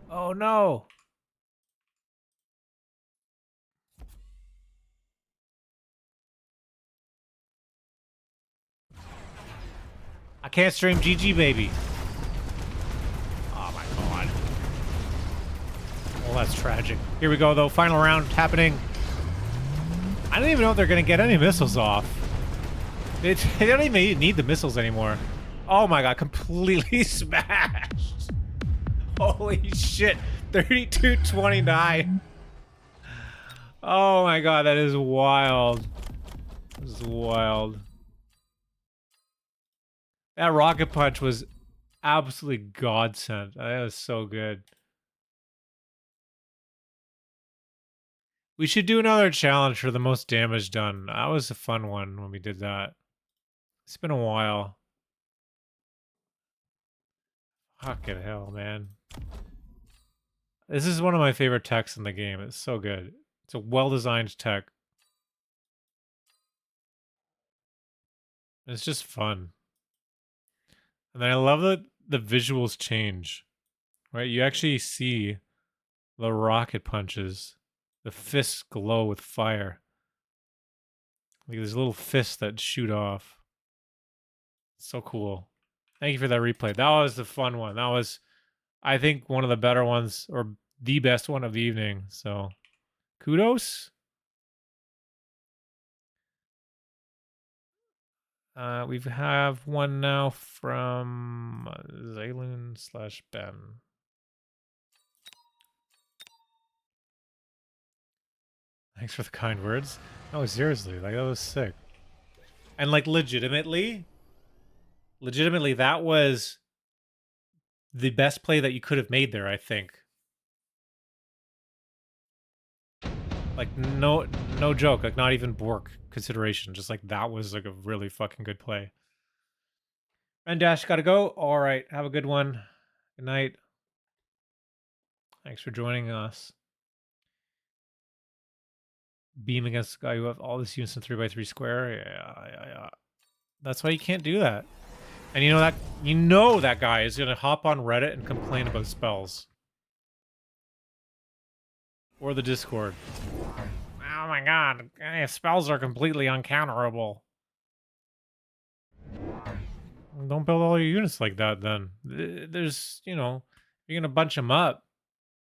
[SPEAKER 1] Oh no! I can't stream GG, baby. Oh my god. Well, that's tragic. Here we go, though. Final round happening. I don't even know if they're gonna get any missiles off. They don't even need the missiles anymore. Oh my god, completely smashed. Holy shit. 32-29. Oh my god, that is wild. This is wild. That rocket punch was absolutely godsend. That was so good. We should do another challenge for the most damage done. That was a fun one when we did that. It's been a while. Fucking hell, man. This is one of my favorite techs in the game. It's so good. It's a well-designed tech. It's just fun. And then I love that the visuals change. Right? You actually see the rocket punches. The fists glow with fire. Like these little fists that shoot off. So cool. Thank you for that replay. That was the fun one. That was, I think, one of the better ones, or the best one of the evening. So, kudos. We have one now from Zelun/Ben. Thanks for the kind words. No, seriously, like that was sick. And like legitimately, that was the best play that you could have made there, I think. Like no joke, like not even Bork consideration. Just like that was like a really fucking good play. And Dash gotta go. All right, have a good one. Good night. Thanks for joining us. Beam against the guy who have all this units in 3x3 square. Yeah. That's why you can't do that. And you know that guy is gonna hop on Reddit and complain about spells. Or the Discord. Oh my god, spells are completely uncounterable. Don't build all your units like that then. There's, you're gonna bunch them up.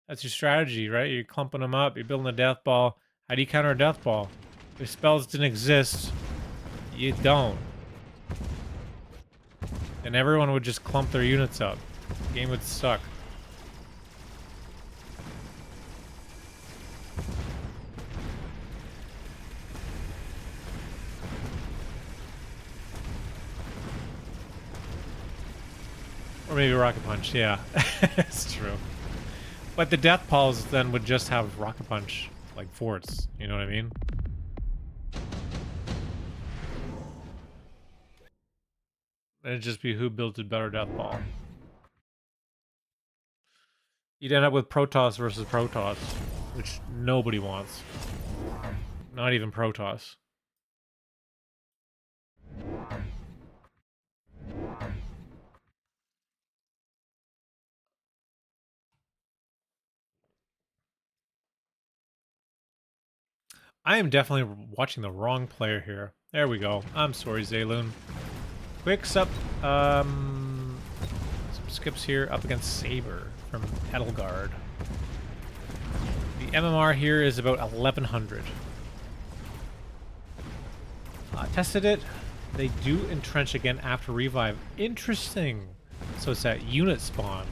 [SPEAKER 1] That's your strategy, right? You're clumping them up, you're building a death ball. How do you counter a death ball? If spells didn't exist, you don't. And everyone would just clump their units up. The game would suck. Or maybe Rocket Punch, yeah. It's true. But the death balls then would just have rocket punch like forts. You know what I mean? It'd just be who built a better death ball. You'd end up with Protoss versus Protoss, which nobody wants. Not even Protoss. I am definitely watching the wrong player here. There we go. I'm sorry, Zelun. Quick sup. Some skips here up against Saber from Edelgard. The MMR here is about 1100. Tested it. They do entrench again after revive. Interesting. So it's at unit spawn,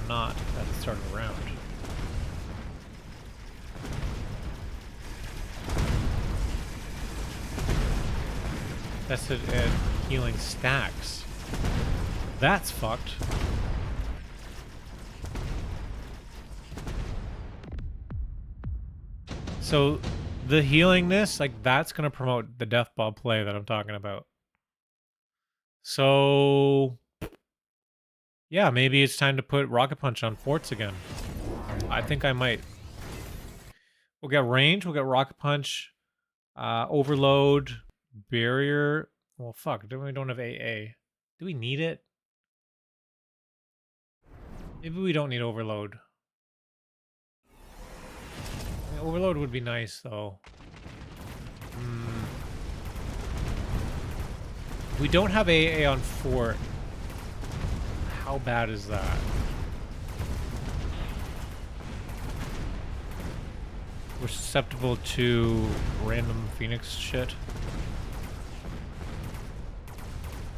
[SPEAKER 1] not at the start of the round. Tested at healing stacks. That's fucked. So the healingness, like that's going to promote the death ball play that I'm talking about. So yeah, maybe it's time to put rocket punch on forts again. I think I might. We'll get range, we'll get rocket punch, overload, barrier. Well, fuck, we don't have AA. Do we need it? Maybe we don't need overload. I mean, overload would be nice, though. We don't have AA on fort. How bad is that? We're susceptible to random Phoenix shit.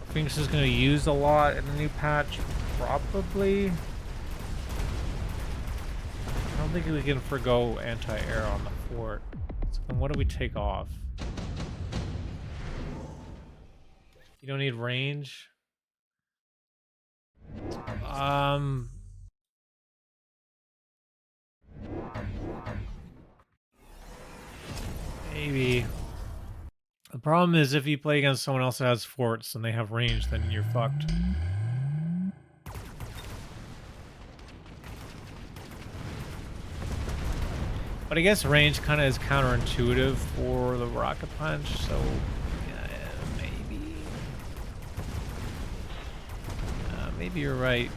[SPEAKER 1] Phoenix is going to use a lot in the new patch, probably. I don't think we can forgo anti-air on the fort. So then what do we take off? You don't need range. Maybe. The problem is if you play against someone else that has forts and they have range, then you're fucked. But I guess range kind of is counterintuitive for the rocket punch, so yeah, maybe. Maybe you're right.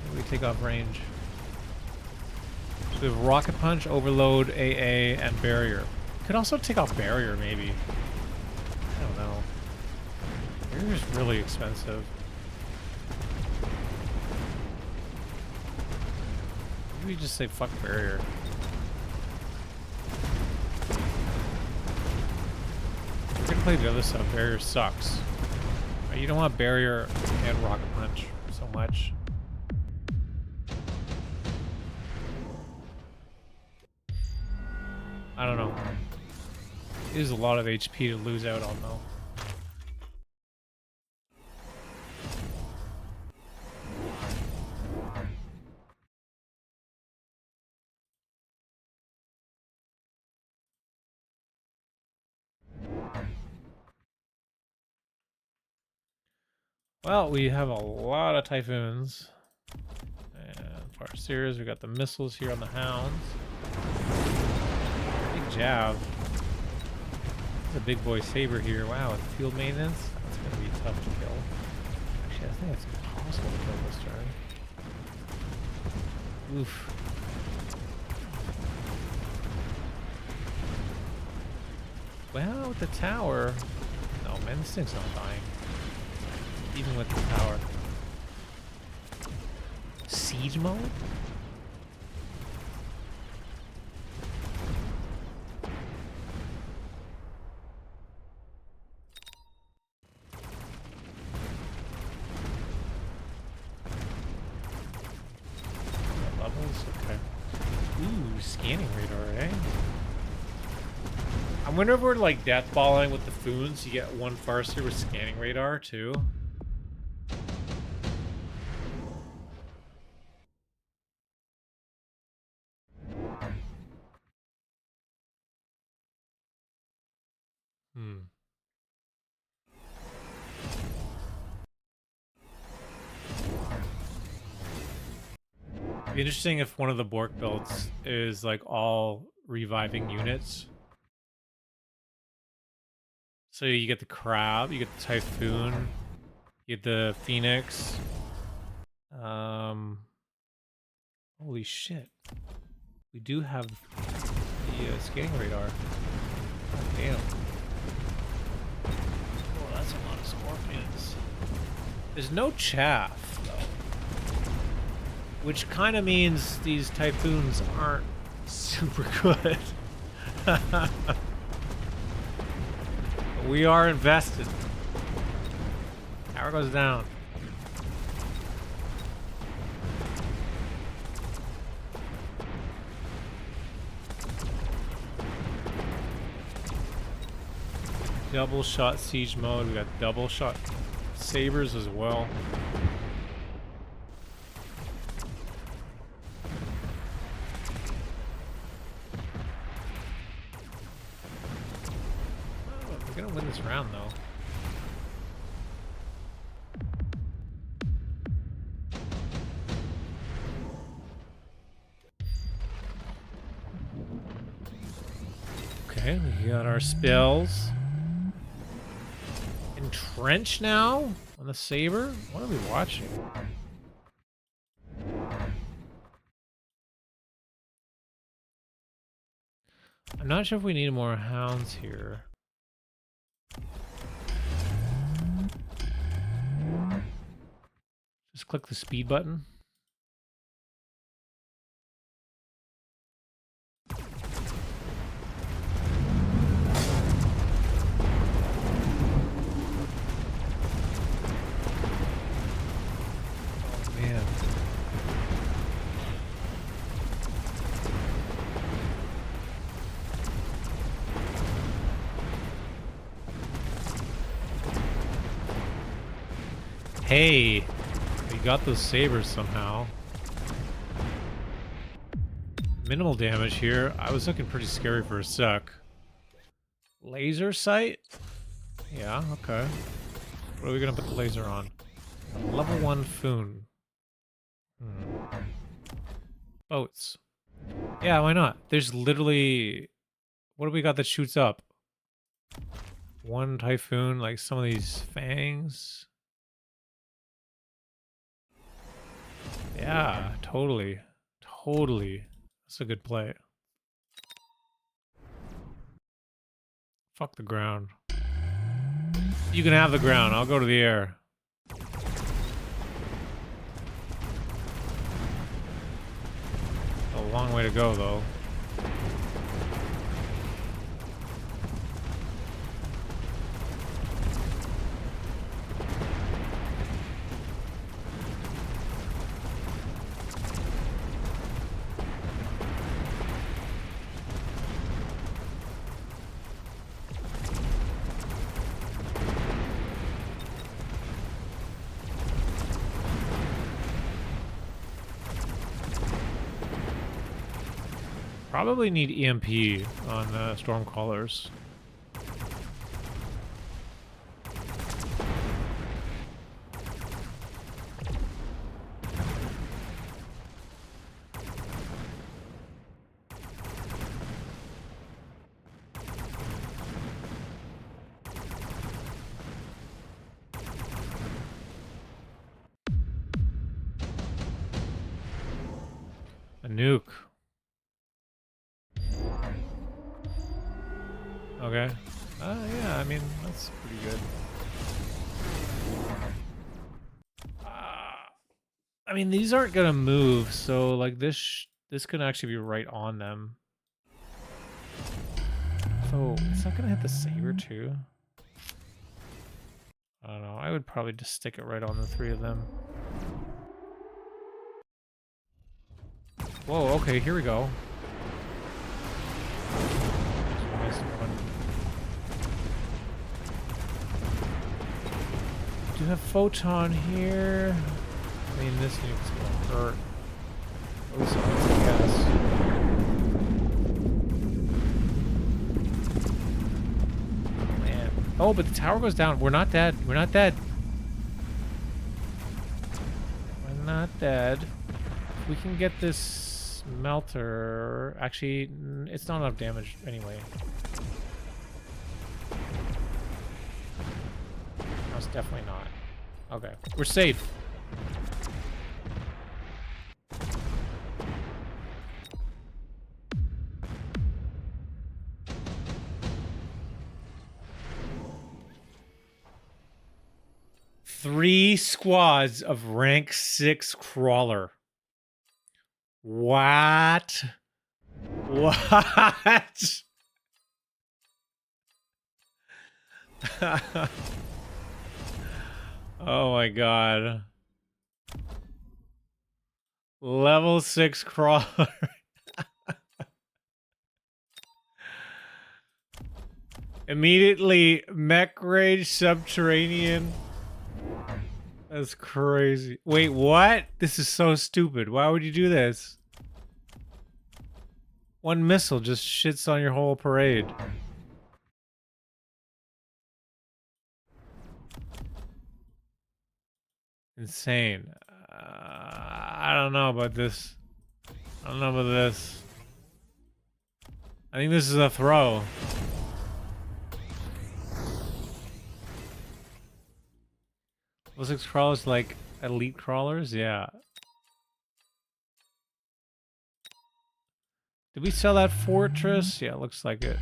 [SPEAKER 1] Maybe we take off range. So we have rocket punch, overload, AA, and barrier. Could also take off barrier, maybe. I don't know. Barrier's really expensive. Maybe we just say fuck barrier. We're gonna play the other stuff. Barrier sucks. You don't want barrier and rocket punch so much. I don't know. It is a lot of HP to lose out on, though. Well, we have a lot of Typhoons. And for our series, we got the missiles here on the Hounds. Big jab. There's a big boy Saber here. Wow, with field maintenance, that's going to be tough to kill. Actually, I think it's impossible to kill this turn. Oof. Well, with the tower... No, man, this thing's not dying. Even with the tower. Siege mode? Levels? Okay. Ooh, scanning radar, eh? I wonder if we're like deathballing with the Foons, you get one Farseer with scanning radar too. Be interesting if one of the Borked builds is like all reviving units. So you get the crab, you get the typhoon, you get the phoenix. Holy shit. We do have the scanning radar. God damn. Oh, that's a lot of scorpions. There's no chaff, though. Which kind of means these typhoons aren't super good. But we are invested. Power goes down. Double shot siege mode. We got double shot sabers as well. Oh, we're gonna win this round though. Okay, we got our spells. Entrench now on the saber? What are we watching? I'm not sure if we need more hounds here. Just click the speed button. Hey, we got those sabers somehow. Minimal damage here. I was looking pretty scary for a sec. Laser sight? Yeah, okay. What are we gonna put the laser on? Level 1 Foon. Boats. Yeah, why not? There's literally... What do we got that shoots up? One Typhoon, like some of these fangs. Yeah, totally. Totally. That's a good play. Fuck the ground. You can have the ground. I'll go to the air. A long way to go, though. Probably need EMP on Stormcrawlers. A nuke. Okay. Yeah, I mean, that's pretty good. I mean, these aren't gonna move, so like this could actually be right on them. So it's not gonna hit the saber too. I don't know. I would probably just stick it right on the three of them. Whoa. Okay, here we go. Do have photon here. I mean, this nuke's gonna hurt. At least that's a guess. Oh, man. Oh, but the tower goes down. We're not dead. We're not dead. We're not dead. If we can get this melter... Actually, it's not enough damage anyway. No, it's definitely not. Okay, we're safe. Three squads of rank 6 crawler. What? What? Oh my god. Level 6 crawler. Immediately mech rage subterranean. That's crazy. Wait, what? This is so stupid. Why would you do this? One missile just shits on your whole parade. Insane. I don't know about this. I don't know about this. I think this is a throw. Those 6 crawlers like elite crawlers? Yeah. Did we sell that fortress? Yeah, looks like it.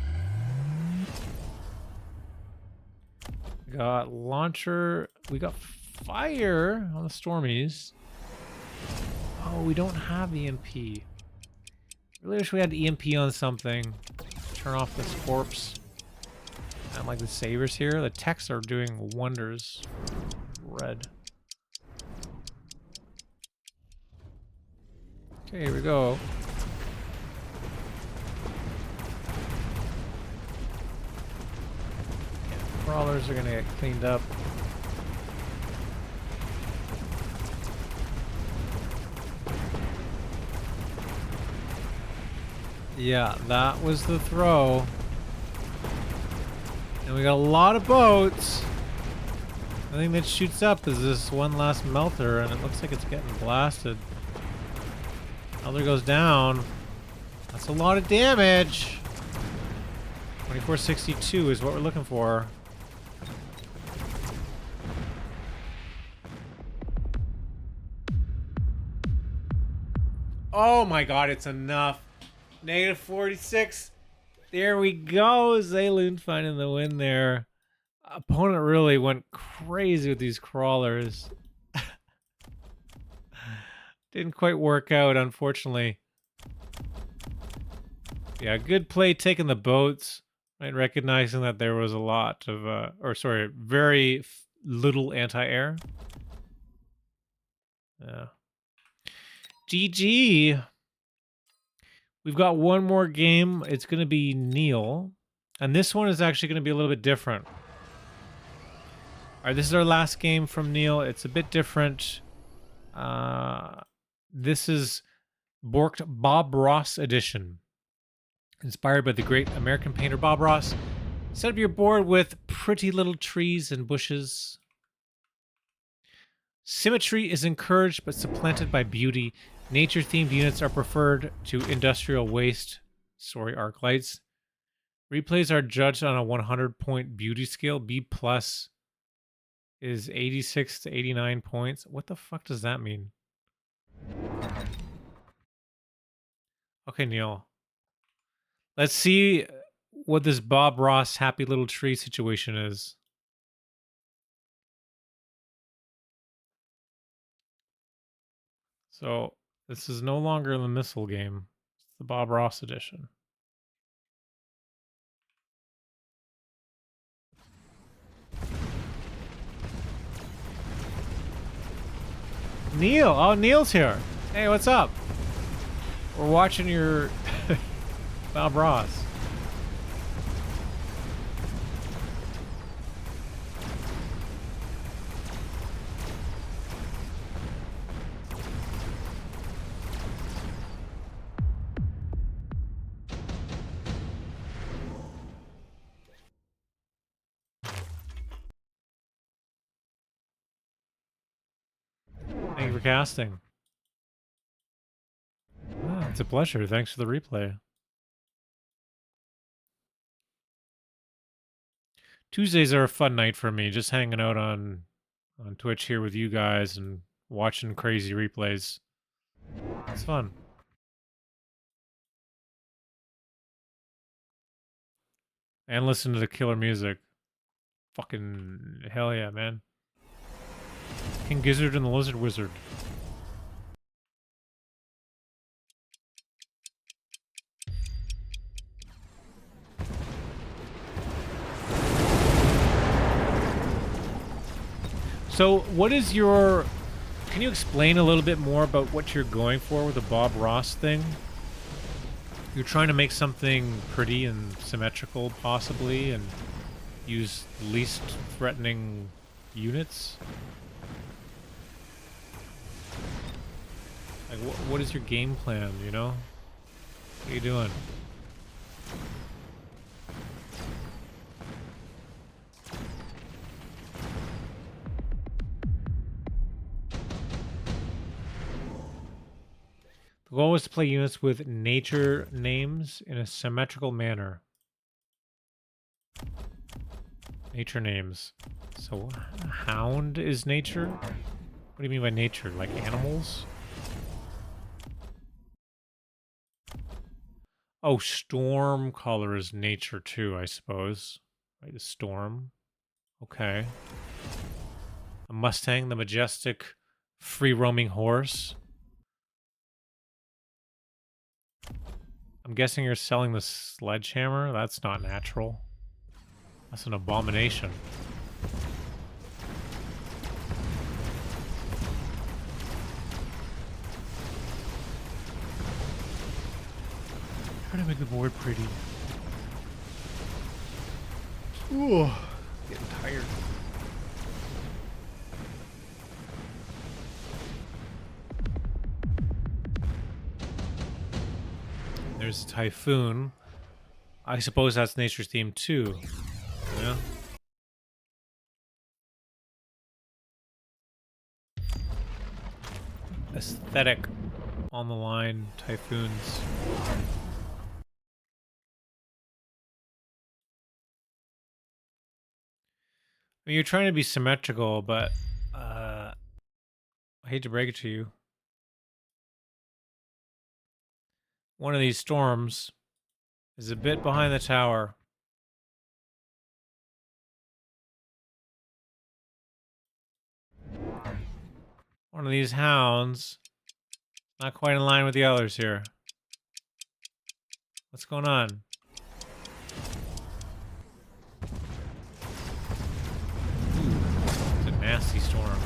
[SPEAKER 1] We got launcher. We got fire on the stormies. Oh, we don't have EMP. Really wish we had EMP on something. Turn off this corpse. And like the sabers here. The techs are doing wonders. Red. Okay, here we go. Yeah, crawlers are gonna get cleaned up. Yeah, that was the throw. And we got a lot of boats. The thing that shoots up is this one last melter, and it looks like it's getting blasted. Melter goes down. That's a lot of damage. 2462 is what we're looking for. Oh my god, it's enough. Negative 46. There we go. Zelun finding the win there. Opponent really went crazy with these crawlers. Didn't quite work out, unfortunately. Yeah, good play taking the boats. Right, recognizing that there was a lot of, very little anti-air. Yeah. GG. We've got one more game. It's going to be Gniel. And this one is actually going to be a little bit different. All right, this is our last game from Gniel. It's a bit different. This is Borked Bob Ross edition. Inspired by the great American painter Bob Ross. Set up your board with pretty little trees and bushes. Symmetry is encouraged but supplanted by beauty. Nature-themed units are preferred to industrial waste. Sorry, arc lights. Replays are judged on a 100-point beauty scale. B plus is 86 to 89 points. What the fuck does that mean? Okay, Gniel. Let's see what this Bob Ross happy little tree situation is. So this is no longer the missile game. It's the Bob Ross edition. Gniel! Oh, Gniel's here. Hey, what's up? We're watching your Bob Ross. Thank you for casting. It's a pleasure. Thanks for the replay. Tuesdays are a fun night for me, just hanging out on Twitch here with you guys and watching crazy replays. It's fun. And listen to the killer music. Fucking hell yeah, man. King Gizzard and the Lizard Wizard. So, what is your... Can you explain a little bit more about what you're going for with the Bob Ross thing? You're trying to make something pretty and symmetrical, possibly, and use least threatening units? Like, what is your game plan, you know? What are you doing? The goal was to play units with nature names in a symmetrical manner. Nature names. So, hound is nature? What do you mean by nature? Like animals? Oh, storm color is nature too, I suppose. Right, the storm. Okay. A Mustang, the majestic, free-roaming horse. I'm guessing you're selling the sledgehammer? That's not natural. That's an abomination. How to make the board pretty. Ooh, getting tired. There's a Typhoon. I suppose that's nature's theme too. Yeah. Aesthetic on the line, Typhoons. I mean, you're trying to be symmetrical, but I hate to break it to you. One of these storms is a bit behind the tower. One of these hounds, not quite in line with the others here. What's going on? It's a nasty storm.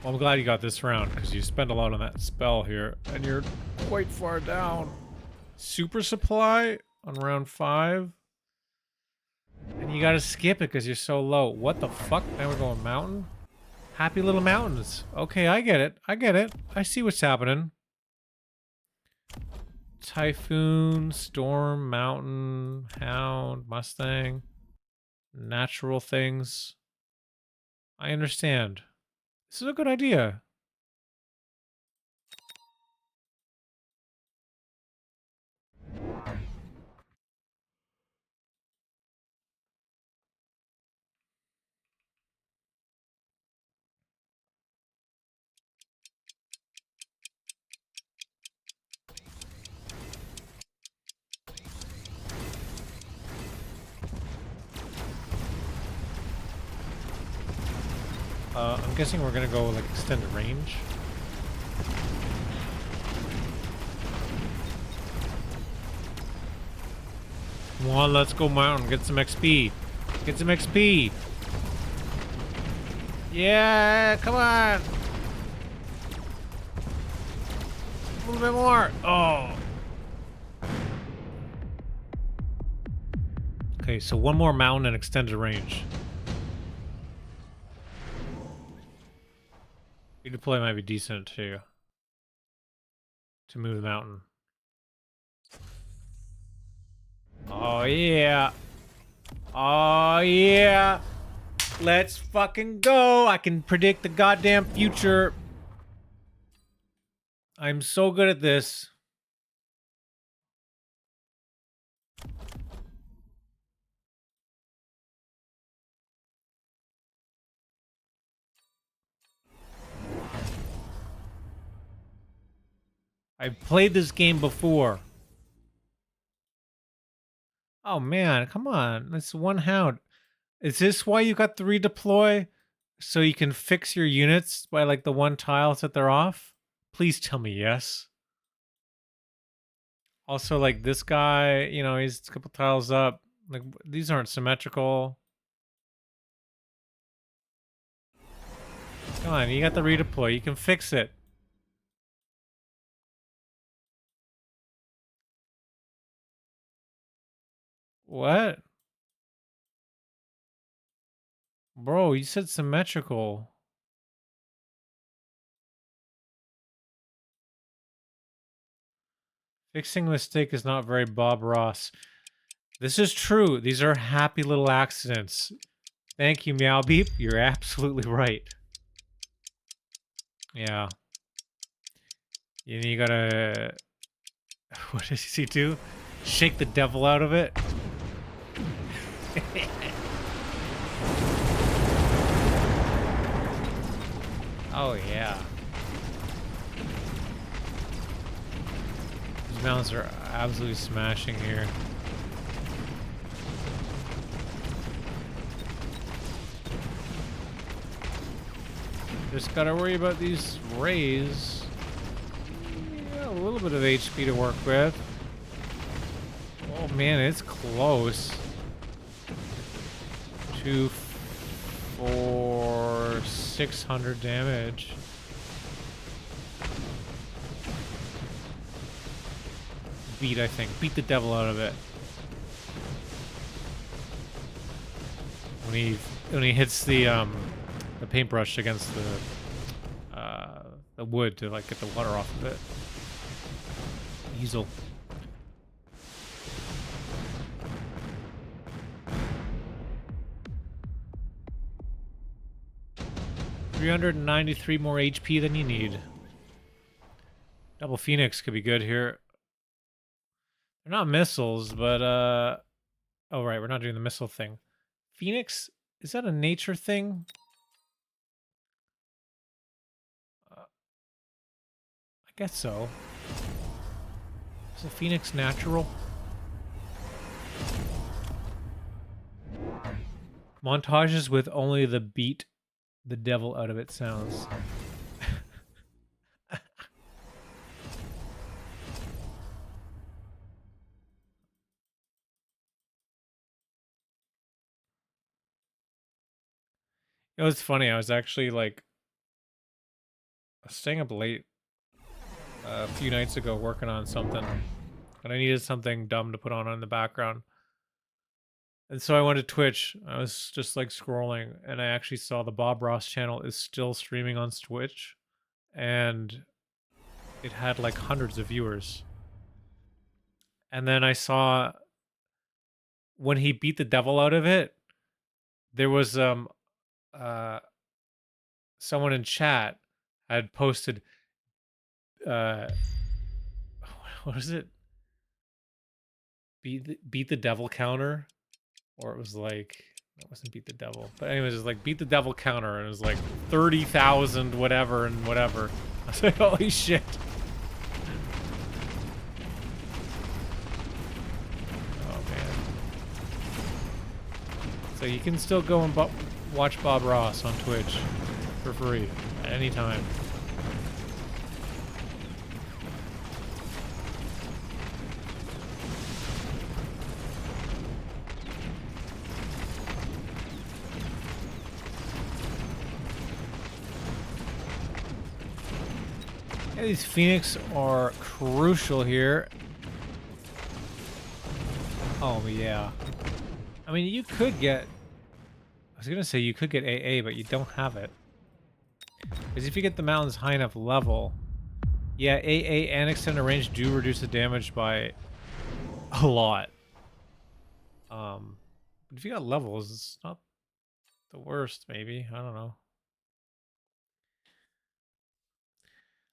[SPEAKER 1] Well, I'm glad you got this round, because you spent a lot on that spell here, and you're quite far down. Super supply on round 5. And you gotta skip it because you're so low. What the fuck? Now we're going mountain? Happy little mountains. Okay, I get it. I get it. I see what's happening. Typhoon, storm, mountain, hound, Mustang. Natural things. I understand. This is a good idea. I'm guessing we're gonna go like extended range. Come on, let's go mountain. Get some XP. Get some XP. Yeah, come on. A little bit more. Oh. Okay, so one more mountain and extended range. redeploy might be decent too. To move the mountain. Oh yeah. Oh yeah. Let's fucking go. I can predict the goddamn future. I'm so good at this. I've played this game before. Oh man, come on. That's one hound. Is this why you got the redeploy? So you can fix your units by like the one tiles that they're off? Please tell me yes. Also, like this guy, you know, he's a couple tiles up. Like these aren't symmetrical. Come on, you got the redeploy. You can fix it. What? Bro, you said symmetrical. Fixing a mistake is not very Bob Ross. This is true. These are happy little accidents. Thank you, Meow Beep. You're absolutely right. Yeah. You gotta... What does he do? Shake the devil out of it? Oh, yeah. These mounts are absolutely smashing here. Just gotta worry about these rays. Yeah, a little bit of HP to work with. Oh man, it's close. 2, 4, 600 damage. Beat, I think. Beat the devil out of it. When he hits the paintbrush against the wood to like get the water off of it. Easel. $393 more HP than you need. Double Phoenix could be good here. They're not missiles, but oh right, we're not doing the missile thing. Phoenix, is that a nature thing? I guess so. Is a Phoenix natural? Montages with only the beat the devil out of it sounds. It was funny. I was actually like staying up late a few nights ago working on something, and I needed something dumb to put on in the background. And so I went to Twitch. I was just like scrolling, and I actually saw the Bob Ross channel is still streaming on Twitch, and it had like hundreds of viewers. And then I saw when he beat the devil out of it, there was someone in chat had posted what is it? Beat the devil counter, or it was like it wasn't beat the devil, but anyways, it was like beat the devil counter, and it was like 30,000 whatever and whatever. I was like, holy shit. So you can still go and watch Bob Ross on Twitch for free at any time. Yeah, these Phoenix are crucial here. Oh yeah. I mean, you could get... I was going to say you could get AA, but you don't have it. Because if you get the mountains high enough level, yeah, AA and extended range do reduce the damage by a lot. But if you got levels, it's not the worst, maybe. I don't know.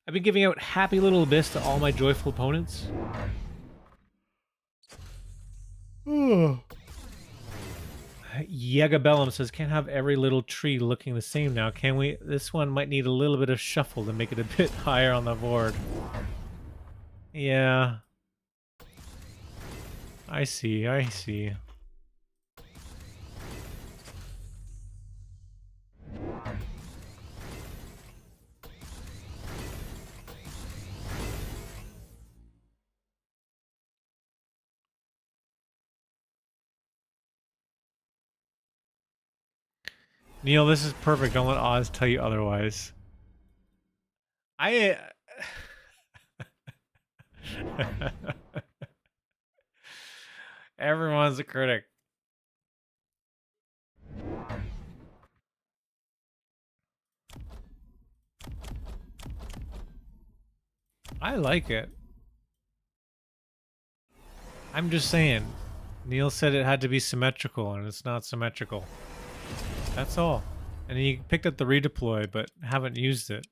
[SPEAKER 1] I've been giving out happy little abyss to all my joyful opponents. Mechabellum says, can't have every little tree looking the same now, can we? This one might need a little bit of shuffle to make it a bit higher on the board. Yeah. I see, I see. Gniel, this is perfect. Don't let Oz tell you otherwise. I... Everyone's a critic. I like it. I'm just saying. Neil said it had to be symmetrical, and it's not symmetrical. That's all. And you picked up the redeploy, but haven't used it.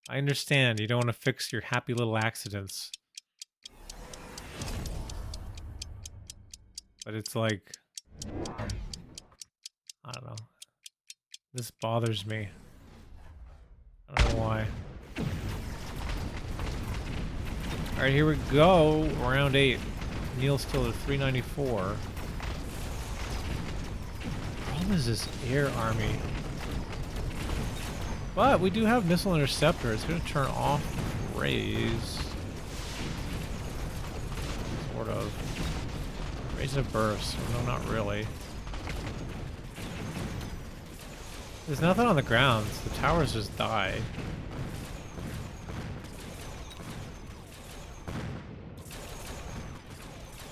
[SPEAKER 1] I understand. You don't want to fix your happy little accidents. But it's like... I don't know. This bothers me. I don't know why. Alright, here we go. Round 8. Neil's still at 394. What is this air army? But we do have missile interceptor. It's going to turn off raise. Sort of. Raise a burst. No, not really. There's nothing on the grounds. The towers just die.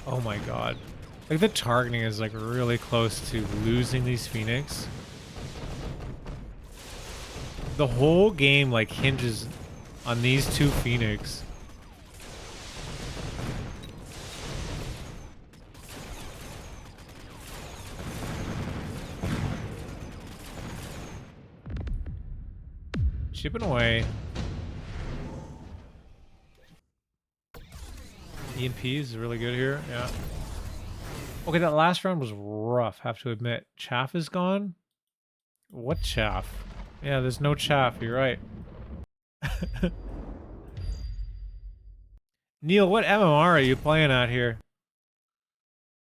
[SPEAKER 1] Oh my god. Like the targeting is like really close to losing these Phoenix. The whole game like hinges on these two Phoenix. Chipping away. EMP is really good here, yeah. Okay, that last round was rough, have to admit. Chaff is gone? What chaff? Yeah, there's no chaff, you're right. Neil, what MMR are you playing at here?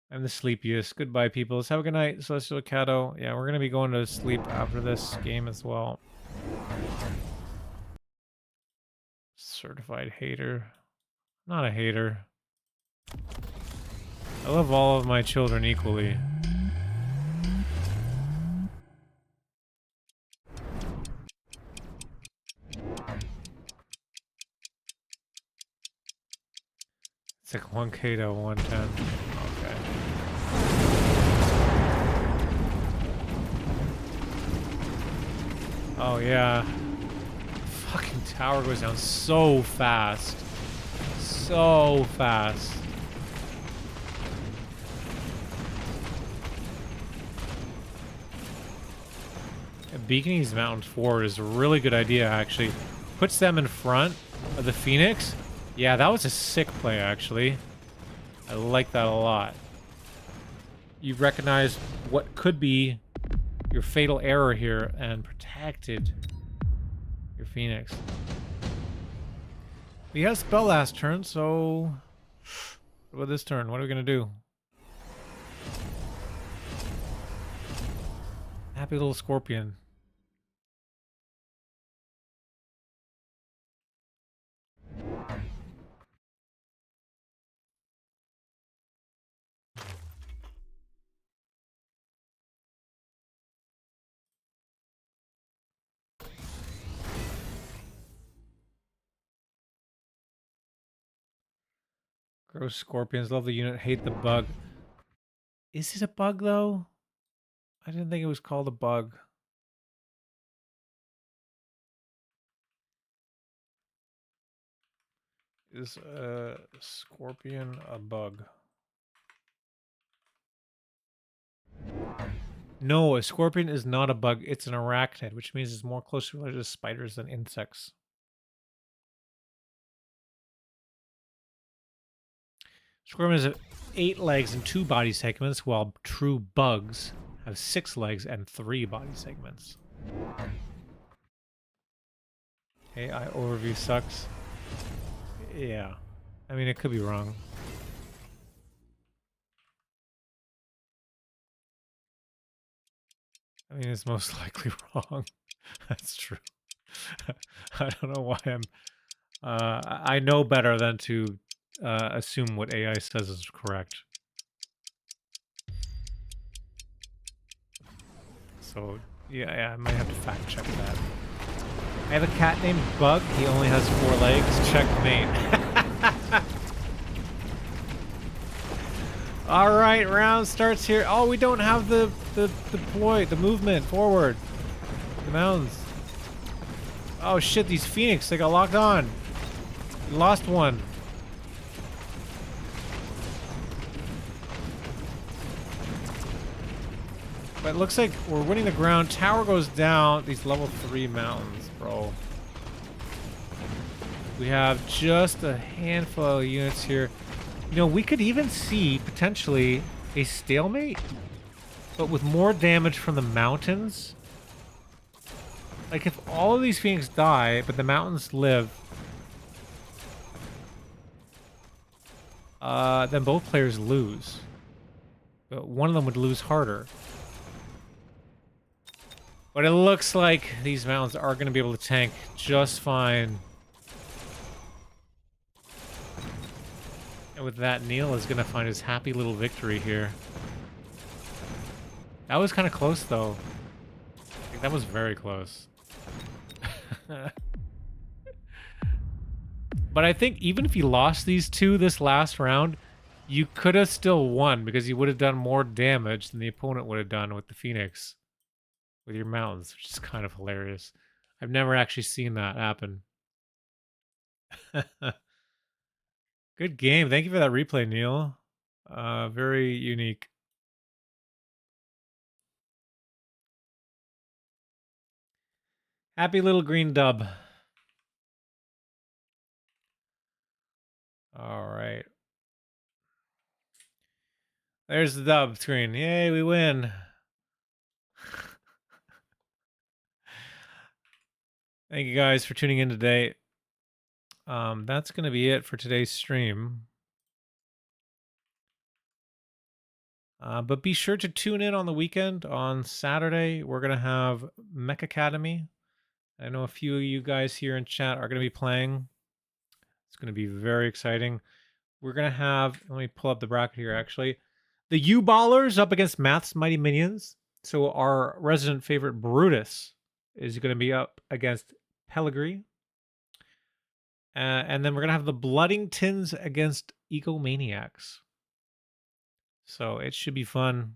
[SPEAKER 1] I'm the sleepiest. Goodbye, people. Let's have a good night, Celestial Cato. Yeah, we're gonna be going to sleep after this game as well. Certified hater. Not a hater. I love all of my children equally. It's like 1K to 110. Okay. Oh yeah. Fucking tower goes down so fast. So fast. Beaconing these mountains forward is a really good idea, actually. Puts them in front of the Phoenix. Yeah, that was a sick play, actually. I like that a lot. You recognized what could be your fatal error here and protected your Phoenix. We had a spell last turn, so... What about this turn? What are we going to do? Happy little scorpion. Gross scorpions. Love the unit. Hate the bug. Is it a bug, though? I didn't think it was called a bug. Is a scorpion a bug? No, a scorpion is not a bug. It's an arachnid, which means it's more closely related to spiders than insects. Scorpions have 8 legs and 2 body segments, while true bugs have 6 legs and 3 body segments. AI overview sucks. Yeah. I mean, it could be wrong. I mean, it's most likely wrong. That's true. I don't know why I'm... I know better than to assume what AI says is correct. So, yeah, I might have to fact check that. I have a cat named Bug. He only has 4 legs. Checkmate. All right, round starts here. Oh, we don't have the deploy, the movement forward. The mountains. Oh shit, these Phoenix, they got locked on. We lost one. But it looks like we're winning the ground. Tower goes down. These level 3 mountains, bro. We have just a handful of units here. You know, we could even see, potentially, a stalemate, but with more damage from the mountains. Like, if all of these Phoenix die, but the mountains live, then both players lose. But one of them would lose harder. But it looks like these mountains are going to be able to tank just fine. And with that, Gniel is going to find his happy little victory here. That was kind of close, though. I think that was very close. But I think even if you lost these two this last round, you could have still won because you would have done more damage than the opponent would have done with the Phoenix. With your mountains, which is kind of hilarious. I've never actually seen that happen. Good game. Thank you for that replay, Gniel. Very unique. Happy little green dub. All right. There's the dub screen. Yay, we win. Thank you guys for tuning in today. That's going to be it for today's stream. But be sure to tune in on the weekend. On Saturday, we're going to have Mech Academy. I know a few of you guys here in chat are going to be playing. It's going to be very exciting. We're going to have, let me pull up the bracket here actually. The U-Ballers up against Math's Mighty Minions. So our resident favorite Brutus is going to be up against Pellegrini. And then we're going to have the Bloodingtons against Egomaniacs. So it should be fun.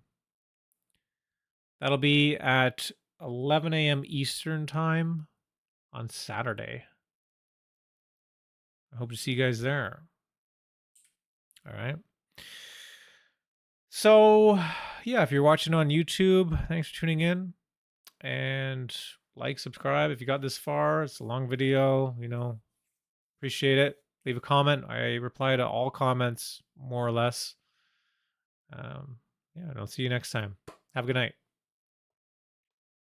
[SPEAKER 1] That'll be at 11 a.m. Eastern time on Saturday. I hope to see you guys there. All right. So, yeah, if you're watching on YouTube, thanks for tuning in. And like, subscribe if you got this far. It's a long video, you know. Appreciate it. Leave a comment. I reply to all comments, more or less. Yeah, and I'll see you next time. Have a good night.